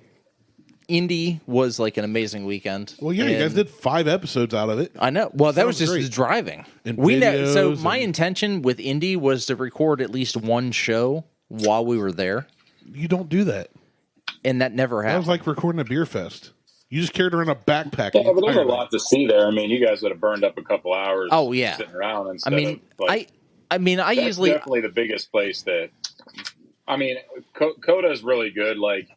Indy was like an amazing weekend. Well, yeah, you guys did 5 episodes out of it. I know. Well, that was Sounds just great. the driving. And So videos my and- intention with Indy was to record at least one show while we were there, You don't do that. and that never That happened. was like recording a beer fest. You just carried around a backpack. Yeah, but there's a lot to see there. I mean, you guys would have burned up a couple hours. Oh, yeah. Sitting around I instead mean, of like, I that's usually definitely the biggest place that. I mean, Coda is really good. Like,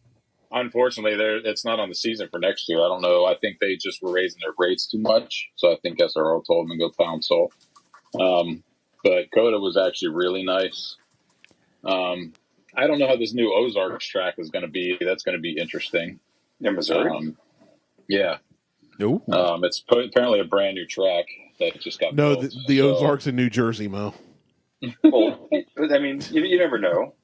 unfortunately, it's not on the season for next year. I don't know. I think they just were raising their rates too much, so I think SRO told them to go pound salt. But Coda was actually really nice. I don't know how this new Ozarks track is going to be. That's going to be interesting. In Missouri. Yeah. Ooh. It's apparently a brand new track that just got No, built. the So, Ozarks in New Jersey, Mo. Well, I mean, you never know.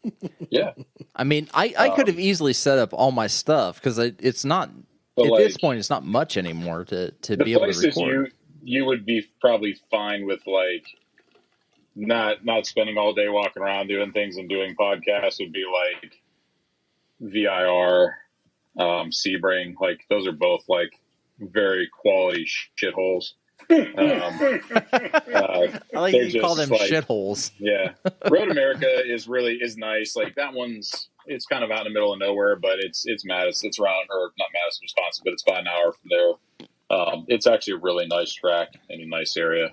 Yeah. I mean, I could have easily set up all my stuff because it's not But, at like, this point. It's not much anymore to the be able to places record. you would be probably fine with, like, not spending all day walking around doing things and doing podcasts would be like VIR, Sebring. Like, those are both like very quality shitholes. I like they're that you call just, them like, shitholes. Yeah. Road America is nice. Like, that it's kind of out in the middle of nowhere, but it's Madison. It's around, or not Madison, Wisconsin, but it's about an hour from there. It's actually a really nice track in a nice area.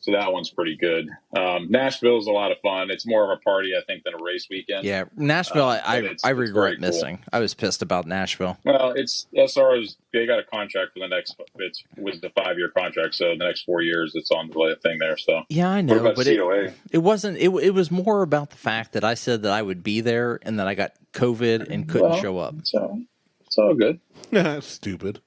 So that one's pretty good. Nashville's a lot of fun. It's more of a party, I think, than a race weekend. Yeah, Nashville. It's I very regret cool. missing. I was pissed about Nashville. Well, it's SR's. They got a contract for the next. It was the 5-year contract, so the next 4 years, it's on the thing there. So Yeah, I What know, about but COA? it wasn't. It was more about the fact that I said that I would be there, and then I got COVID and couldn't Well, show up. so it's all good. Stupid.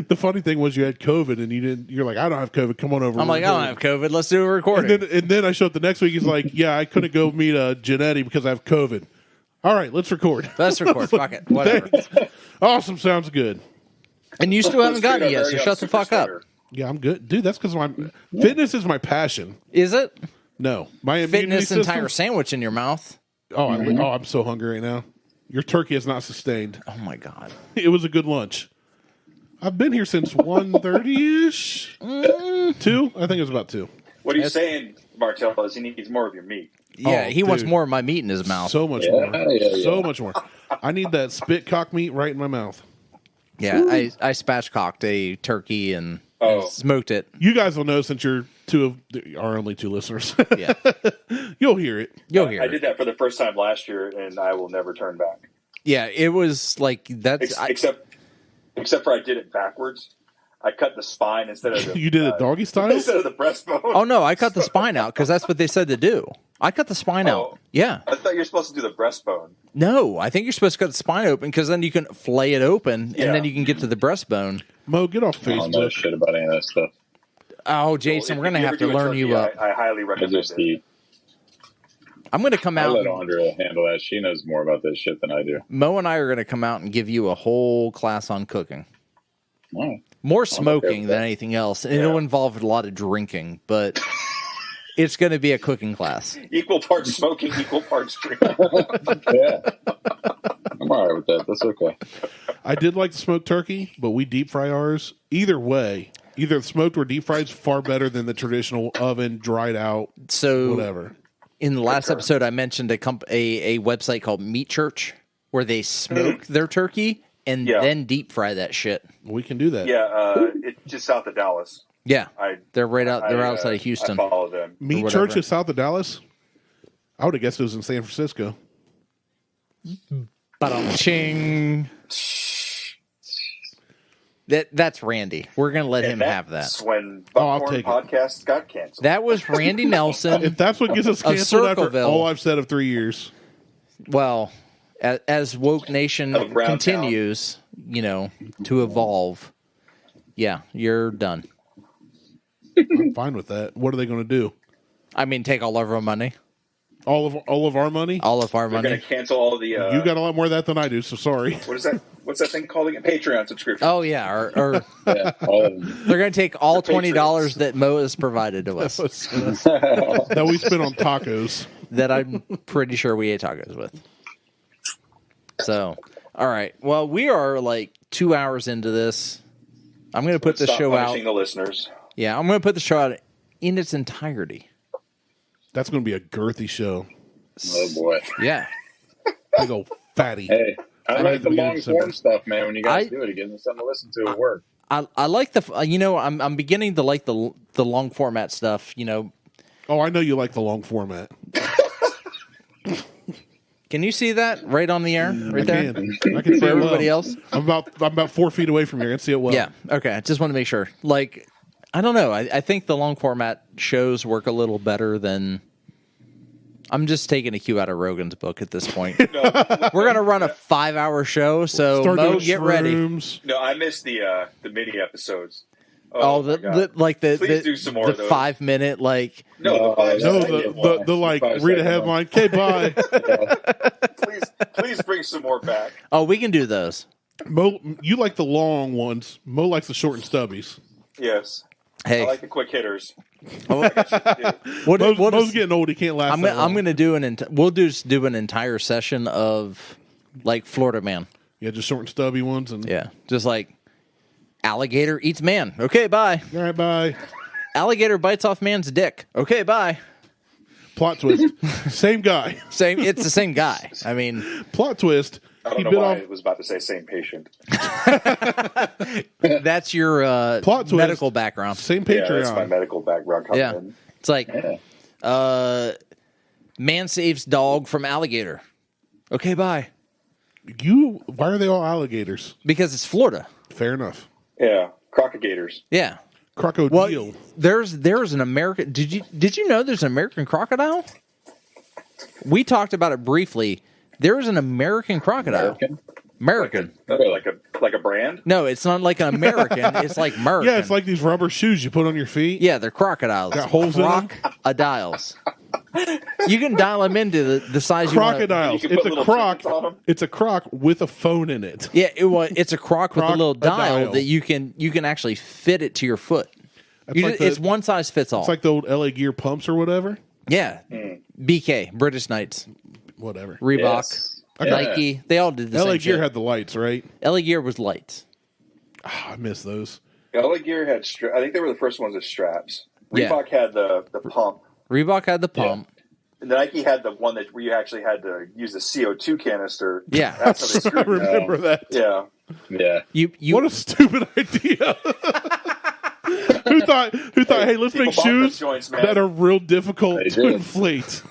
The funny thing was you had COVID and you're like, I don't have COVID. Come on over. I'm like, I don't have COVID. Let's do a recording. And then I show up the next week. He's like, yeah, I couldn't go meet Janetti because I have COVID. All right, let's record. Let's record. Fuck it. Whatever. Awesome. Sounds good. And you still haven't gotten it yet, so shut the fuck up. Yeah, I'm good. Dude, that's because fitness is my passion. Is it? No. My immunity Fitness system. entire sandwich in your mouth. I'm so hungry right now. Your turkey is not sustained. Oh my god. It was a good lunch. I've been here since 1:30-ish. 2? I think it was about 2. What are you saying, Martell? Is he needs more of your meat? Yeah, Oh, he wants dude. more of my meat in his mouth. So much more. So much more. I need that spit cock meat right in my mouth. Yeah, I spatchcocked a turkey and smoked it. You guys will know since you're our only 2 listeners. Yeah, You'll hear it. you'll hear I it. did that for the first time last year, and I will never turn back. Yeah, it was like that's. Except for I did it backwards. I cut the spine instead of the, You did it doggy style? instead of the breastbone. Oh no, I cut the spine out because that's what they said to do. I cut the spine out. Yeah. I thought you were supposed to do the breastbone. No, I think you're supposed to cut the spine open because then you can flay it open and then you can get to the breastbone. Mo, get off I don't know Facebook. shit about any of that stuff. Oh, Jason, we're gonna have to learn you up. I highly I recommend just it. eat. I'm gonna come I out. let Andrea handle that. She knows more about this shit than I do. Mo and I are gonna come out and give you a whole class on cooking. All right. More smoking than anything else. And it'll involve a lot of drinking, but it's going to be a cooking class. Equal parts smoking, equal parts drinking. Yeah. I'm all right with that. That's okay. I did like the smoked turkey, but we deep fry ours. Either way, either smoked or deep fried is far better than the traditional oven, dried out, So whatever. in the last episode, I mentioned a website called Meat Church where they smoke their turkey and then deep fry that shit. We can do that. Yeah, it's just south of Dallas. Yeah, they're outside of Houston. I follow them. Meat Church is south of Dallas? I would have guessed it was in San Francisco. Ching. That's Randy. We're going to let him have that. That's when I'll Buckhorn take it. Podcast got canceled. That was Randy Nelson. If that's what gets us canceled after Circleville. all I've said of 3 years. Well, as Woke Nation Of Brown continues, to evolve, you're done. I'm fine with that. What are they going to do? I mean, take all of our money. All of our money? All of our They're going money. to cancel all the. You got a lot more of that than I do, so sorry. What is that? What's that thing called again? Patreon subscription. Oh, yeah. Or Yeah, all of them. they're going to take all The Patriots. $20 that Mo has provided to us That we spent on tacos. that I'm pretty sure we ate tacos with. So, all right. Well, we are like 2 hours into this. I'm going to put the Stop show out. punishing the listeners. Yeah, I'm going to put the show out in its entirety. That's going to be a girthy show. Oh boy. Yeah. Big old fatty. Hey, I Right like at the the long beginning, form stuff, man. When you guys I- do it, it gives me something to listen to at work. I like I'm beginning to like the long format stuff, Oh, I know you like the long format. Can you see that right on the air? Right there? I can see For it everybody well. else? I'm about 4 feet away from here. I can see it well. Yeah. Okay. I just want to make sure. Like, I don't know. I think the long format shows work a little better than. I'm just taking a cue out of Rogan's book at this point. We're going to run a 5-hour show, so Start Mo, doing get ready. shrooms. No, I missed the mini episodes. Oh, my God. Please do some more the of those. 5-minute like. No, the 5 No, second the one. like 5 read a second headline. Okay, bye. Please bring some more back. Oh, we can do those. Mo, you like the long ones. Mo likes the short and stubbies. Yes. Hey, I like the quick hitters. what Mo's is, getting old. He can't last. that long. I'm going to do we'll just do an entire session of like Florida Man. Yeah, just short and stubby ones. And Yeah, just like alligator eats man. Okay, bye. all right, bye. Alligator bites off man's dick. Okay, bye. Plot twist. Same guy. It's the same guy. I mean, Plot twist. I He don't bit know why off. I was about to say same patient. that's your Plot twist. medical background. Same Yeah, that's my Patreon. medical background coming Yeah, in. it's like Yeah. man saves dog from alligator. Okay, bye. Why are they all alligators? Because it's Florida. Fair enough. Yeah, crocodigators. Yeah. Crocodile. Well, there's an American. Did you know there's an American crocodile? We talked about it briefly. There is an American crocodile. American. Like a brand? No, it's not like an American. It's like American. Yeah, it's like these rubber shoes you put on your feet. Yeah, they're crocodiles. Got holes in them? Crocodiles. You can dial them into the size you want. Crocodiles. You can It's put a little croc. tickets on 'em? It's a croc with a phone in it. Yeah, it's a croc with a little dial Crocodile. that you can actually fit it to your foot. Like It's one size fits all. It's like the old LA Gear pumps or whatever. Yeah. BK, British Knights, Whatever. Reebok, Yes. Nike, they all did the LA same Gear shit. had the lights, right? LA Gear was lights. I miss those. LA Gear had I think they were the first ones with straps. Yeah. Reebok had the pump. Reebok had the pump. And Nike had the one where you actually had to use the CO2 canister. Yeah. That's how they I screwed you. remember that. Yeah. Yeah. You What a stupid idea. Who thought, hey, let's People make bought those shoes joints, man. that are real difficult They to did. inflate?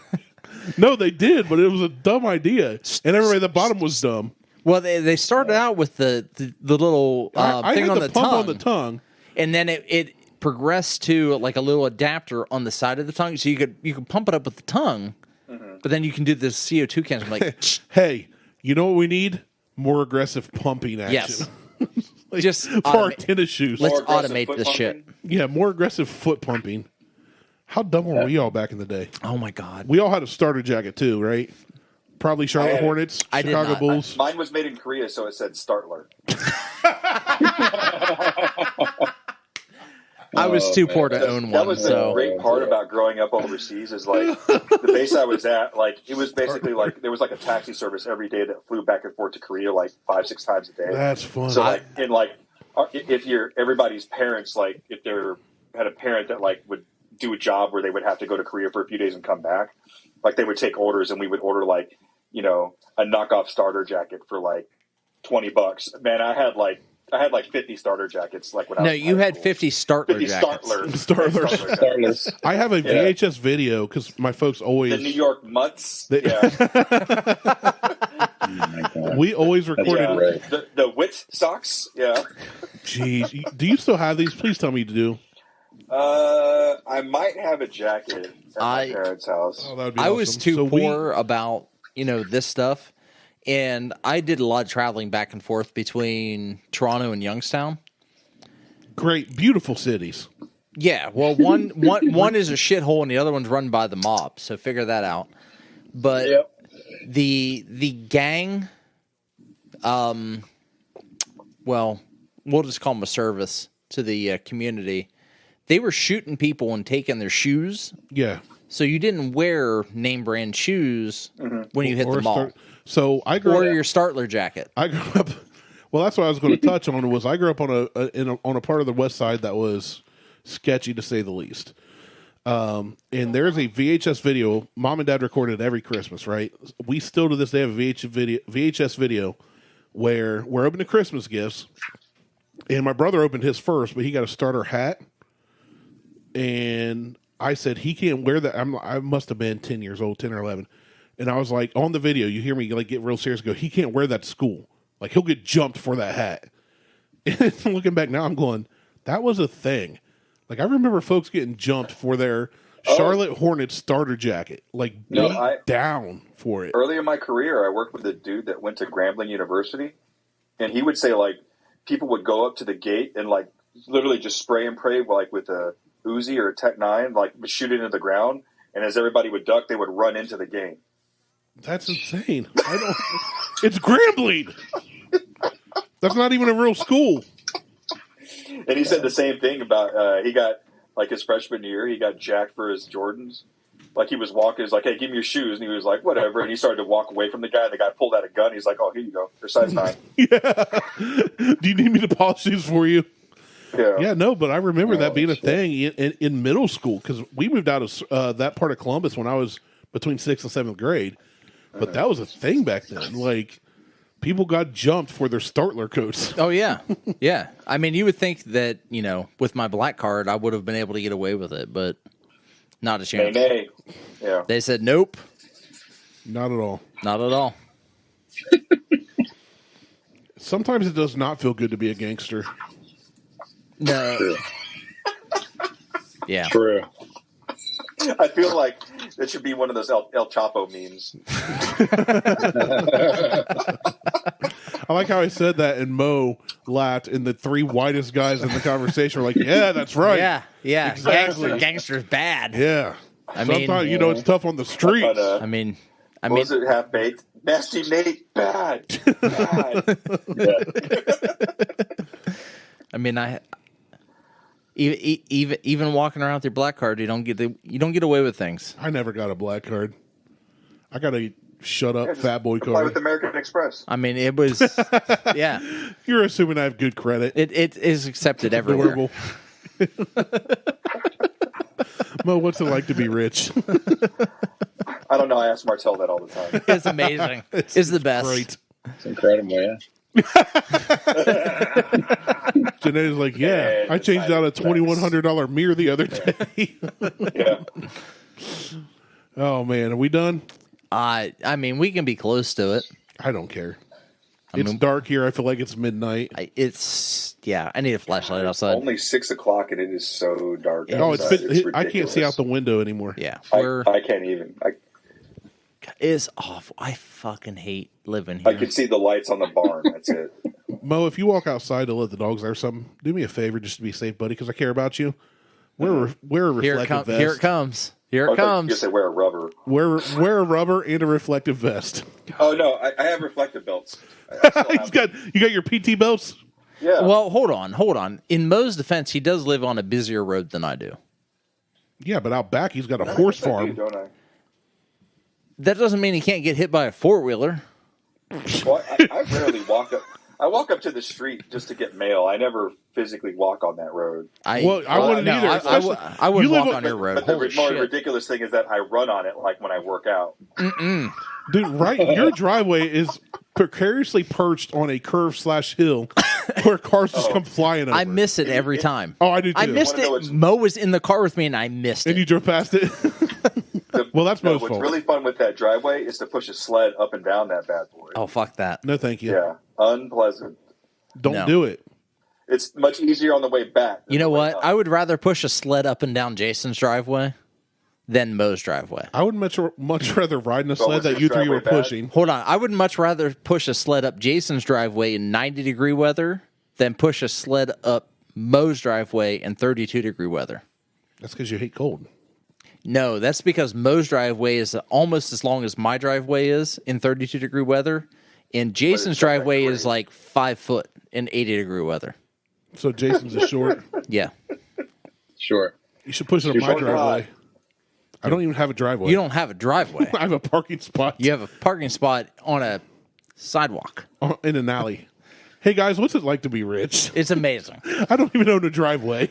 No, they did, but it was a dumb idea. And everybody at the bottom was dumb. well, they started out with the little I thing had on the the pump tongue, on the tongue. and then it progressed to like a little adapter on the side of the tongue, so you could pump it up with the tongue, but then you can do this CO2 can. Like, Hey, you know what we need? More aggressive pumping action. yes, Like, just for our automate- tennis shoes. let's More aggressive automate foot this shit. pumping. Yeah, more aggressive foot pumping. How dumb were we all back in the day? Oh my god, We all had a starter jacket too, right? Probably Charlotte had it. Hornets, I did Chicago not. Bulls. Mine was made in Korea, so it said Startler. I was too poor to That- own That one. was the So great part about growing up overseas is like the base I was at, like it was basically like there was like a taxi service every day that flew back and forth to Korea like 5-6 times a day. That's fun. So like in like if you're everybody's parents, like if they're had a parent that like would do a job where they would have to go to Korea for a few days and come back, like they would take orders and we would order like, you know, a knockoff starter jacket for like $20. Man, I had like 50 starter jackets. Like when I was in you high had school. 50 Startler 50 jackets. Startlers. Starless. I have a VHS video because my folks always The New York Mutts. They- Yeah. Oh my God. we always recorded. Yeah. Right. The Wit socks. Yeah. Jeez, do you still have these? Please tell me you do. I might have a jacket at my parents' house. Oh, that would be I was awesome. too So poor about, this stuff. And I did a lot of traveling back and forth between Toronto and Youngstown. Great, beautiful cities. Yeah, well, one is a shithole and the other one's run by the mob, so figure that out. But Yep. the gang, well, we'll just call them a service to the community. They were shooting people and taking their shoes, Yeah. so you didn't wear name brand shoes when you hit the mall, So I grew or up. your Startler jacket. I grew up. Well, that's what I was going to touch on. Was I grew up on on a part of the West Side that was sketchy to say the least. And there's a VHS video. Mom and Dad recorded every Christmas. Right. We still to this day have a VHS video where we're opening Christmas gifts, and my brother opened his first, but he got a starter hat, and I said he can't wear that. I must have been 10 years old, 10 or 11. And I was like, on the video, you hear me like get real serious. Go, he can't wear that to school. Like he'll get jumped for that hat. And looking back now, I'm going, that was a thing. Like I remember folks getting jumped for their Charlotte Hornets starter jacket, like beat down for it. Early in my career, I worked with a dude that went to Grambling University, and he would say like people would go up to the gate and like literally just spray and pray like with a Uzi or a Tech 9, like shoot it into the ground, and as everybody would duck, they would run into the game. That's insane. It's Grambling. That's not even a real school. And he said the same thing about he got like his freshman year, he got jacked for his Jordans. Like he was walking, he's like, "Hey, give me your shoes," and he was like, "Whatever." And he started to walk away from the guy. And the guy pulled out a gun. He's like, "Oh, here you go. They're size 9." Yeah. Do you need me to polish these for you? Yeah. Yeah, no, but I remember that being a thing in middle school because we moved out of that part of Columbus when I was between 6th and 7th grade. But that was a thing back then. Like, people got jumped for their Startler coats. Oh, yeah. Yeah. I mean, you would think that, with my black card, I would have been able to get away with it, but not a chance. Nay. Yeah. They said, nope, Not at all. not at all. Sometimes it does not feel good to be a gangster. No. True. Yeah. True. I feel like that should be one of those El Chapo memes. I like how I said that, and Mo laughed, and the three whitest guys in the conversation were like, yeah, that's right. Yeah. Yeah. Exactly. Gangster's bad. Yeah. I mean, Sometimes, it's tough on the streets. But, I mean, what was it, Half Baked? Nasty Nate, bad. Bad. I mean, even walking around with your black card, you don't get away with things. I never got a black card. I got a shut up fat boy Apply with card. American Express. I mean, it was, yeah. You're assuming I have good credit. It is accepted everywhere. Adorable. Mo, what's it like to be rich? I don't know. I ask Martelle that all the time. It's amazing. It's the best. Great. It's incredible, yeah. Janae's like, yeah, I changed out a $2,100 mirror the other day. Yeah. Oh, man. Are we done? I mean, we can be close to it. I don't care. It's dark here. I feel like it's midnight. I need a flashlight outside. Only 6 o'clock, and it is so dark. Oh, outside. It's I can't see out the window anymore. Yeah, I can't even. it's awful. I fucking hate living I here. can see the lights on the barn. That's it. Mo, if you walk outside to let the dogs out or something, do me a favor just to be safe, buddy, because I care about you. Wear a reflective vest. Here it comes. Here I it thought you comes. just said wear a rubber. Wear a rubber and a reflective vest. Oh no, I have reflective belts. I still have You got your PT belts? Yeah. Well, hold on. In Mo's defense, he does live on a busier road than I do. Yeah, but out back he's got a horse I do, farm. don't I? That doesn't mean he can't get hit by a four-wheeler. Well, I rarely walk up. I walk up to the street just to get mail. I never physically walk on that road. I wouldn't either. I would You live walk on- on your road. But the Holy more shit. ridiculous thing is that I run on it like when I work out. Dude, right? Your driveway is precariously perched on a curve/hill where cars just come flying over. I miss it every time. Oh, I do too. I missed Wanna know it. what's- Mo was in the car with me, and I missed And it. you drove past it? Well, that's Mo's What's fault. really fun with that driveway is to push a sled up and down that bad boy. Oh, fuck that. No, thank you. Yeah, unpleasant. Don't No. do it. It's much easier on the way back. than You know the way what? up. I would rather push a sled up and down Jason's driveway than Mo's driveway. I would much rather ride in a But sled was that his you three were driveway bad? pushing. Hold on. I would much rather push a sled up Jason's driveway in 90-degree weather than push a sled up Mo's driveway in 32-degree weather. That's because you hate cold. No, that's because Mo's driveway is almost as long as my driveway is in 32-degree weather, and Jason's not that driveway is great. like 5 foot in 80-degree weather. So Jason's is short. Yeah. Sure. You should push it on You're my short driveway. high. I don't even have a driveway. You don't have a driveway. I have a parking spot You have a parking spot on a sidewalk. in an alley. Hey guys, what's it like to be rich? It's amazing. I don't even own a driveway.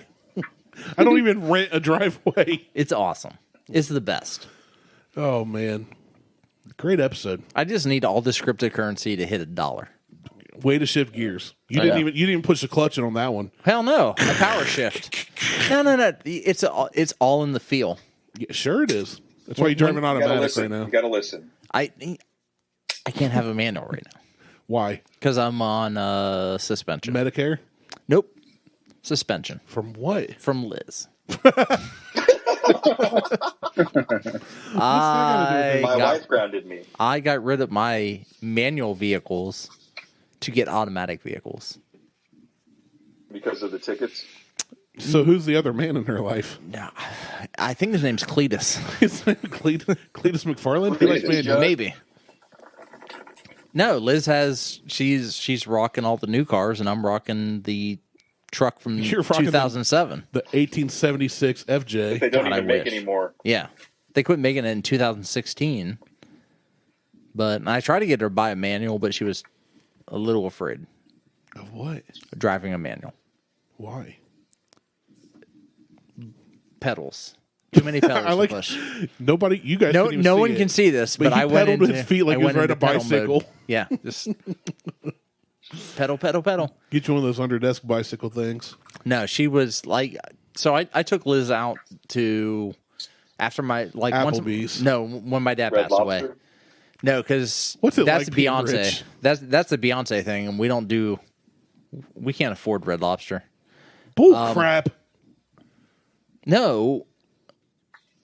I don't even rent a driveway. It's awesome. It's the best. Oh man, great episode. I just need all this cryptocurrency to hit $1. Way to shift gears. You Oh, didn't yeah. even push the clutch in on that one. Hell no. A power shift. No. It's all in the feel. Yeah, sure it is. That's why you're driving You gotta automatic listen. right now. You gotta listen. I can't have a manual right now Why? because I'm on suspension. Medicare? Nope. Suspension From what? from Liz. gotta I My got, wife grounded me. I got rid of my manual vehicles to get automatic vehicles. Because of the tickets. So who's the other man in her life? No, I think his name's Cletus. Is it Cletus McFarland? He likes Cletus, manual. yeah. Maybe. No, Liz has. She's rocking all the new cars, and I'm rocking the truck from You're rocking 2007. The 1876 FJ. They don't God, I even make wish. anymore. Yeah, they quit making it in 2016. But I tried to get her to buy a manual, but she was a little afraid Of what? of driving a manual. Why? Pedals. Too many pedals I like to push. nobody. You guys. No, couldn't even no see one it. can see this, But but he I went pedaled into with his feet like I he was went riding into a pedal bicycle. mode. Yeah, just pedal. Get you one of those under desk bicycle things. No, she was like. So I took Liz out to after my like Applebee's. when my dad Red passed Lobster. away. No, because What's it that's like being Beyonce. rich? That's a Beyonce thing, and we can't afford Red Lobster. Bull crap. No,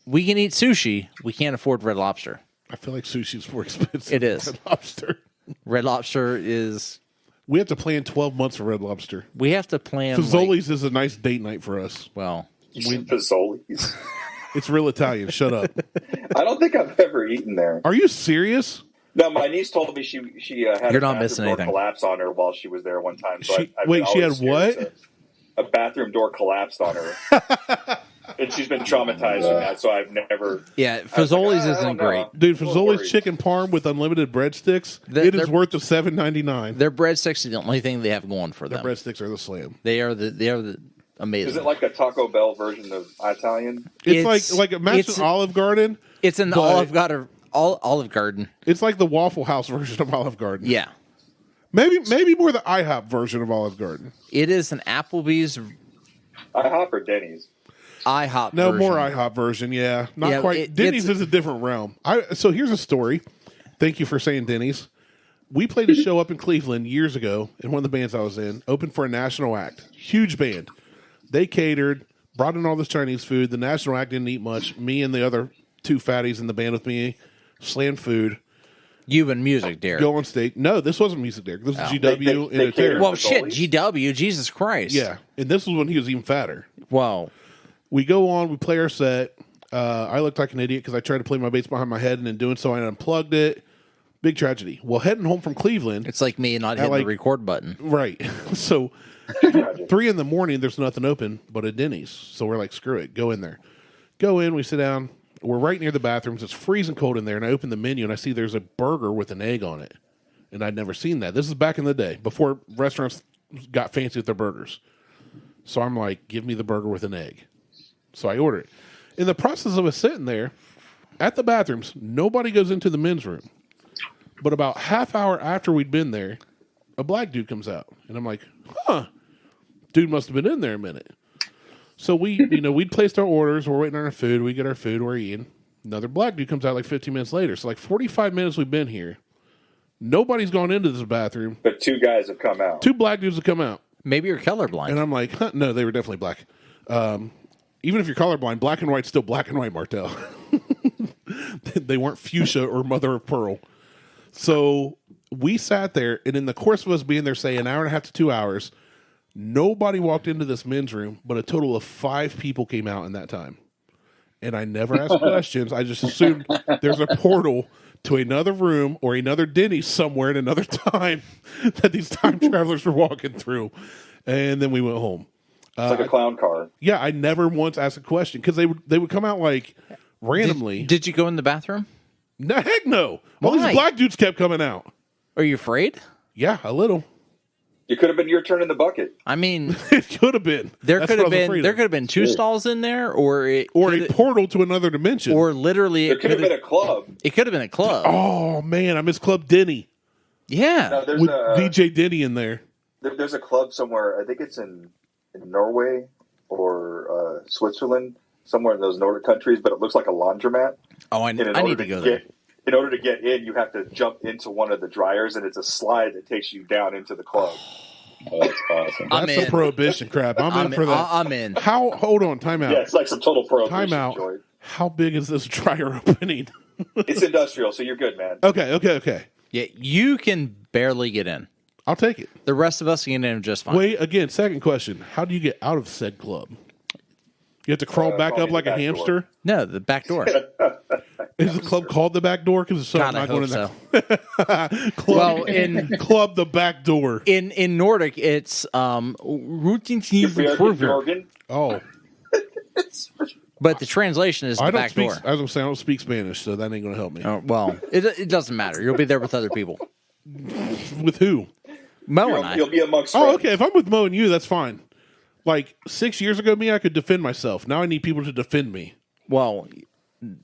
we can eat sushi. We can't afford Red Lobster. I feel like sushi's more expensive. It is. than Red Lobster. Red Lobster is. We have to plan 12 months for Red Lobster. We have to plan. Fazoli's is a nice date night for us. Well, Fazoli's. It's real Italian. Shut up. I don't think I've ever eaten there. Are you serious? No, my niece told me she had You're a not bathroom missing door anything. collapse on her while she was there one time. So She- I've wait, been she had always scared what? A bathroom door collapsed on her. And she's been traumatized from that, so I've never... yeah, I was Fazoli's I isn't don't know. great. Dude, I'm a little Fazoli's worried. chicken parm with unlimited breadsticks, They're- it is they're- worth the $7.99. Their breadsticks are the only thing they have going for The them. breadsticks are the slam. They are the amazing. Is it like a Taco Bell version of Italian? It's like imagine it's- Olive Garden. It's an but- Olive Garden. It's like the Waffle House version of Olive Garden. Yeah, Maybe more the IHOP version of Olive Garden. it is an Applebee's IHOP or Denny's? IHOP. No, version. more IHOP version. Yeah, not Yeah, quite. Denny's is a different realm. So here's a story. Thank you for saying Denny's. We played a show up in Cleveland years ago, and one of the bands I was in opened for a national act. Huge band. They catered, brought in all this Chinese food. The national act didn't eat much. Me and the other two fatties in the band with me slammed food. You and music, Derek. Go on stage. No, this wasn't Music Derek. This was Oh. GW They and a catered. Well, Fazoli's? shit, GW, Jesus Christ. Yeah, and this was when he was even fatter. Wow. We go on, we play our set. I looked like an idiot because I tried to play my bass behind my head, and in doing so, I unplugged it, Big tragedy. Well, heading home from Cleveland. It's like me not hitting the record button. Right. So 3 a.m, there's nothing open but a Denny's. So we're like, screw it. Go in there. Go in. We sit down. We're right near the bathrooms. It's freezing cold in there. And I open the menu and I see there's a burger with an egg on it. And I'd never seen that. This is back in the day before restaurants got fancy with their burgers. So I'm like, give me the burger with an egg. So I order it. In the process of us sitting there at the bathrooms, nobody goes into the men's room. But about half hour after we'd been there, a black dude comes out. And I'm like, dude must have been in there a minute. So we'd placed our orders. We're waiting on our food. We get our food. We're eating. Another black dude comes out like 15 minutes later. So like 45 minutes we've been here. Nobody's gone into this bathroom. But 2 guys have come out. 2 black dudes have come out. Maybe you're colorblind. And I'm like, no, they were definitely black. Even if you're colorblind, black and white's still black and white, Martelle. They weren't fuchsia or mother of pearl. So we sat there, and in the course of us being there, say, an hour and a half to 2 hours, nobody walked into this men's room, but a total of 5 people came out in that time. And I never asked questions. I just assumed there's a portal to another room or another Denny's somewhere at another time that these time travelers were walking through. And then we went home. It's like a clown car. Yeah, I never once asked a question because they would come out like randomly. Did you go in the bathroom? No, heck no. All Why? these black dudes kept coming out. Are you afraid? Yeah, a little. It could have been your turn in the bucket. I mean, It could have been. there That's could what have I was been afraid of. 2 stalls in there, or a portal to another dimension. or literally There could have been a club. It could have been a club. Oh man, I miss Club Denny Yeah. No, there's with a DJ Denny in there. there's a club somewhere. I think it's in Norway or Switzerland, somewhere in those Nordic countries. But it looks like a laundromat. Oh, I And in need order to go there. In order to get in, you have to jump into one of the dryers, and it's a slide that takes you down into the club. Oh, that's awesome. I'm That's in. the prohibition crap. I'm in for that. I'm in. How? Hold on, time out. Yeah, it's like some total prohibition. Time out. Joy. How big is this dryer opening? It's industrial, so you're good, man. Okay. Yeah, you can barely get in. I'll take it. The rest of us can get in just fine. Wait, again, second question. How do you get out of said club? You have to crawl back probably up like the a back hamster? door. No, the back door. Is the club called the back door? Because God, I not going hope in so. that. Club, Well, in club the back door. in Nordic, it's routine Jorgen. Oh, but the translation is I the don't back speak. door. I was gonna say I don't speak Spanish, so that ain't gonna help me. Well, it doesn't matter. You'll be there with other people. With who? Mo and I. You'll be amongst Oh, friends. okay. If I'm with Mo and you, that's fine. Like 6 years ago, me, I could defend myself. Now I need people to defend me. Well,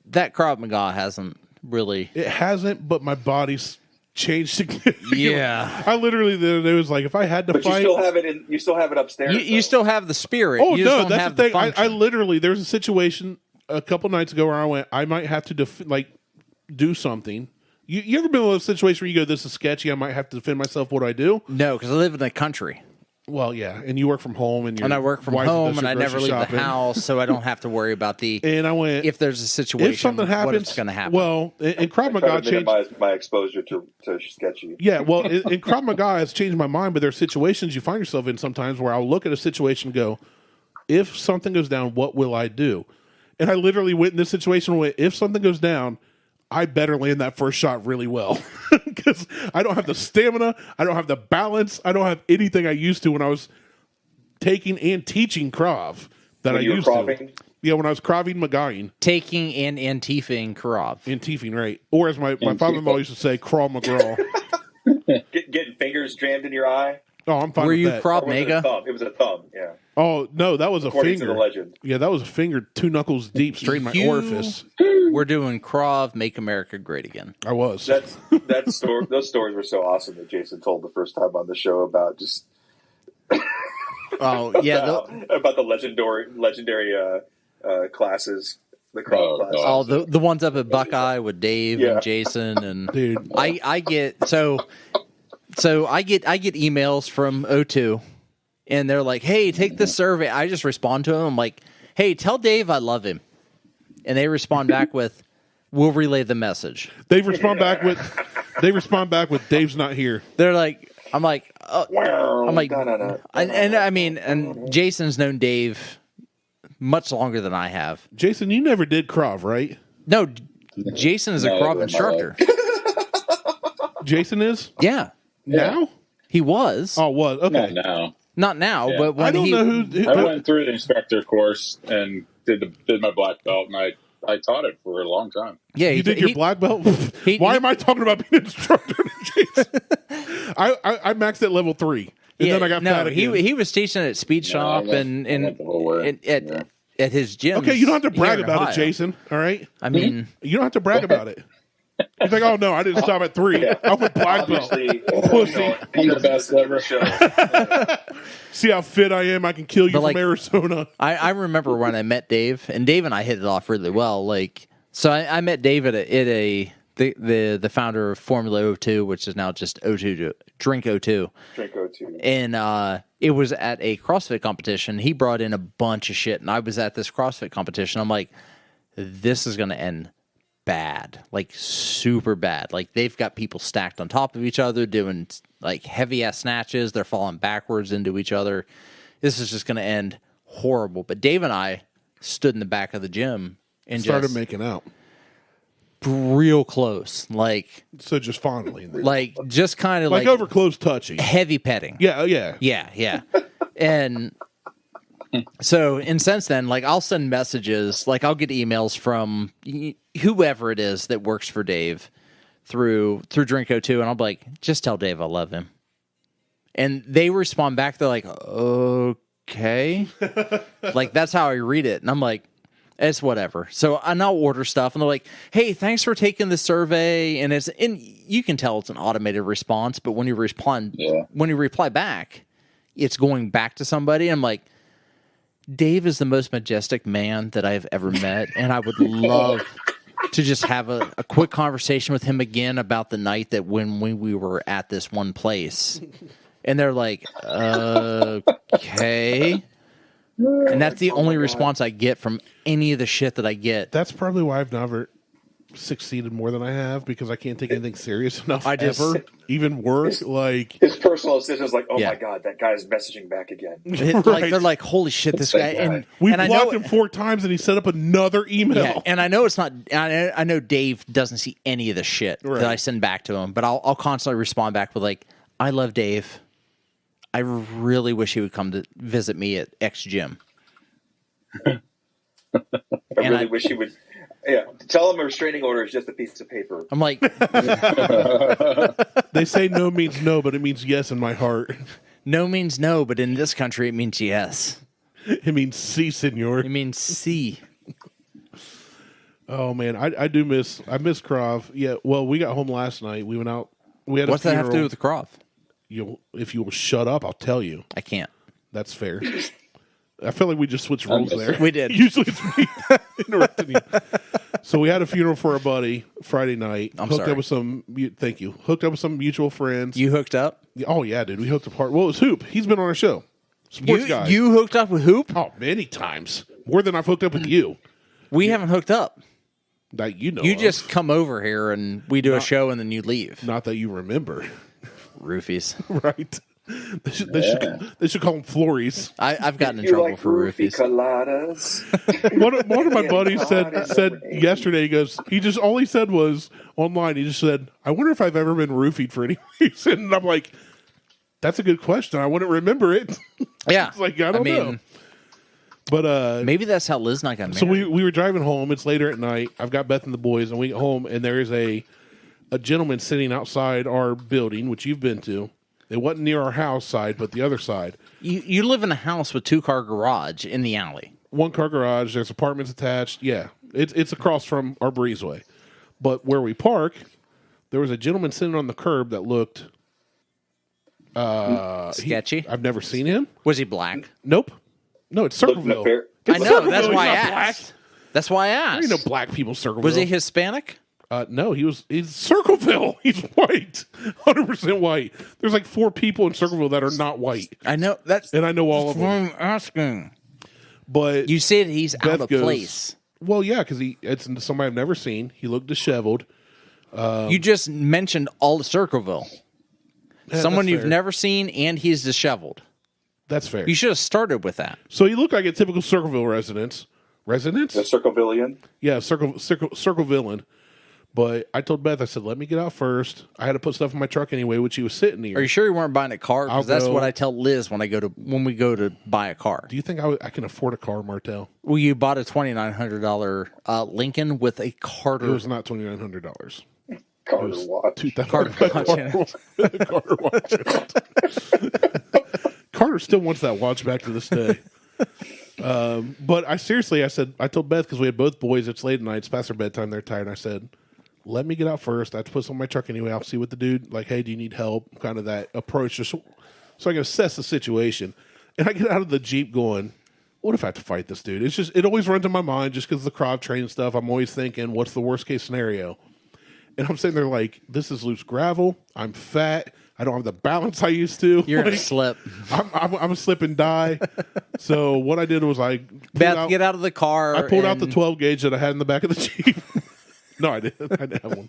that Krav Maga hasn't really. It hasn't, but my body's changed significantly. Yeah. I literally there was like, if I had to But you fight, still have it in. You still have it upstairs. You though. still have the spirit. oh you just no, don't that's have the thing. function. I literally there was a situation a couple nights ago where I went, I might have to do something. You ever been in a situation where you go, this is sketchy, I might have to defend myself? What do I do? No, because I live in the country. Well, yeah, and you work from home, and And I work from wife home, does and your I never grocery leave shopping. the house, so I don't have to worry about the. And I went, If there's a situation, if something what happens, is going to happen? well, in Krav I Maga try to changed. minimize my exposure to sketchy. Yeah, well, in Krav Maga, it's changed my mind, but there are situations you find yourself in sometimes where I'll look at a situation and go, if something goes down, what will I do? And I literally went in this situation where if something goes down, I better land that first shot really well. Because I don't have the stamina, I don't have the balance, I don't have anything I used to when I was taking and teaching Krav that When I you were used to. Kraving? Yeah, when I was Kraving Magaing. Taking and antifing Karov. Antifing, right. Or as my father-in-law used to say, Crawl McGraw. Getting fingers jammed in your eye. Oh, I'm fine Were with you that. Krav Or was it a Maga? thumb? It was a thumb. Yeah. Oh, no, that was a According finger. to the legend. Yeah, that was a finger 2 knuckles deep straight in my You- orifice. We're doing Krav, Make America Great Again. I was. Those stories were so awesome that Jason told the first time on the show about just Oh yeah, about the legendary classes, the Krav Oh, classes. God. all the ones up at Buckeye with Dave Yeah. and Jason and Dude. I get so I get emails from O2 and they're like, hey, take this survey. I just respond to them. I'm like, hey, tell Dave I love him, and they respond back with, we'll relay the message. They respond back with Dave's not here. They're like, I'm like, I'm like, No. and I mean, and Jason's known Dave much longer than I have. Jason, you never did Krav, right? No, Jason is a No, Krav in my instructor. Jason is? Yeah. Now? He was. Oh, was. Okay. Not now. Not now, Yeah. but when I don't know who. I went through the instructor course and did my black belt, and I taught it for a long time. Yeah, You did your black belt? Why am I talking about being an instructor to Jason? I maxed at level 3. And then I got fat again. he was teaching at Speed Shop I went the whole way. at his gym. Okay, you don't have to brag about it, Jason. All right? I mean, You don't have to brag about it. He's like, oh, no, I didn't stop at 3. I went black belt. Pussy. I'm the best ever. See how fit I am? I can kill you from Arizona. I remember when I met Dave, and Dave and I hit it off really well. Like, so I met Dave at the founder of Formula 02, which is now just O2, Drink O2. Drink O2. And it was at a CrossFit competition. He brought in a bunch of shit, and I was at this CrossFit competition. I'm like, this is going to end bad, like super bad. Like, they've got people stacked on top of each other doing like heavy ass snatches. They're falling backwards into each other. This is just going to end horrible. But Dave and I stood in the back of the gym and started just making out. Real close, like So just fondly. like just kind of like over close touching. heavy petting. Yeah. And so, and since then, like, I'll send messages, like, I'll get emails from whoever it is that works for Dave through Drink O2, and I'll be like, just tell Dave I love him. And they respond back, they're like, okay. Like, that's how I read it. And I'm like, it's whatever. So I'll order stuff, and they're like, hey, thanks for taking the survey. And you can tell it's an automated response, but when you reply back, it's going back to somebody. I'm like, Dave is the most majestic man that I've ever met, and I would love to just have a quick conversation with him again about the night that when we were at this one place. And they're like, okay. And that's the only response I get from any of the shit that I get. That's probably why I've never succeeded more than I have, because I can't take anything serious enough ever. Even work, like his personal assistant is like, oh Yeah. my god, that guy's messaging back again. Like, they're like, holy shit, this guy. And we and I blocked know, him 4 times, and he set up another email. yeah, and I know it's not. I know Dave doesn't see any of the shit that I send back to him, but I'll constantly respond back with like, I love Dave. I really wish he would come to visit me at X gym. I really wish he would. Yeah, tell him a restraining order is just a piece of paper. I'm like, They say no means no, but it means yes in my heart. no means no, but in this country it means yes. It means si, senor. It means see. Oh man, I miss Krav. Yeah, well, we got home last night. We went out. We had What's a that have to do funeral. with the Croft? If you will shut up, I'll tell you. I can't. That's fair. I feel like we just switched roles there. We did. Usually it's me interrupting you. So we had a funeral for a buddy Friday night. I'm hooked sorry. up with some. Thank you. Hooked up with some mutual friends. You hooked up? Oh yeah, dude. We hooked up hard. Well, it was Hoop. He's been on our show. Sports guy. You hooked up with Hoop? Oh, many times. More than I've hooked up with you. We haven't hooked up. That you know. You of. just come over here and we do a show and then you leave. Not that you remember. Roofies. Right. They should call them Flories. I've gotten in You trouble like for roofie roofies. coladas? One of my buddies said yesterday. He goes. All he said was online. He just said, "I wonder if I've ever been roofied for any reason." And I'm like, "That's a good question. I wouldn't remember it." Yeah. It's like I don't know. But maybe that's how Liz and I got married. so we were driving home. It's later at night. I've got Beth and the boys, and we get home, and there is a gentleman sitting outside our building, which you've been to. It wasn't near our house side, but the other side. You live in a house with 2-car garage in the alley. 1-car garage. There's apartments attached. Yeah, it's across from our breezeway. But where we park, there was a gentleman sitting on the curb that looked Sketchy. I've never seen him. Was he black? Nope. No, it's Circleville. I know. That's Circleville, why I he's not asked. That's why I There asked. ain't no black people Circleville. Was he Hispanic? No, he's Circleville. He's white, 100% white. There's like 4 people in Circleville that are not white, I know. That's and I know all of what them. I'm asking. But You said he's Beth out of goes, place. Well, yeah, because it's somebody I've never seen. He looked disheveled. You just mentioned all of Circleville. Yeah, Someone that's you've fair. never seen, and he's disheveled. That's fair. You should have started with that. So he looked like a typical Circleville resident. The Circlevillian. Yeah, Circlevillain. But I told Beth, I said, let me get out first. I had to put stuff in my truck anyway, which he was sitting here. Are you sure you weren't buying a car? I'll Because that's go- what I tell Liz when we go to buy a car. Do you think I can afford a car, Martelle? Well, you bought a $2,900 Lincoln with a Carter. It was not $2,900. Carter watch. 2000 Carter watch. Carter watch. Carter still wants that watch back to this day. But I told Beth, because we had both boys, it's late at night, it's past their bedtime, they're tired. I said, let me get out first. I have to put some in my truck anyway. I'll see what the dude, like, hey, do you need help? Kind of that approach, just so I can assess the situation. And I get out of the Jeep going, what if I have to fight this dude? It always runs in my mind just because of the crop train stuff. I'm always thinking, what's the worst case scenario? And I'm sitting there like, this is loose gravel. I'm fat. I don't have the balance I used to. You're like, a slip. I'm a slip and die. So what I did was Beth, get out of the car. I pulled out the 12 gauge that I had in the back of the Jeep. No, I didn't. I didn't have one.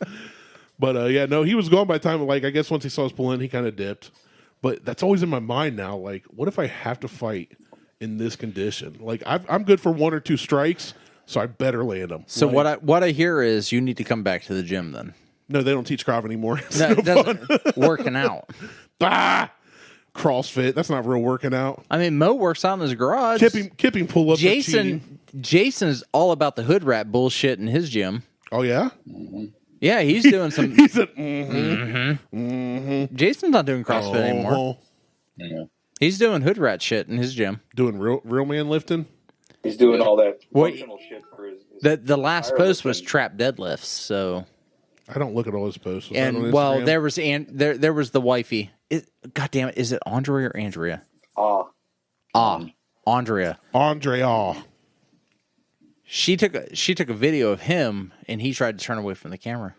But he was gone by the time. Like, I guess once he saw us pull in, he kind of dipped. But that's always in my mind now. Like, what if I have to fight in this condition? Like, I'm good for 1 or 2 strikes, so I better land them. So like, what I hear is you need to come back to the gym then. No, they don't teach Krav anymore. It's No, no it doesn't working out. bah! CrossFit. That's not real working out. I mean, Mo works out in his garage. Kipping pull-ups. Jason's all about the hood rat bullshit in his gym. Oh yeah. Yeah, he's doing some. He said, Jason's not doing CrossFit anymore. Yeah. He's doing hood rat shit in his gym. Doing real man lifting. He's doing all that Wait. functional shit for his The last powerlifting. post was trap deadlifts. So I don't look at all his posts. Was that on and well, Instagram? there was the wifey. God damn it! Is it Andrea or Andrea? Andrea. Andrea. She took a video of him, and he tried to turn away from the camera.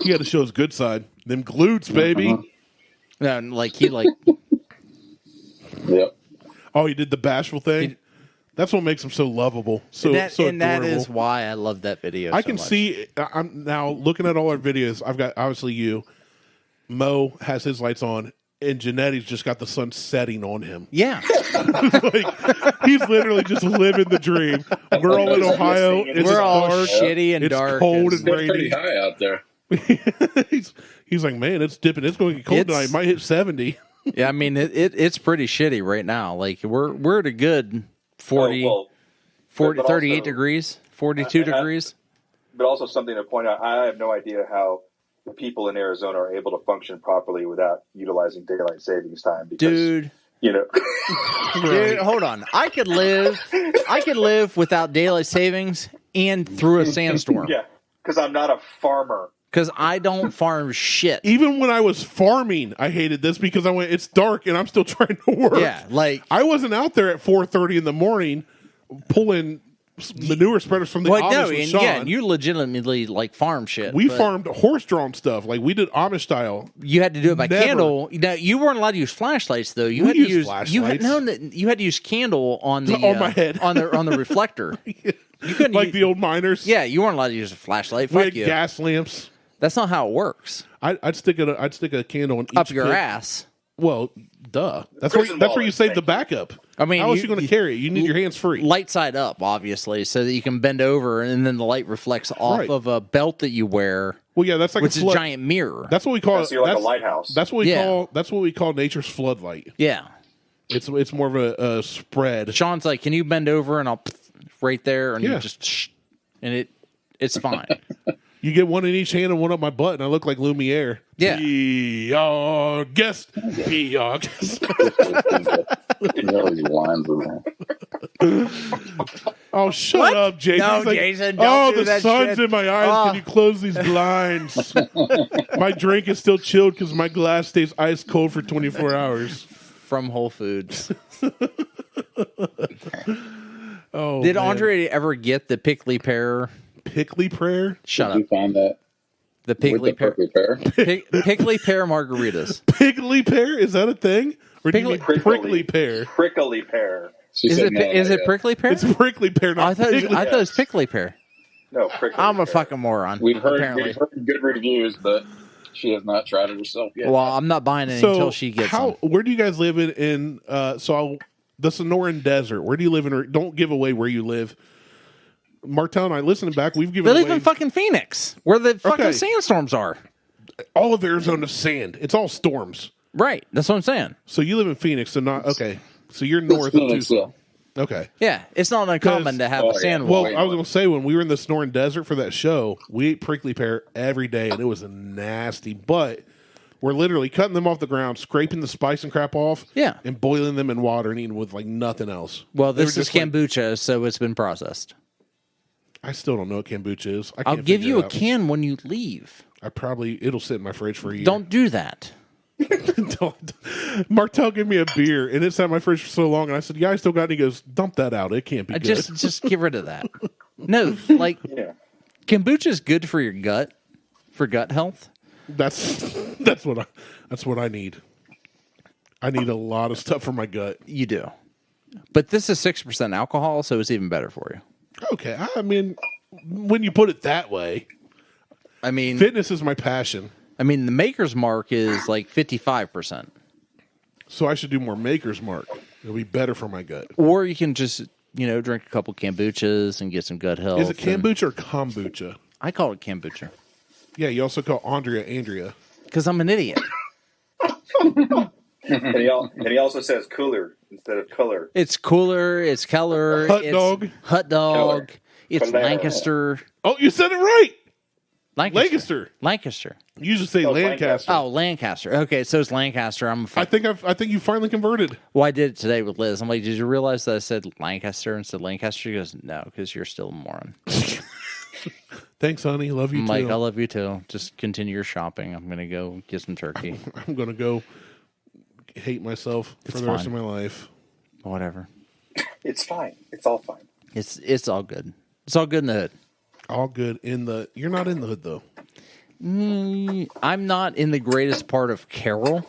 He had to show his good side. Them glutes, baby. No, like he like. Yep. Oh, he did the bashful thing. That's what makes him so lovable. So that adorable. is why I love that video. I so can much. see. I'm now looking at all our videos. I've got obviously you. Mo has his lights on, and Janetti's just got the sun setting on him. Yeah, Like, he's literally just living the dream. We're all in Ohio. It's we're all dark. shitty and It's dark. cold It's and pretty rainy. high out there. he's like, man, it's dipping. It's going to get cold tonight. It might hit 70. Yeah, I mean it's pretty shitty right now. Like we're at a good 40, 38 also- degrees, 42 degrees. But also something to point out, I have no idea how the people in Arizona are able to function properly without utilizing daylight savings time. Because, Dude, you hold on. I could live without daylight savings and through a sandstorm. yeah, because I'm not a farmer. Because I don't farm shit. Even when I was farming, I hated this because I went, it's dark and I'm still trying to work. Yeah, like I wasn't out there at 4:30 in the morning pulling manure spreaders from the Amish with Sean. yeah, you legitimately like farm shit. We but farmed horse-drawn stuff. Like, we did Amish style. You had to do it by Never. candle. Now, you weren't allowed to use flashlights though. You We had to used use flashlights. you had to use candle on the On my head. on the reflector. You couldn't Like use, the old miners. yeah. You weren't allowed to use a flashlight. We Fuck had you. gas lamps. That's not how it works. I'd stick a candle in each Up your pit. ass. Well, duh. That's Prison where you wallet. save the backup. I mean, how else you- you going to carry it? You need your hands free. Light side up, obviously, so that you can bend over and then the light reflects off Right. of a belt that you wear, Well, yeah, that's like which a is a flood. giant mirror. That's what we call. So you're like a that's- lighthouse. That's what we call nature's floodlight. Yeah. It's more of a spread. Sean's like, can you bend over and I'll right there and Yeah. you just and it's fine. You get one in each hand and one up my butt, and I look like Lumiere. Yeah. Be our guest. Be our guest. You know these lines in there. Oh, shut What? up, Jason. No, He's like, Jason, don't oh, do the that sun's shit. in my eyes. Oh. Can you close these blinds? My drink is still chilled because my glass stays ice cold for 24 hours. From Whole Foods. Oh, Did man. Andre ever get the pickly pear? Pickly prayer? Shut Did you up. find that The with pickly the pear. prickly pear? Pickly pear margaritas. Pickly pear? Is that a thing? Or do you Pickly- mean prickly pear? Prickly pear. She Is said it no, is not it yet. prickly pear? It's prickly pear, not I thought pickly. it was pickly pear. No, prickly I'm a pear. fucking moron. We've heard apparently. good reviews, but she has not tried it herself yet. Well, I'm not buying it So until she gets them. where do you guys live the Sonoran Desert? Where do you live in? Don't give away where you live. Martell and I listening back, we've given They live away in fucking Phoenix, where the fucking Okay. sandstorms are. all of Arizona's sand. It's all storms. Right. That's what I'm saying. So you live in Phoenix, so not okay. So you're north of Phoenix, Tucson. Okay. Yeah. It's not uncommon to have a sand Well, wall. I was going to say, when we were in the Snoring Desert for that show, we ate prickly pear every day, and it was nasty. But we're literally cutting them off the ground, scraping the spice and crap off, Yeah. and boiling them in water and eating with like nothing else. Well, They this were is just like- kombucha, so it's been processed. I still don't know what kombucha is. I I'll can't give figure you it a out. can when you leave. It'll sit in my fridge for a year. Don't do that. Don't. Martell gave me a beer, and it sat in my fridge for so long, and I said, "Yeah, I still got it." And he goes, "Dump that out. It can't be good." Just get rid of that. No, like Yeah. kombucha is good for your gut, for gut health. That's what I need. I need a lot of stuff for my gut. You do. But this is 6% alcohol, so it's even better for you. Okay, I mean, when you put it that way, I mean, fitness is my passion, the Makers Mark is like 55%. so I should do more Maker's Mark. It'll be better for my gut. Or you can just, drink a couple kombuchas and get some gut health. Is it kombucha or kombucha? I call it kombucha Yeah, you also call Andrea. because I'm an idiot. And he also says cooler instead of color. It's cooler. It's Keller. Hot it's dog. Hot dog. Keller. It's Keller. Lancaster. Oh, you said it right. Lancaster. You usually say Oh, Lancaster. Oh, Lancaster. Okay, so it's Lancaster. I think you finally converted. Well, I did it today with Liz. I'm like, did you realize that I said Lancaster instead of Lancaster? She goes, no, because you're still a moron. Thanks, honey. Love you I'm too. like, I love you too. Just continue your shopping. I'm going to go get some turkey. I'm gonna go hate myself for the rest of fine. my life. Whatever. It's fine. It's all fine. It's all good. It's all good in the hood. All good in the. You're not in the hood though. I'm not in the greatest part of Carroll,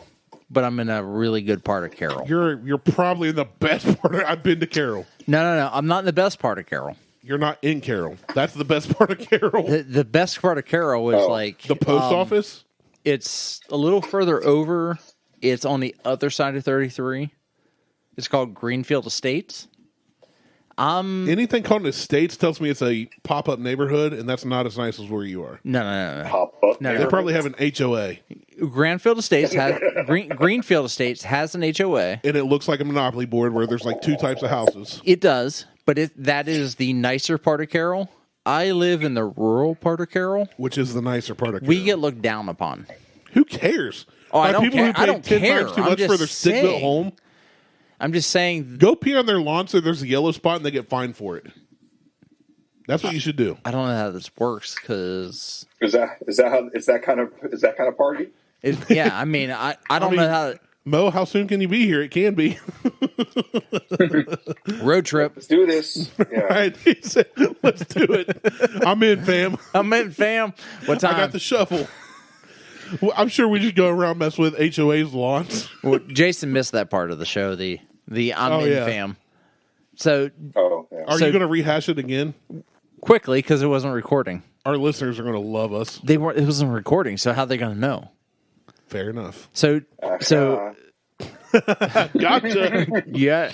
but I'm in a really good part of Carroll. You're probably in the best part. I've been to Carroll. No. I'm not in the best part of Carroll. You're not in Carroll. That's the best part of Carroll. The best part of Carroll is like The post office. It's a little further over. It's on the other side of 33. It's called Greenfield Estates. Anything called an estates tells me it's a pop-up neighborhood, and that's not as nice as where you are. No. Pop up. No, They probably have an HOA, Greenfield Estates has Greenfield Estates has an HOA. and it looks like a monopoly board where there's like two types of houses. It does, but that is the nicer part of Carroll. I live in the rural part of Carroll. Which is the nicer part of Carroll. We get looked down upon. Who cares? Oh, I By don't people care. who pay I don't 10 care. times too I'm much for just their stick-built saying. home. I'm just saying. Go pee on their lawn so there's a yellow spot and they get fined for it. That's what you should do. I don't know how this works because Is that kind of party? yeah. I mean, I don't know how Mo, how soon can you be here? It can be. road trip. Let's do this. Yeah. All right, he said, let's do it. I'm in, fam. I'm in, fam. What time? I got the shovel. Well, I'm sure we just go around mess with HOA's lawns. Well, Jason missed that part of the show. The I'm Oh, in, yeah. fam. So Oh, yeah. Are So- you going to rehash it again? quickly because it wasn't recording. Our listeners are going to love us. It wasn't recording. So how are they going to know? Fair enough. So Gotcha. yeah.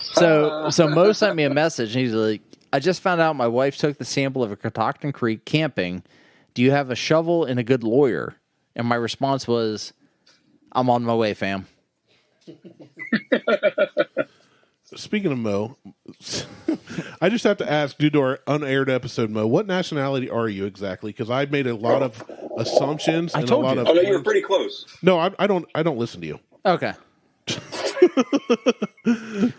So Mo sent me a message and he's like, I just found out my wife took the sample of a Catoctin Creek camping. Do you have a shovel and a good lawyer? And my response was, I'm on my way, fam. Speaking of Mo, I just have to ask, due to our unaired episode, Mo, what nationality are you exactly? Because I made a lot of assumptions and told a lot you. of. Oh, no, you were pretty close. No, I don't listen to you. Okay.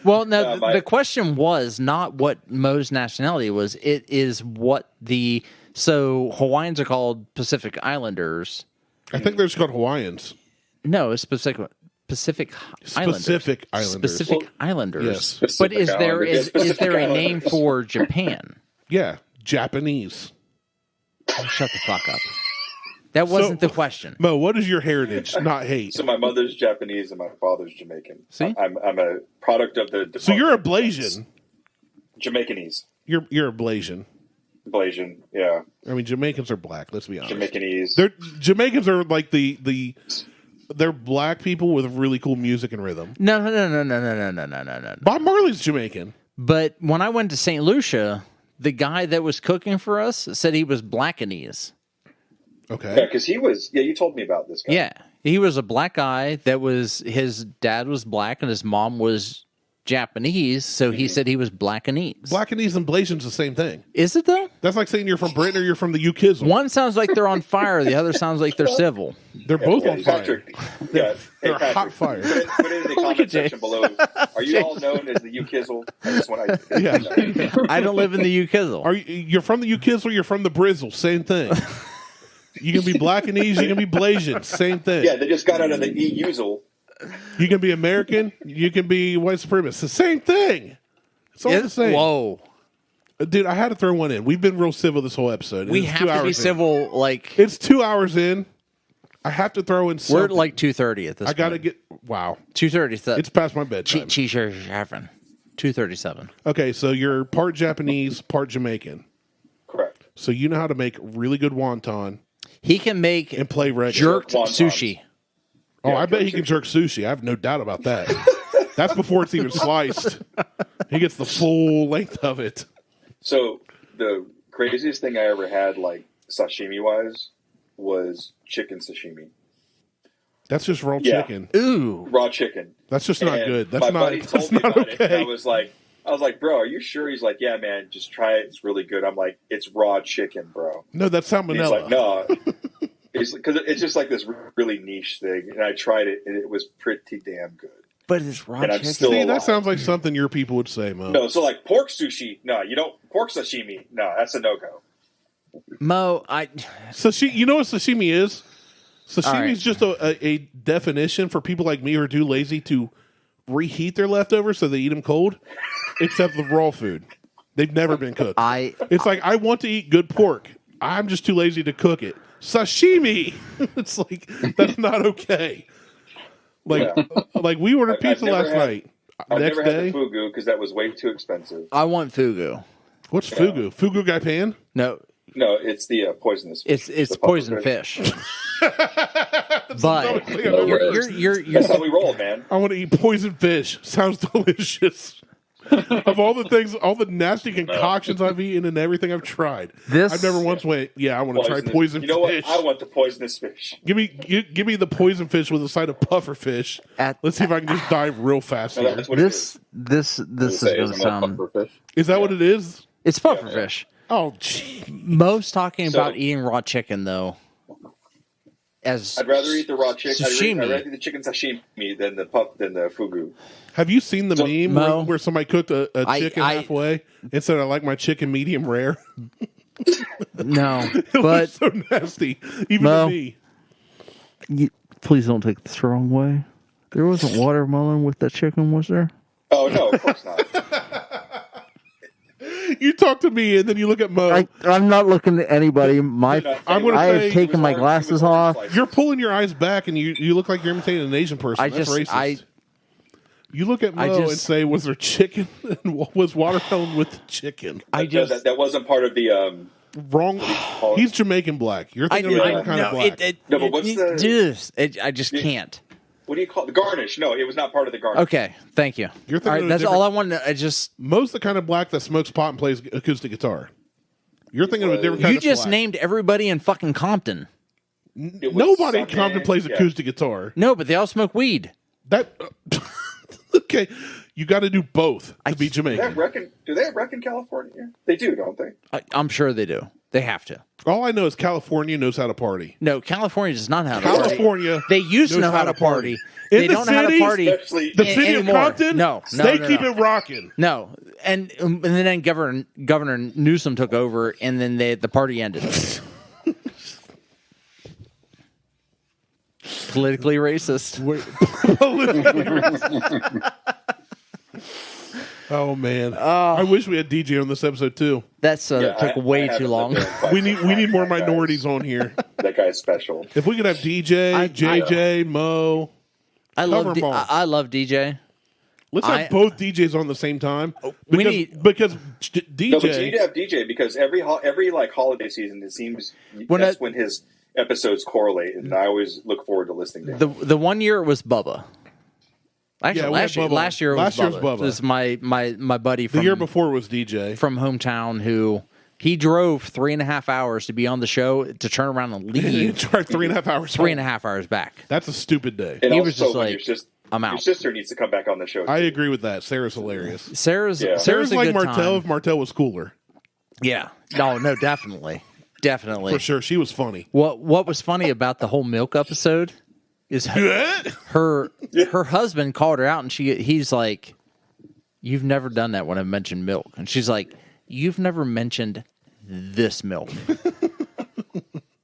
Well, no, my- the question was not what Mo's nationality was. It is what so Hawaiians are called Pacific Islanders. I think they're just called Hawaiians. No, it's Pacific Islanders. Specific Islanders. Specific Islanders. Yes. But Pacific is there Islanders. is there a Pacific name Islanders. for Japan? Yeah, Japanese. Oh, shut the fuck up. That wasn't the question. Mo, what is your heritage? Not hate. So my mother's Japanese and my father's Jamaican. See? I'm a product of the. So you're a Blasian. Jamaicanese. You're a Blasian. Blasian, yeah. I mean, Jamaicans are black. Let's be honest. Jamaicanese. Jamaicans are like they're black people with really cool music and rhythm. No. Bob Marley's Jamaican. But when I went to St. Lucia, the guy that was cooking for us said he was Blackanese. Okay. Yeah, because he was. Yeah, you told me about this guy. Yeah, he was a black guy that was, his dad was black and his mom was Japanese, so he said he was Blackanese. Blackanese and Blasian's the same thing. Is it though? That's like saying you're from Britain or you're from the UKizzle. One sounds like they're on fire, the other sounds like they're civil. They're both on fire. Patrick, yeah, They're Patrick, hot fire. Put it in the comment section below. Are you all known as the UKizzle? I just want to. Yeah. I don't live in the UKizzle. You're from the UKizzle, you're from the Brizzle. Same thing. You can be Blackanese, you can be Blasian. Same thing. Yeah, they just got out of the EUZle. You can be American, you can be white supremacist. It's the same thing. It's all the same. Whoa. Dude, I had to throw one in. We've been real civil this whole episode. We It's have 2 to be hours in. civil, like, It's 2 hours in. I have to throw in something. we're at like 2:30 at this I got to point. get... Wow. 2:30. It's past my bedtime. Cheese having 2:37. Okay, so you're part Japanese, part Jamaican. Correct. So you know how to make really good wonton He can make and play reggae. jerked Wontons. sushi. Oh, Yeah, I bet jerk he can sushi. jerk sushi. I have no doubt about that. That's before it's even sliced. He gets the full length of it. So the craziest thing I ever had, like sashimi wise, was chicken sashimi. That's just raw Yeah. chicken. Ooh. Raw chicken. That's just not And good. my That's not. buddy That's told me not about it. And okay. I was like, bro, are you sure? He's like, yeah, man, just try it. It's really good. I'm like, it's raw chicken, bro. No, that's He's salmonella. like, no. Because it's just like this really niche thing. And I tried it, and it was pretty damn good. But it's raw And I'm chicken. still See, alive. that sounds like something your people would say, Mo. No, so like pork sushi. No, you don't. Pork sashimi. No, that's a no-go. Mo, Sashimi. You know what sashimi is? Sashimi All right. is just a definition for people like me who are too lazy to reheat their leftovers, so they eat them cold. Except the raw food, they've never been cooked. It's like I want to eat good pork. I'm just too lazy to cook it. Sashimi. It's like that's not okay. Like, like we ordered I've pizza never last had- night. I've Next never day, had the fugu because that was way too expensive. I want fugu. what's fugu? Fugu gai pan? No, No, it's the poisonous fish. it's The poison puffer fish. But you're That's how we roll, man. I want to eat poison fish. Sounds delicious. Of all the things, all the nasty concoctions I've eaten and everything I've tried, This- I've never once went, yeah, I want to try poison You know fish. what? I want the poisonous fish. Give me the poison fish with a side of puffer fish. Let's see if I can just dive real fast No, here. that's what this it is going to sound. Is that what it is? It's puffer fish. Oh, gee. Mo's talking So- about eating raw chicken though. As I'd rather eat the raw chicken. Sashimi. I'd rather eat the chicken sashimi than the fugu. Have you seen the meme Mo, where somebody cooked a chicken halfway and said, I like my chicken medium rare? no, It but was so nasty, even Mo. to me. please don't take this the wrong way. There wasn't watermelon with that chicken, was there? Oh no, of course not. You talk to me and then you look at Mo. I'm not looking at anybody. I'm gonna I say have taken my glasses off. You're pulling your eyes back and you look like you're imitating an Asian person. I That's just- racist. You look at Mo I just- and say, was there chicken? And what was watermelon with the chicken? That wasn't part of the. Wrong. He's Jamaican black. You're thinking of a different kind of black. No, but what's I just can't. What do you call it? The garnish? No, it was not part of the garnish. Okay, thank you. You're thinking all right, of a that's different- all I wanted. I just Mo's the kind of black that smokes pot and plays acoustic guitar. You're thinking of a different kind you of just black. named everybody in fucking Compton. It was Nobody in something- Compton plays yeah. acoustic guitar. No, but they all smoke weed. That okay. You got to do both to be Do they Jamaican. have rec in California? They do, don't they? I'm sure they do. They have to. All I know is California knows how to party. No, California does not know how to party. California, They used to knows know how to party. In They the don't know how to city, party. Especially The city anymore. of Compton, No, they keep it rocking. No, and then Governor Newsom took over, and then the party ended. Politically racist. Oh man, I wish we had DJ on this episode too. That's Yeah, took I way haven't too long. looked at it. We need more That guy's- minorities on here. That guy's special. If we could have DJ, JJ, Mo, I love 'em all. I love DJ. let's have both DJs on the same time. Because DJ. No, but you need to have DJ because every like holiday season, it seems that's when his episodes correlate, and I always look forward to listening to him. The one year it was Bubba. Actually, Yeah, we had Bubba. last year was Last year was Bubba. Bubba. This is my buddy The from year before was DJ. from hometown who he drove 3.5 hours to be on the show to turn around and He leave tried 3.5 hours. 3.5 hours back. That's a stupid day. And He also, was just when like, your I'm out. Your sister needs to come back on the show. I too. agree with that. Sarah's hilarious. Sarah's Yeah. Sarah's a like good Martelle time. if Martelle was cooler. Yeah. No, definitely. Definitely. For sure. She was funny. What was funny about the whole milk episode is her husband called her out and he's like, "You've never done that when I mentioned milk." And she's like, "You've never mentioned this milk."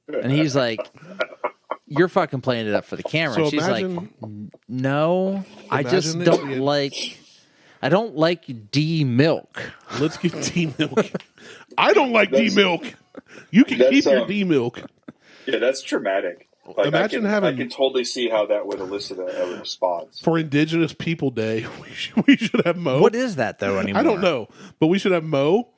And he's like, "You're fucking playing it up for the camera." So And she's like, "No, I just Imagine it don't being- like I don't like D milk." Let's get D milk. I don't like D milk. You can keep your D milk. Yeah, that's traumatic. Like, Imagine I can totally see how that would elicit a response. For Indigenous People Day, we should have Mo. What is that though anymore? I don't know, but we should have Mo.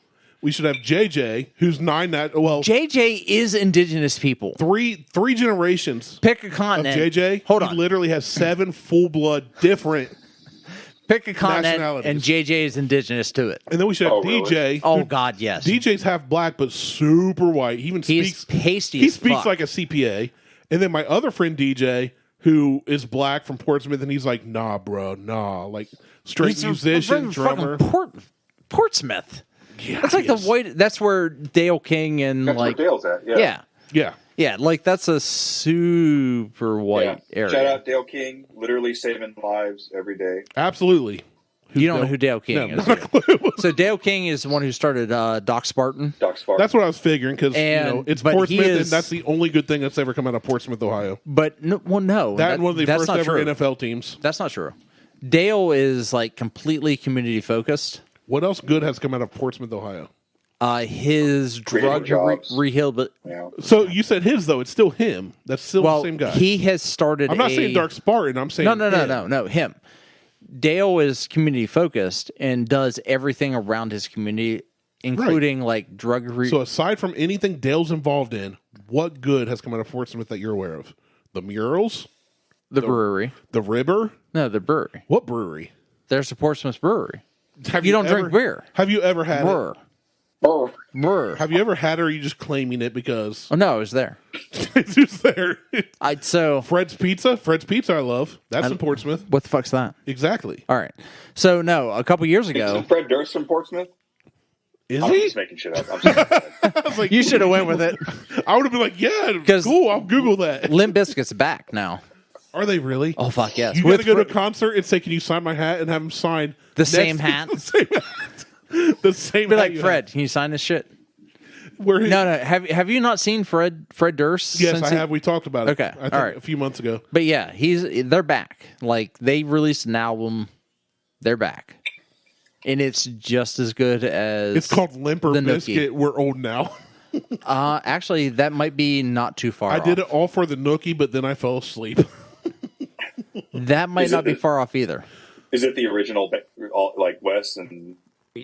We should have JJ, who's JJ is indigenous people. three generations Pick a of continent. JJ. Hold He on. literally has 7 full blood different. Pick a continent, nationalities. and JJ is indigenous to it. And then we should have Oh, really? DJ. Oh who- God, yes. DJ's half black but super white. He even He's speaks pasty. He as speaks fuck. like a CPA. And then my other friend DJ, who is black from Portsmouth, and he's like, nah, bro, nah, like straight He's musician, from drummer. fucking Portsmouth. Yeah, That's like yes. the white. That's where Dale King and That's like where Dale's at. Yeah. yeah, Yeah, yeah, like that's a super white area. Shout out Dale King, literally saving lives every day. absolutely. You don't know who Dale King No, is. not a clue. So Dale King is the one who started Doc Spartan. Doc Spark. That's what I was figuring because it's but he Portsmouth, is- and that's the only good thing that's ever come out of Portsmouth, Ohio. But no, That and one of the that's first not ever true. NFL teams. That's not true. Dale is like completely community focused. What else good has come out of Portsmouth, Ohio? His Creative drug jobs. rehabilitation. Yeah. So you said his though; it's still him. That's still Well, the same guy. he has started. I'm not saying Dark Spartan. I'm saying No. Him. Dale is community focused and does everything around his community, including like drug. So aside from anything Dale's involved in, what good has come out of Portsmouth that you're aware of? The murals, the brewery. the river. No, the brewery. What brewery? There's a Portsmouth brewery. Have You don't drink beer. Have you ever had Brewer. it? Oh, Brewer. Have you ever had it, or are you just claiming it because Oh no, it was there. it's just there? So Fred's Pizza. Fred's Pizza I love. That's in Portsmouth. what the fuck's that? Exactly. All right. So no, a couple years ago, isn't Fred Durst from Portsmouth? Is I'm he? just making shit up. I'm sorry. I was like, you should have went with it. I would have been like, yeah, 'Cause- cool. I'll Google that. Limp Bizkit's back now. Are they really? Oh fuck yes. You got to With go to a Fre- concert and say, "Can you sign my hat?" and have him sign The same hat? The same hat. The same. Be hat like, you Fred, can you sign this shit? have. Where he, No. Have you not seen Fred Durst? Yes, since I have. We talked about it. Okay, I think all right. a few months ago. But yeah, they're back. Like they released an album, they're back, and it's just as good as It's called Limper the Nookie. Biscuit. We're old now. Actually, that might be not too far. I did off. it all for the Nookie, but then I fell asleep. That might Is not it be the- far off either. Is it the original, like Wes and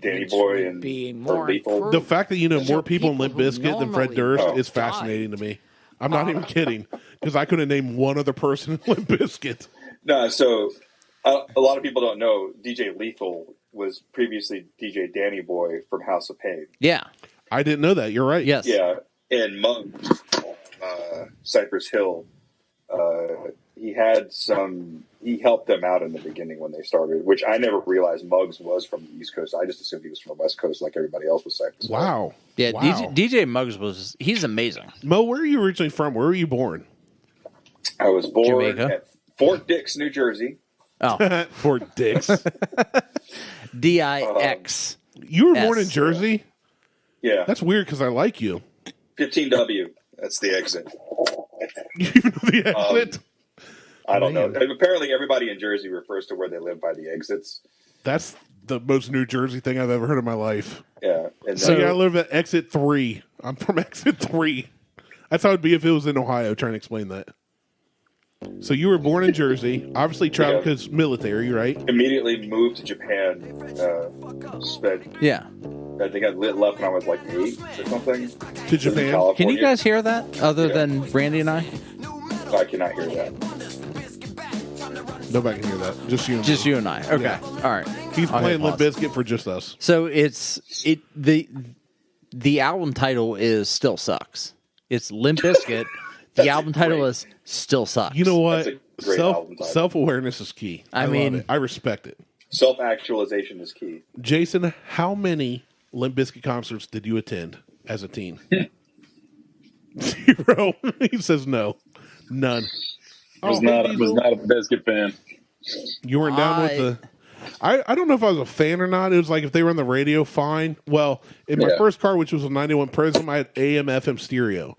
Danny Boy and or Lethal? The fact that you know Those more are people in people Limp who Bizkit than Fred normally Durst Oh. is fascinating to me. I'm not even kidding because I couldn't name one other person in Limp Bizkit. No, so a lot of people don't know DJ Lethal was previously DJ Danny Boy from House of Pain. Yeah. I didn't know that. You're right. Yes. Yeah, and Muggs, Cypress Hill, he helped them out in the beginning when they started, which I never realized Muggs was from the East Coast. I just assumed he was from the West Coast like everybody else was Cypress Hill. Wow. Yeah. Wow. DJ Muggs he's amazing. Mo, where are you originally from? Where were you born? I was born Jamaica. at Fort Dix, New Jersey. Oh, Fort Dix. DIX. You were born in S. Jersey? Yeah, That's weird because I like you. 15W. That's the exit. You even know the exit? I don't know. Man. Apparently, everybody in Jersey refers to where they live by the exits. That's the most New Jersey thing I've ever heard in my life. Yeah, and So then, yeah, I live at exit 3. I'm from exit 3. That's how it'd be if it was in Ohio, trying to explain that. So you were born in Jersey, obviously traveled because military, right? immediately moved to Japan. Spent, Yeah. I think I left when I was like 8 or something. To Japan. California. Can you guys hear that other Yeah. than Randy and I? I cannot hear that. Nobody can hear that. Just you. And Just me. you and I. Okay. Yeah. All right. He's I'll playing hit Limp pause. Bizkit for just us. So the album title is Still Sucks. It's Limp Bizkit. The album title is Still Sucks. You know what? That's a great album title. Self-awareness is key. I love mean- it. I respect it. Self-actualization is key. Jason, how many Limp Bizkit concerts did you attend as a teen? 0. He says no. None. Was not a Biscuit fan. You weren't down with the... I don't know if I was a fan or not. It was like if they were on the radio, fine. Well, in my Yeah. first car, which was a 91 Prism, I had AM, FM stereo.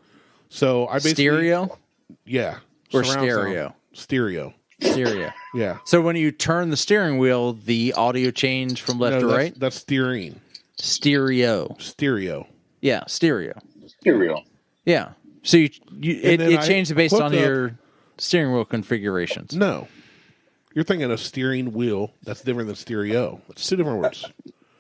So I basically... Stereo? Yeah. Or surround stereo? sound. Stereo. Stereo. Yeah. So when you turn the steering wheel, the audio change from left to that's, right? That's steering. Stereo. Stereo. Yeah, stereo. Here we go. Yeah. So it then I changed based on hooked up- your steering wheel configurations. No. You're thinking of steering wheel. That's different than stereo. It's two different words.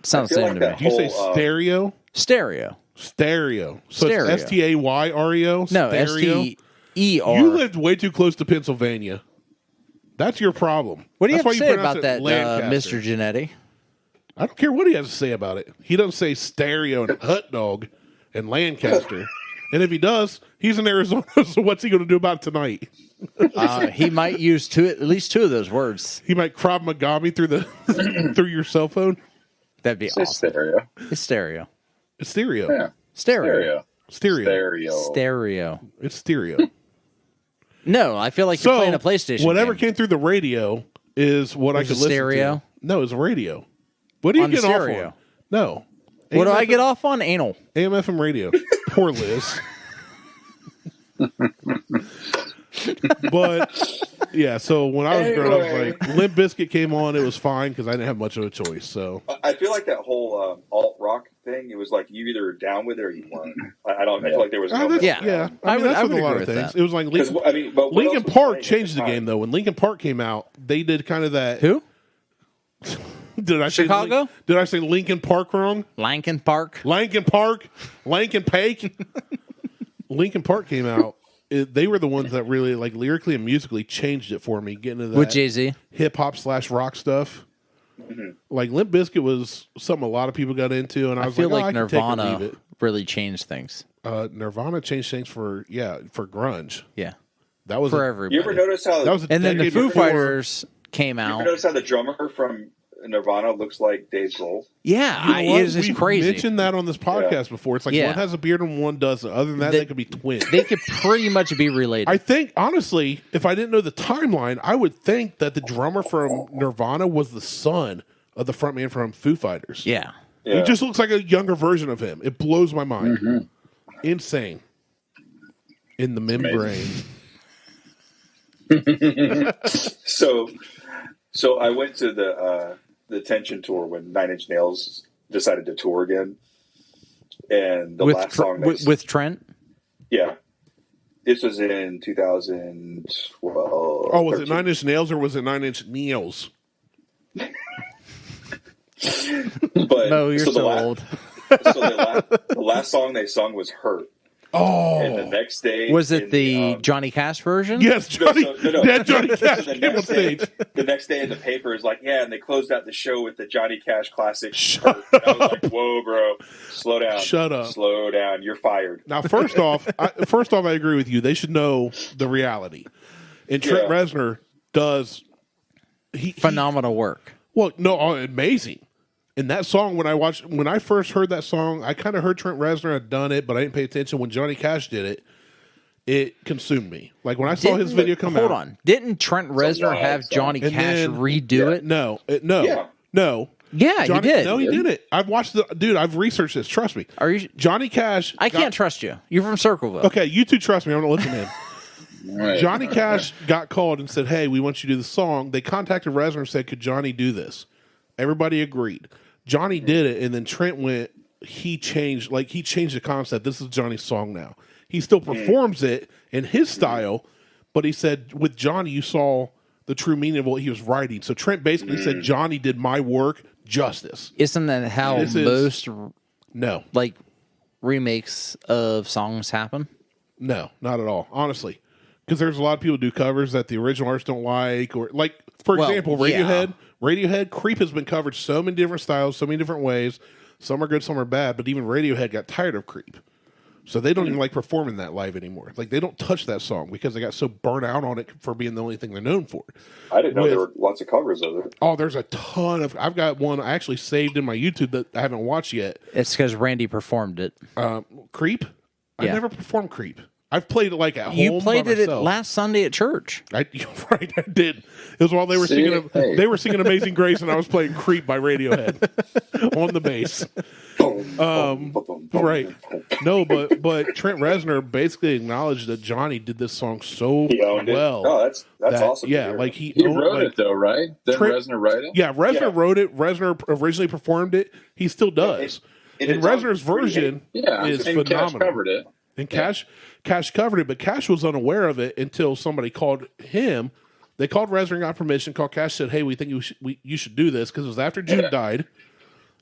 Sounds the I feel same like to that me. You say whole, stereo? Stereo. Stereo. So Stereo. it's STAYREO? No, Stereo? STER. You lived way too close to Pennsylvania. That's your problem. What do you That's have to why say pronounce about it that, Lancaster. Mr. Genetti? I don't care what he has to say about it. He doesn't say stereo and hot dog and Lancaster. And if he does, he's in Arizona, so what's he going to do about it tonight? He might use at least two of those words. He might Krav Maga me through the through your cell phone. That'd be Say awesome. stereo. It's stereo. It's stereo. Yeah. Stereo. Stereo. Stereo. Stereo. It's stereo. No, I feel like you're So playing a PlayStation whatever game. came through the radio is what I Was could it listen stereo? to. No, it's a radio. What do you On get stereo? off on? No. What do I AM/FM get off on? Anal. AM/FM radio. Poor Liz. But yeah, so when I was growing up, I was like, Limp Bizkit came on, it was fine because I didn't have much of a choice. So I feel like that whole alt rock thing. It was like you either were down with it or you weren't. I don't. I feel like there was no. that's- Yeah. yeah. I I mean, would- that's I with would a lot agree of with things. that. It was like Because Linkin, I mean, but what Linkin else was Park playing at changed the time? game though. When Linkin Park came out, they did kind of that. Who? Did I say Chicago? Did I say Linkin Park wrong? Lincoln Park. Linkin Park, Linkin Pake. Linkin Park came out. They were the ones that really, like, lyrically and musically changed it for me, getting into that With Jay-Z. hip hop / rock stuff. Mm-hmm. Like Limp Bizkit was something a lot of people got into, and I I was feel like, like I can take or leave Nirvana it. really changed things. Nirvana changed things for grunge. Yeah. That was For a, everybody. You ever notice how? that was a And then the decade Foo before. Fighters came you ever out. notice how the drummer from Nirvana looks like Dave Grohl? Yeah, You know what? it's We've crazy. mentioned that on this podcast before. It's like Yeah. one has a beard and one doesn't. Other than that, They- they could be twins. They could pretty much be related. I think, honestly, if I didn't know the timeline, I would think that the drummer from Nirvana was the son of the frontman from Foo Fighters. yeah. Yeah. He just looks like a younger version of him. It blows my mind. Mm-hmm. Insane. In the membrane. So I went to the Tension tour when Nine Inch Nails decided to tour again, and the last song with Trent. yeah, this was in 2012. Oh, was it 13. 9 Inch Nails or was it 9 Inch Nails? But No, you're so the old. the last song they sung was "Hurt," and the Oh. next day Was it in the Johnny Cash version? Yes, Johnny. No. That Johnny So Cash the came on next day, stage. the next day in the paper is like, yeah, and they closed out the show with the Johnny Cash classic. Shut Hurt. And I was like, whoa, bro, slow down, Shut up. slow down, you're fired. Now, first off, I agree with you. They should know the reality. And Trent Yeah. Reznor does Phenomenal work. Well, no, amazing. And that song, when I first heard that song, I kind of heard Trent Reznor had done it, but I didn't pay attention. When Johnny Cash did it, it consumed me. Like when I saw his video come out. Hold on. Didn't Trent Reznor wild have song. Johnny And Cash then- redo it? No, Yeah. no. Yeah, Johnny, you did. No, he didn't. I've watched dude. I've researched this. Trust me. Are you? Johnny Cash. I can't trust you. You're from Circleville. Okay, you two trust me. I'm gonna listen to him. Right. Johnny Cash got called and said, "Hey, we want you to do the song." They contacted Reznor and said, "Could Johnny do this?" Everybody agreed. Johnny did it, and then Trent went. He changed the concept. This is Johnny's song now. He still performs it in his style, but he said with Johnny, you saw the true meaning of what he was writing. So Trent basically said, "Johnny did my work justice." Isn't that how This is- most No, like remakes of songs happen? no, not at all. Honestly, Because there's a lot of people who do covers that the original artists don't like, or like, for Well, example, yeah. Radiohead, Creep has been covered so many different styles, so many different ways. Some are good, some are bad, but even Radiohead got tired of Creep. So they don't even like performing that live anymore. Like, they don't touch that song because they got so burnt out on it for being the only thing they're known for. I didn't know there were lots of covers of it. Oh, there's a ton of... I've got one I actually saved in my YouTube that I haven't watched yet. It's because Randy performed it. Creep? I Yeah. never performed Creep. I've played it like at home. You played by it myself. last Sunday at church. Right, I did. It was while they were singing. Hey. They were singing "Amazing Grace" and I was playing "Creep" by Radiohead on the bass. Right? No, but Trent Reznor basically acknowledged that Johnny did this song so He owned it. well. Oh, that's that, awesome. to Yeah, hear. like He owned, wrote like, it though, right? Didn't Trent- Reznor write it? Yeah, Reznor Yeah. wrote it. Reznor originally performed it. He still does. It And is on Reznor's version Yeah, is and phenomenal. Cash covered it. And Cash covered it, but Cash was unaware of it until somebody called him. They called Reznor and got permission. Called Cash, said, "Hey, we think you should do this," because it was after Jude died.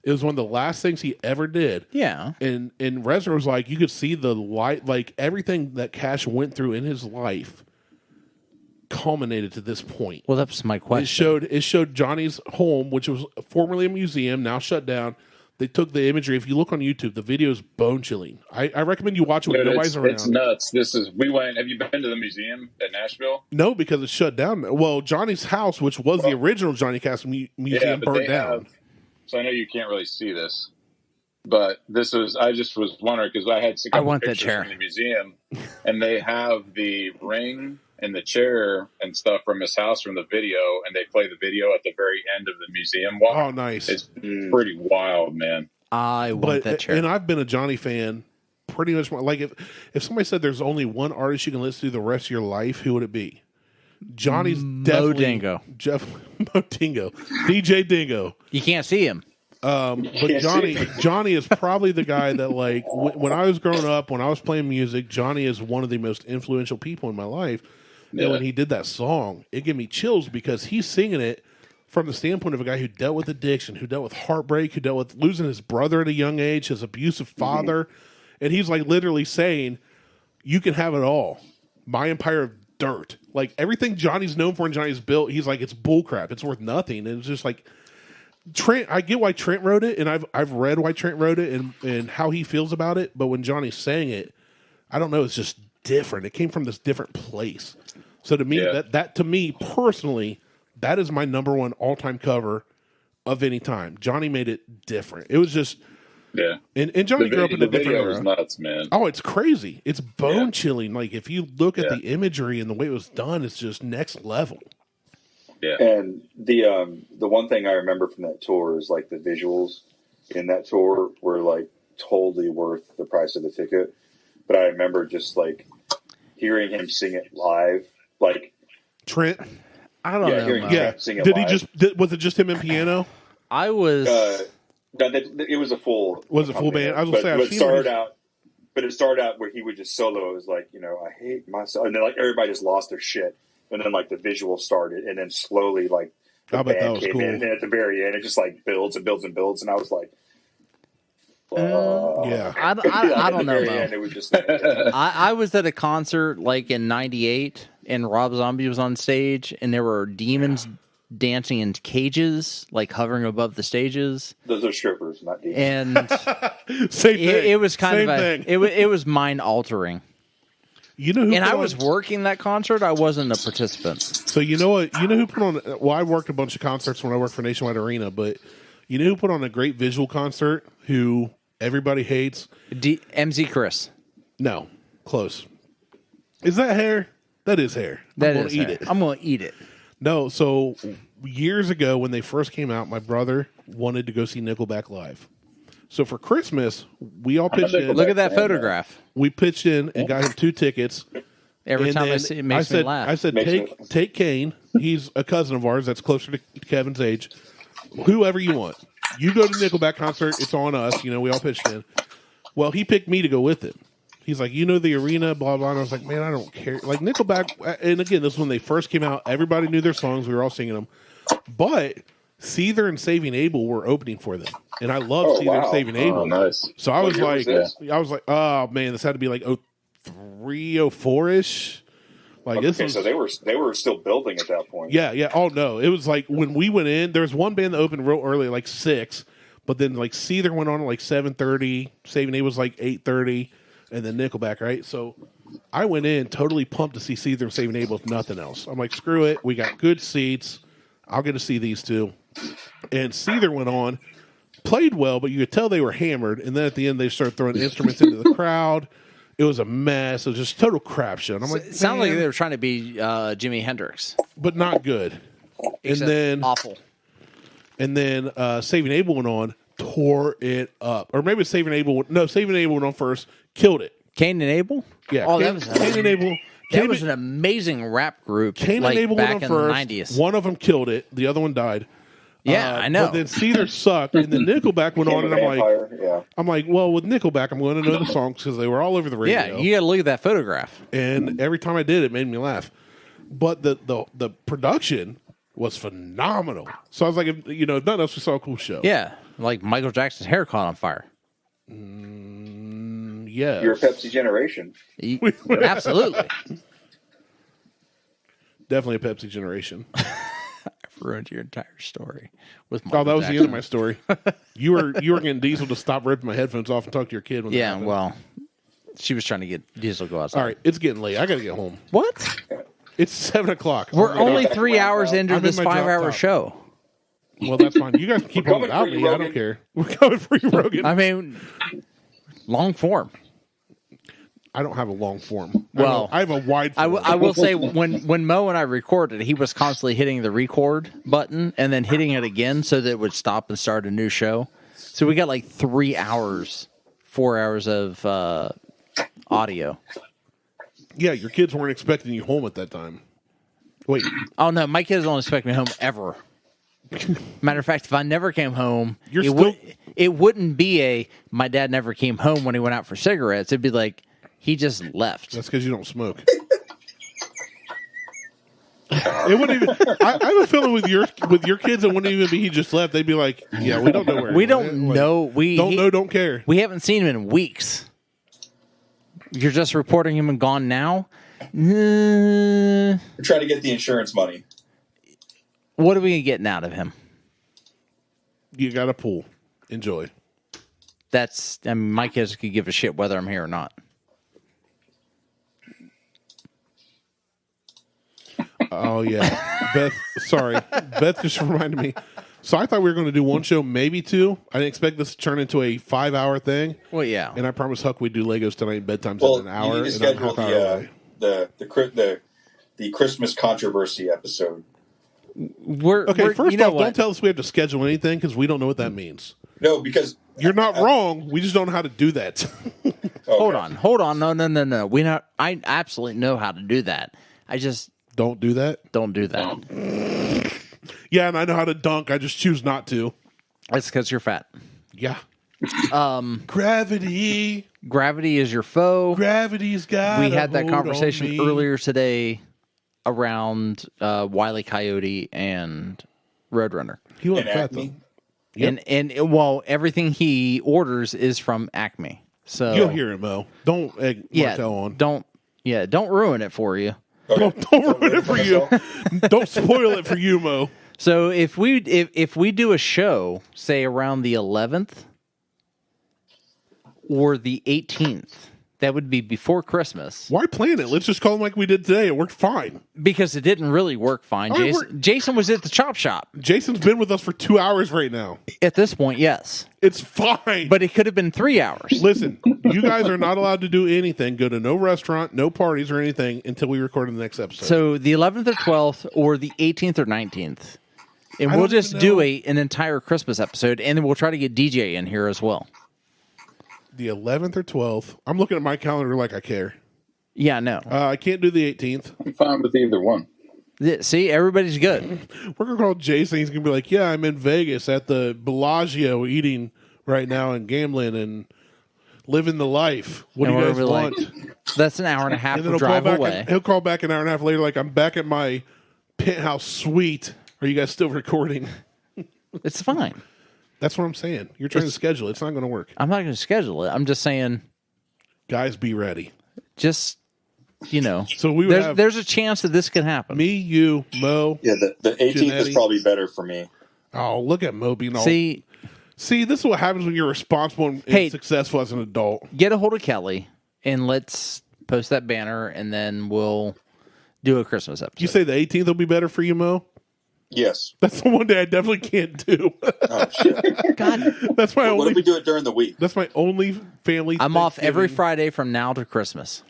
It was one of the last things he ever did. Yeah. And Reznor was like, you could see the light, like everything that Cash went through in his life culminated to this point. Well, that's my question. It showed Johnny's home, which was formerly a museum, now shut down. They took the imagery. If you look on YouTube, the video is bone chilling. I recommend you watch it when Dude, nobody's around. it's nuts. We went. Have you been to the museum at Nashville? No, because it's shut down. Well, Johnny's house, which was the original Johnny Cash museum, but burned they down. So I know you can't really see this, but this was. I just was wondering because I had seen I want that pictures chair. in the museum, and they have the ring and the chair and stuff from his house from the video, and they play the video at the very end of the museum walk. Oh, nice. It's pretty wild, man. I want that chair. And I've been a Johnny fan pretty much. Like if somebody said there's only one artist you can listen to the rest of your life, who would it be? Johnny's definitely Dingo. Mo Dingo, DJ Dingo. You can't see him. But Johnny is probably the guy that, like, when I was growing up, when I was playing music, Johnny is one of the most influential people in my life. Yeah. And when he did that song, it gave me chills because he's singing it from the standpoint of a guy who dealt with addiction, who dealt with heartbreak, who dealt with losing his brother at a young age, his abusive father. And he's like literally saying, you can have it all. My empire of dirt. Like everything Johnny's known for and Johnny's built, he's like, it's bullcrap. It's worth nothing. And it's just like, Trent, I get why Trent wrote it, and I've read why Trent wrote it and how he feels about it. But when Johnny's saying it, I don't know, it's just different. It came from this different place. So to me, that to me personally, that is my number one all-time cover of any time. Johnny made it different. It was just, and Johnny grew up in a different video era. was nuts, man. Oh, it's crazy. It's bone chilling. Like if you look at the imagery and the way it was done, it's just next level. Yeah. And the one thing I remember from that tour is like the visuals in that tour were like totally worth the price of the ticket. But I remember just like hearing him sing it live, like Trent. I don't know. hearing Mo. Trent sing it Did live. he was it just him and piano? I was. No, it was a full. Was it full band? I was gonna say, I've but seen it started out where he would just solo. It was like, I hate myself, and then like everybody just lost their shit, and then like the visual started, and then slowly like the I bet that band was came cool. in, and then at the very end, it just like builds and builds and builds, and I was like, Yeah. I don't know. Mo. End, it was just like, I was at a concert like in '98, and Rob Zombie was on stage, and there were demons dancing in cages, like hovering above the stages. those are strippers, not demons. And Same thing. it was kind Same of thing. it was mind altering. You know who? And put I on- was working that concert. I wasn't a participant. So you know what? You know who put on? Well, I worked a bunch of concerts when I worked for Nationwide Arena, but you know who put on a great visual concert? Who everybody hates? MZ Chris. No, close. Is that hair? That is hair. That I'm is gonna eat her. it. I'm gonna eat it. No, so years ago when they first came out, my brother wanted to go see Nickelback live. So for Christmas, we all pitched in. Look at that photograph. We pitched in and got him 2 tickets. Every And time I then see it, makes said, me laugh. I said, Makes me take Kane. He's a cousin of ours that's closer to Kevin's age. Whoever you want. You go to the Nickelback concert. It's on us. We all pitched in. Well, he picked me to go with him. He's like, the arena, blah, blah. And I was like, man, I don't care. Like, Nickelback, and again, this is when they first came out. Everybody knew their songs. We were all singing them. But Seether and Saving Abel were opening for them. And I love Seether and Saving Abel. Oh, nice. So I was year like, was this? oh, man, this had to be like 03, 04-ish. Like Okay, so they were still building at that point. Yeah. Oh no, it was like when we went in. There was one band that opened real early, like 6, but then like Seether went on at like 7:30. Saving A was like 8:30, and then Nickelback. Right, so I went in totally pumped to see Seether and Saving A with nothing else. I'm like, screw it, we got good seats. I'll get to see these two. And Seether went on, played well, but you could tell they were hammered. And then at the end, they started throwing instruments into the crowd. It was a mess. It was just total crap show. And I'm like, It sounded like they were trying to be Jimi Hendrix. but not good. Except And then awful. And then Saving Abel went on, tore it up. Or maybe Saving Abel. No, Saving Abel went on first, killed it. Cain and Abel? Yeah, Oh, Cain and Abel. That was an amazing rap group. Cain like, and Abel back went on in first. the 90s. One of them killed it. The other one died. Yeah, I know. But then Seether sucked, and then Nickelback went on, and I'm like, well, with Nickelback, I'm going to know the songs because they were all over the radio. Yeah, you got to look at that photograph. And every time I did, it made me laugh. But the production was phenomenal. So I was like, if nothing else, we saw a cool show. Yeah, like Michael Jackson's hair caught on fire. Yes. You're a Pepsi generation. Absolutely. Definitely a Pepsi generation. I've ruined your entire story with That was the end of my story. You were getting Diesel to stop ripping my headphones off and talk to your kid. When Yeah, well, she was trying to get Diesel to go outside. All right, it's getting late. I got to get home. What? It's 7:00. We're only 3 hours into I'm this in my drop 5-hour top. show. Well, that's fine. You guys can keep on coming without for you, me. I Rogan. don't care. We're coming for you, Rogan. I mean, long form. I don't have a long form. Well, I have a wide form. I will say when Mo and I recorded, he was constantly hitting the record button and then hitting it again so that it would stop and start a new show. So we got like 3 hours, 4 hours of audio. Yeah, your kids weren't expecting you home at that time. Wait. Oh no, my kids don't expect me home ever. Matter of fact, if I never came home, You're it wouldn't be my dad never came home when he went out for cigarettes. It'd be like he just left. That's because you don't smoke. It wouldn't even. I have a feeling with your kids, it wouldn't even be he just left. They'd be like, yeah, we don't know where. We he don't went. Like, know. We don't know. Don't care. We haven't seen him in weeks. You're just reporting him and gone now. We're trying to get the insurance money. What are we getting out of him? You got a pool. Enjoy. My kids could give a shit whether I'm here or not. Oh yeah, Beth. Sorry, Beth just reminded me. So I thought we were going to do one show, maybe two. I didn't expect this to turn into a 5-hour thing. Well, yeah. And I promised Huck we'd do Legos tonight. Bedtime's Well, in an hour. you need to and I'm schedule half hour away. the Christmas controversy episode. Okay, first off, don't tell us we have to schedule anything because we don't know what that means. No, because You're not wrong. We just don't know how to do that. okay. Hold on. No. I absolutely know how to do that. I just Don't do that. don't do that. Yeah, and I know how to dunk. I just choose not to. That's because you're fat. Yeah. Gravity. Gravity is your foe. Gravity's got. We had that conversation earlier today around Wile E. Coyote and Roadrunner. He wasn't And fat Acme. though. Yep. And well, everything he orders is from Acme. So You'll hear it, Mo. Don't egg Martelle on. don't ruin it for you. Don't ruin it for you. Don't spoil it for you, Mo. So if we do a show, say around the 11th or the 18th, that would be before Christmas. Why plan it? Let's just call him like we did today. It worked fine. Because it didn't really work fine. Jason was at the chop shop. Jason's been with us for 2 hours right now. At this point, yes. It's fine. But it could have been 3 hours. Listen, you guys are not allowed to do anything. Go to no restaurant, no parties or anything until we record the next episode. So the 11th or 12th or the 18th or 19th. And I we'll don't just even do know. an entire Christmas episode, and then we'll try to get DJ in here as well. The 11th or 12th. I'm looking at my calendar like I care. Yeah, no. I can't do the 18th. I'm fine with either one. See, everybody's good. We're going to call Jason. He's going to be like, yeah, I'm in Vegas at the Bellagio eating right now and gambling and living the life. What And do you we're guys gonna be want? like, that's an hour and a half And then of he'll call drive back. away. He'll call back an hour and a half later like, I'm back at my penthouse suite. Are you guys still recording? It's fine. That's what I'm saying. You're trying to schedule it. It's not going to work. I'm not going to schedule it. I'm just saying, Guys, be ready. just you know, So we would have there's a chance that this could happen. me, you, Mo. Yeah, the 18th is Janetti. probably better for me. Oh, look at Mo being all. See, this is what happens when you're responsible and Hey. successful as an adult. get a hold of Kelly and let's post that banner, and then we'll do a Christmas episode. You say the 18th will be better for you, Mo? Yes. That's the one day I definitely can't do. Oh shit. God, That's my What if we only. do it during the week? That's my only family. I'm off every Thanksgiving. Friday from now to Christmas.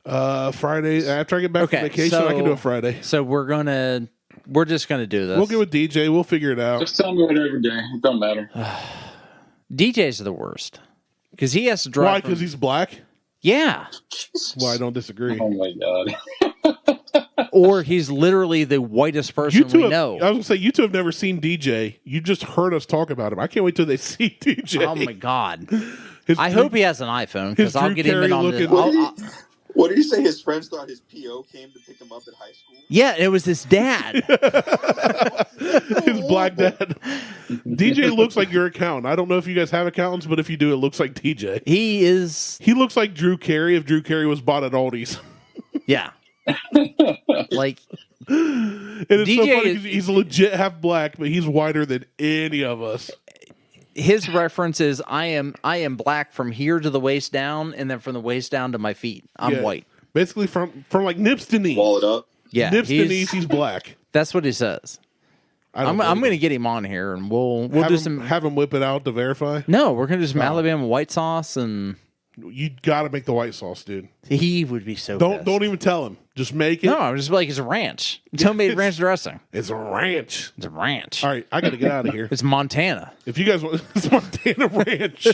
Friday after I get back Okay, from vacation. so- I can do a Friday. So we're just gonna do this. We'll get with DJ. We'll figure it out. Just tell me whatever day. It don't matter. DJ's the worst because he has to drive. Why? from- Because he's black. yeah, Well, I don't disagree. Oh my god. or he's literally the whitest person You two we have, know. I was gonna say you two have never seen DJ. You just heard us talk about him. I can't wait till they see DJ. Oh my god! His I Drew- hope he has an iPhone his because I'll Drew get him in Carey on this. looking- What did he say? His friends thought his PO came to pick him up at high school? Yeah, it was his dad. his black dad. DJ looks like your accountant. I don't know if you guys have accountants, but if you do, it looks like DJ. He is. He looks like Drew Carey if Drew Carey was bought at Aldi's. Yeah. Like And it's so DJ funny is- 'cause he's legit half black, but he's whiter than any of us. his reference is I am black from here to the waist down, and then from the waist down to my feet. I'm Yeah. white. Basically from like nips to knees. Wall it up. Yeah, Nips to he's- knees, he's black. That's what he says. I'm believe going to it. get him on here, and we'll have do him, some. have him whip it out to verify. No, we're going to do some Alabama white sauce, and You got to make the white sauce, dude. he would be so. Don't pissed. don't even tell him. Just make it. No, I'm just like it's a ranch. Homemade ranch dressing. It's a ranch. It's a ranch. All right, I got to get out of here. It's Montana. If you guys want, it's Montana Ranch.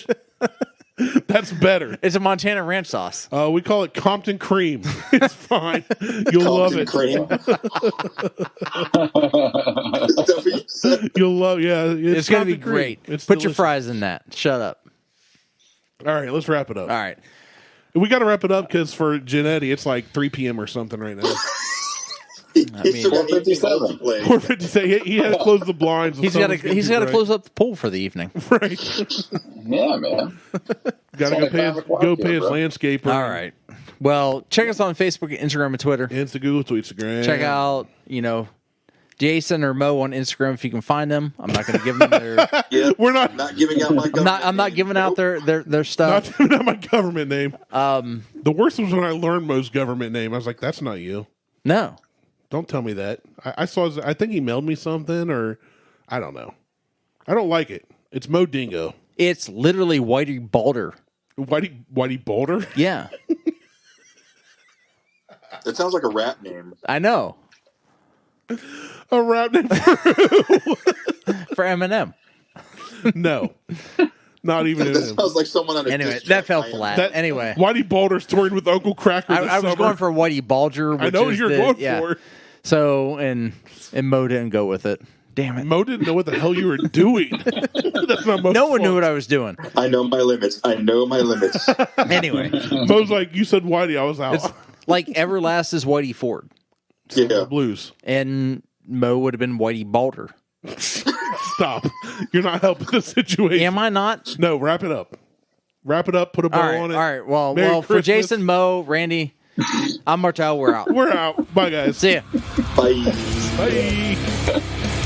That's better. It's a Montana ranch sauce. We call it Compton Cream. It's fine. You'll love Compton it. Cream. Is that what you said? You'll love. Yeah, It's going to be Compton Cream. great. It's Put your delicious. fries in that. Shut up. All right, let's wrap it up. All right. We got to wrap it up because for Janetti, it's like 3 p.m. or something right now. He mean, still got 18 holes 4:57. to play. 4:50. He had to close the blinds. He's got to close up the pool for the evening. Right. Yeah, man. Got to only go pay 5 his, o'clock go here, pay his bro. landscaper. All right. Well, check us on Facebook, Instagram, and Twitter. Insta, Google, Tweetstagram. Check out, Jason or Mo on Instagram if you can find them. I'm not going to give them their. Yeah, We're not giving out my government I'm not name. giving out their not stuff. giving out my government name. The worst was when I learned Mo's government name. I was like, "That's not you. No. Don't tell me that." I saw. I think he mailed me something, or I don't know. I don't like it. It's Mo Dingo. It's literally Whitey Balder. Whitey Boulder. Yeah. That sounds like a rap name. I know. A rap name? For Eminem. No, not even That him. sounds like someone on a Anyway, diss that track. fell I am- flat. That Anyway. Whitey Boulder's touring with Uncle Cracker. I this was summer. going for Whitey Balger. I Which know what is you're the- going yeah. for. So, and Mo didn't go with it. Damn it. Mo didn't know what the hell you were doing. That's not Mo's No one knew fault. what I was doing. I know my limits. Anyway, Mo's like, you said Whitey, I was out. it's like Everlast is Whitey Ford. Yeah. Blues. And Mo would have been Whitey Balder. Stop. You're not helping the situation. Am I not? No, wrap it up. Wrap it up. Put a bow All right. on it. All right. Well, Merry for Christmas. Jason, Mo, Randy, I'm Martelle. We're out. We're out. Bye, guys. See ya. Bye. Bye.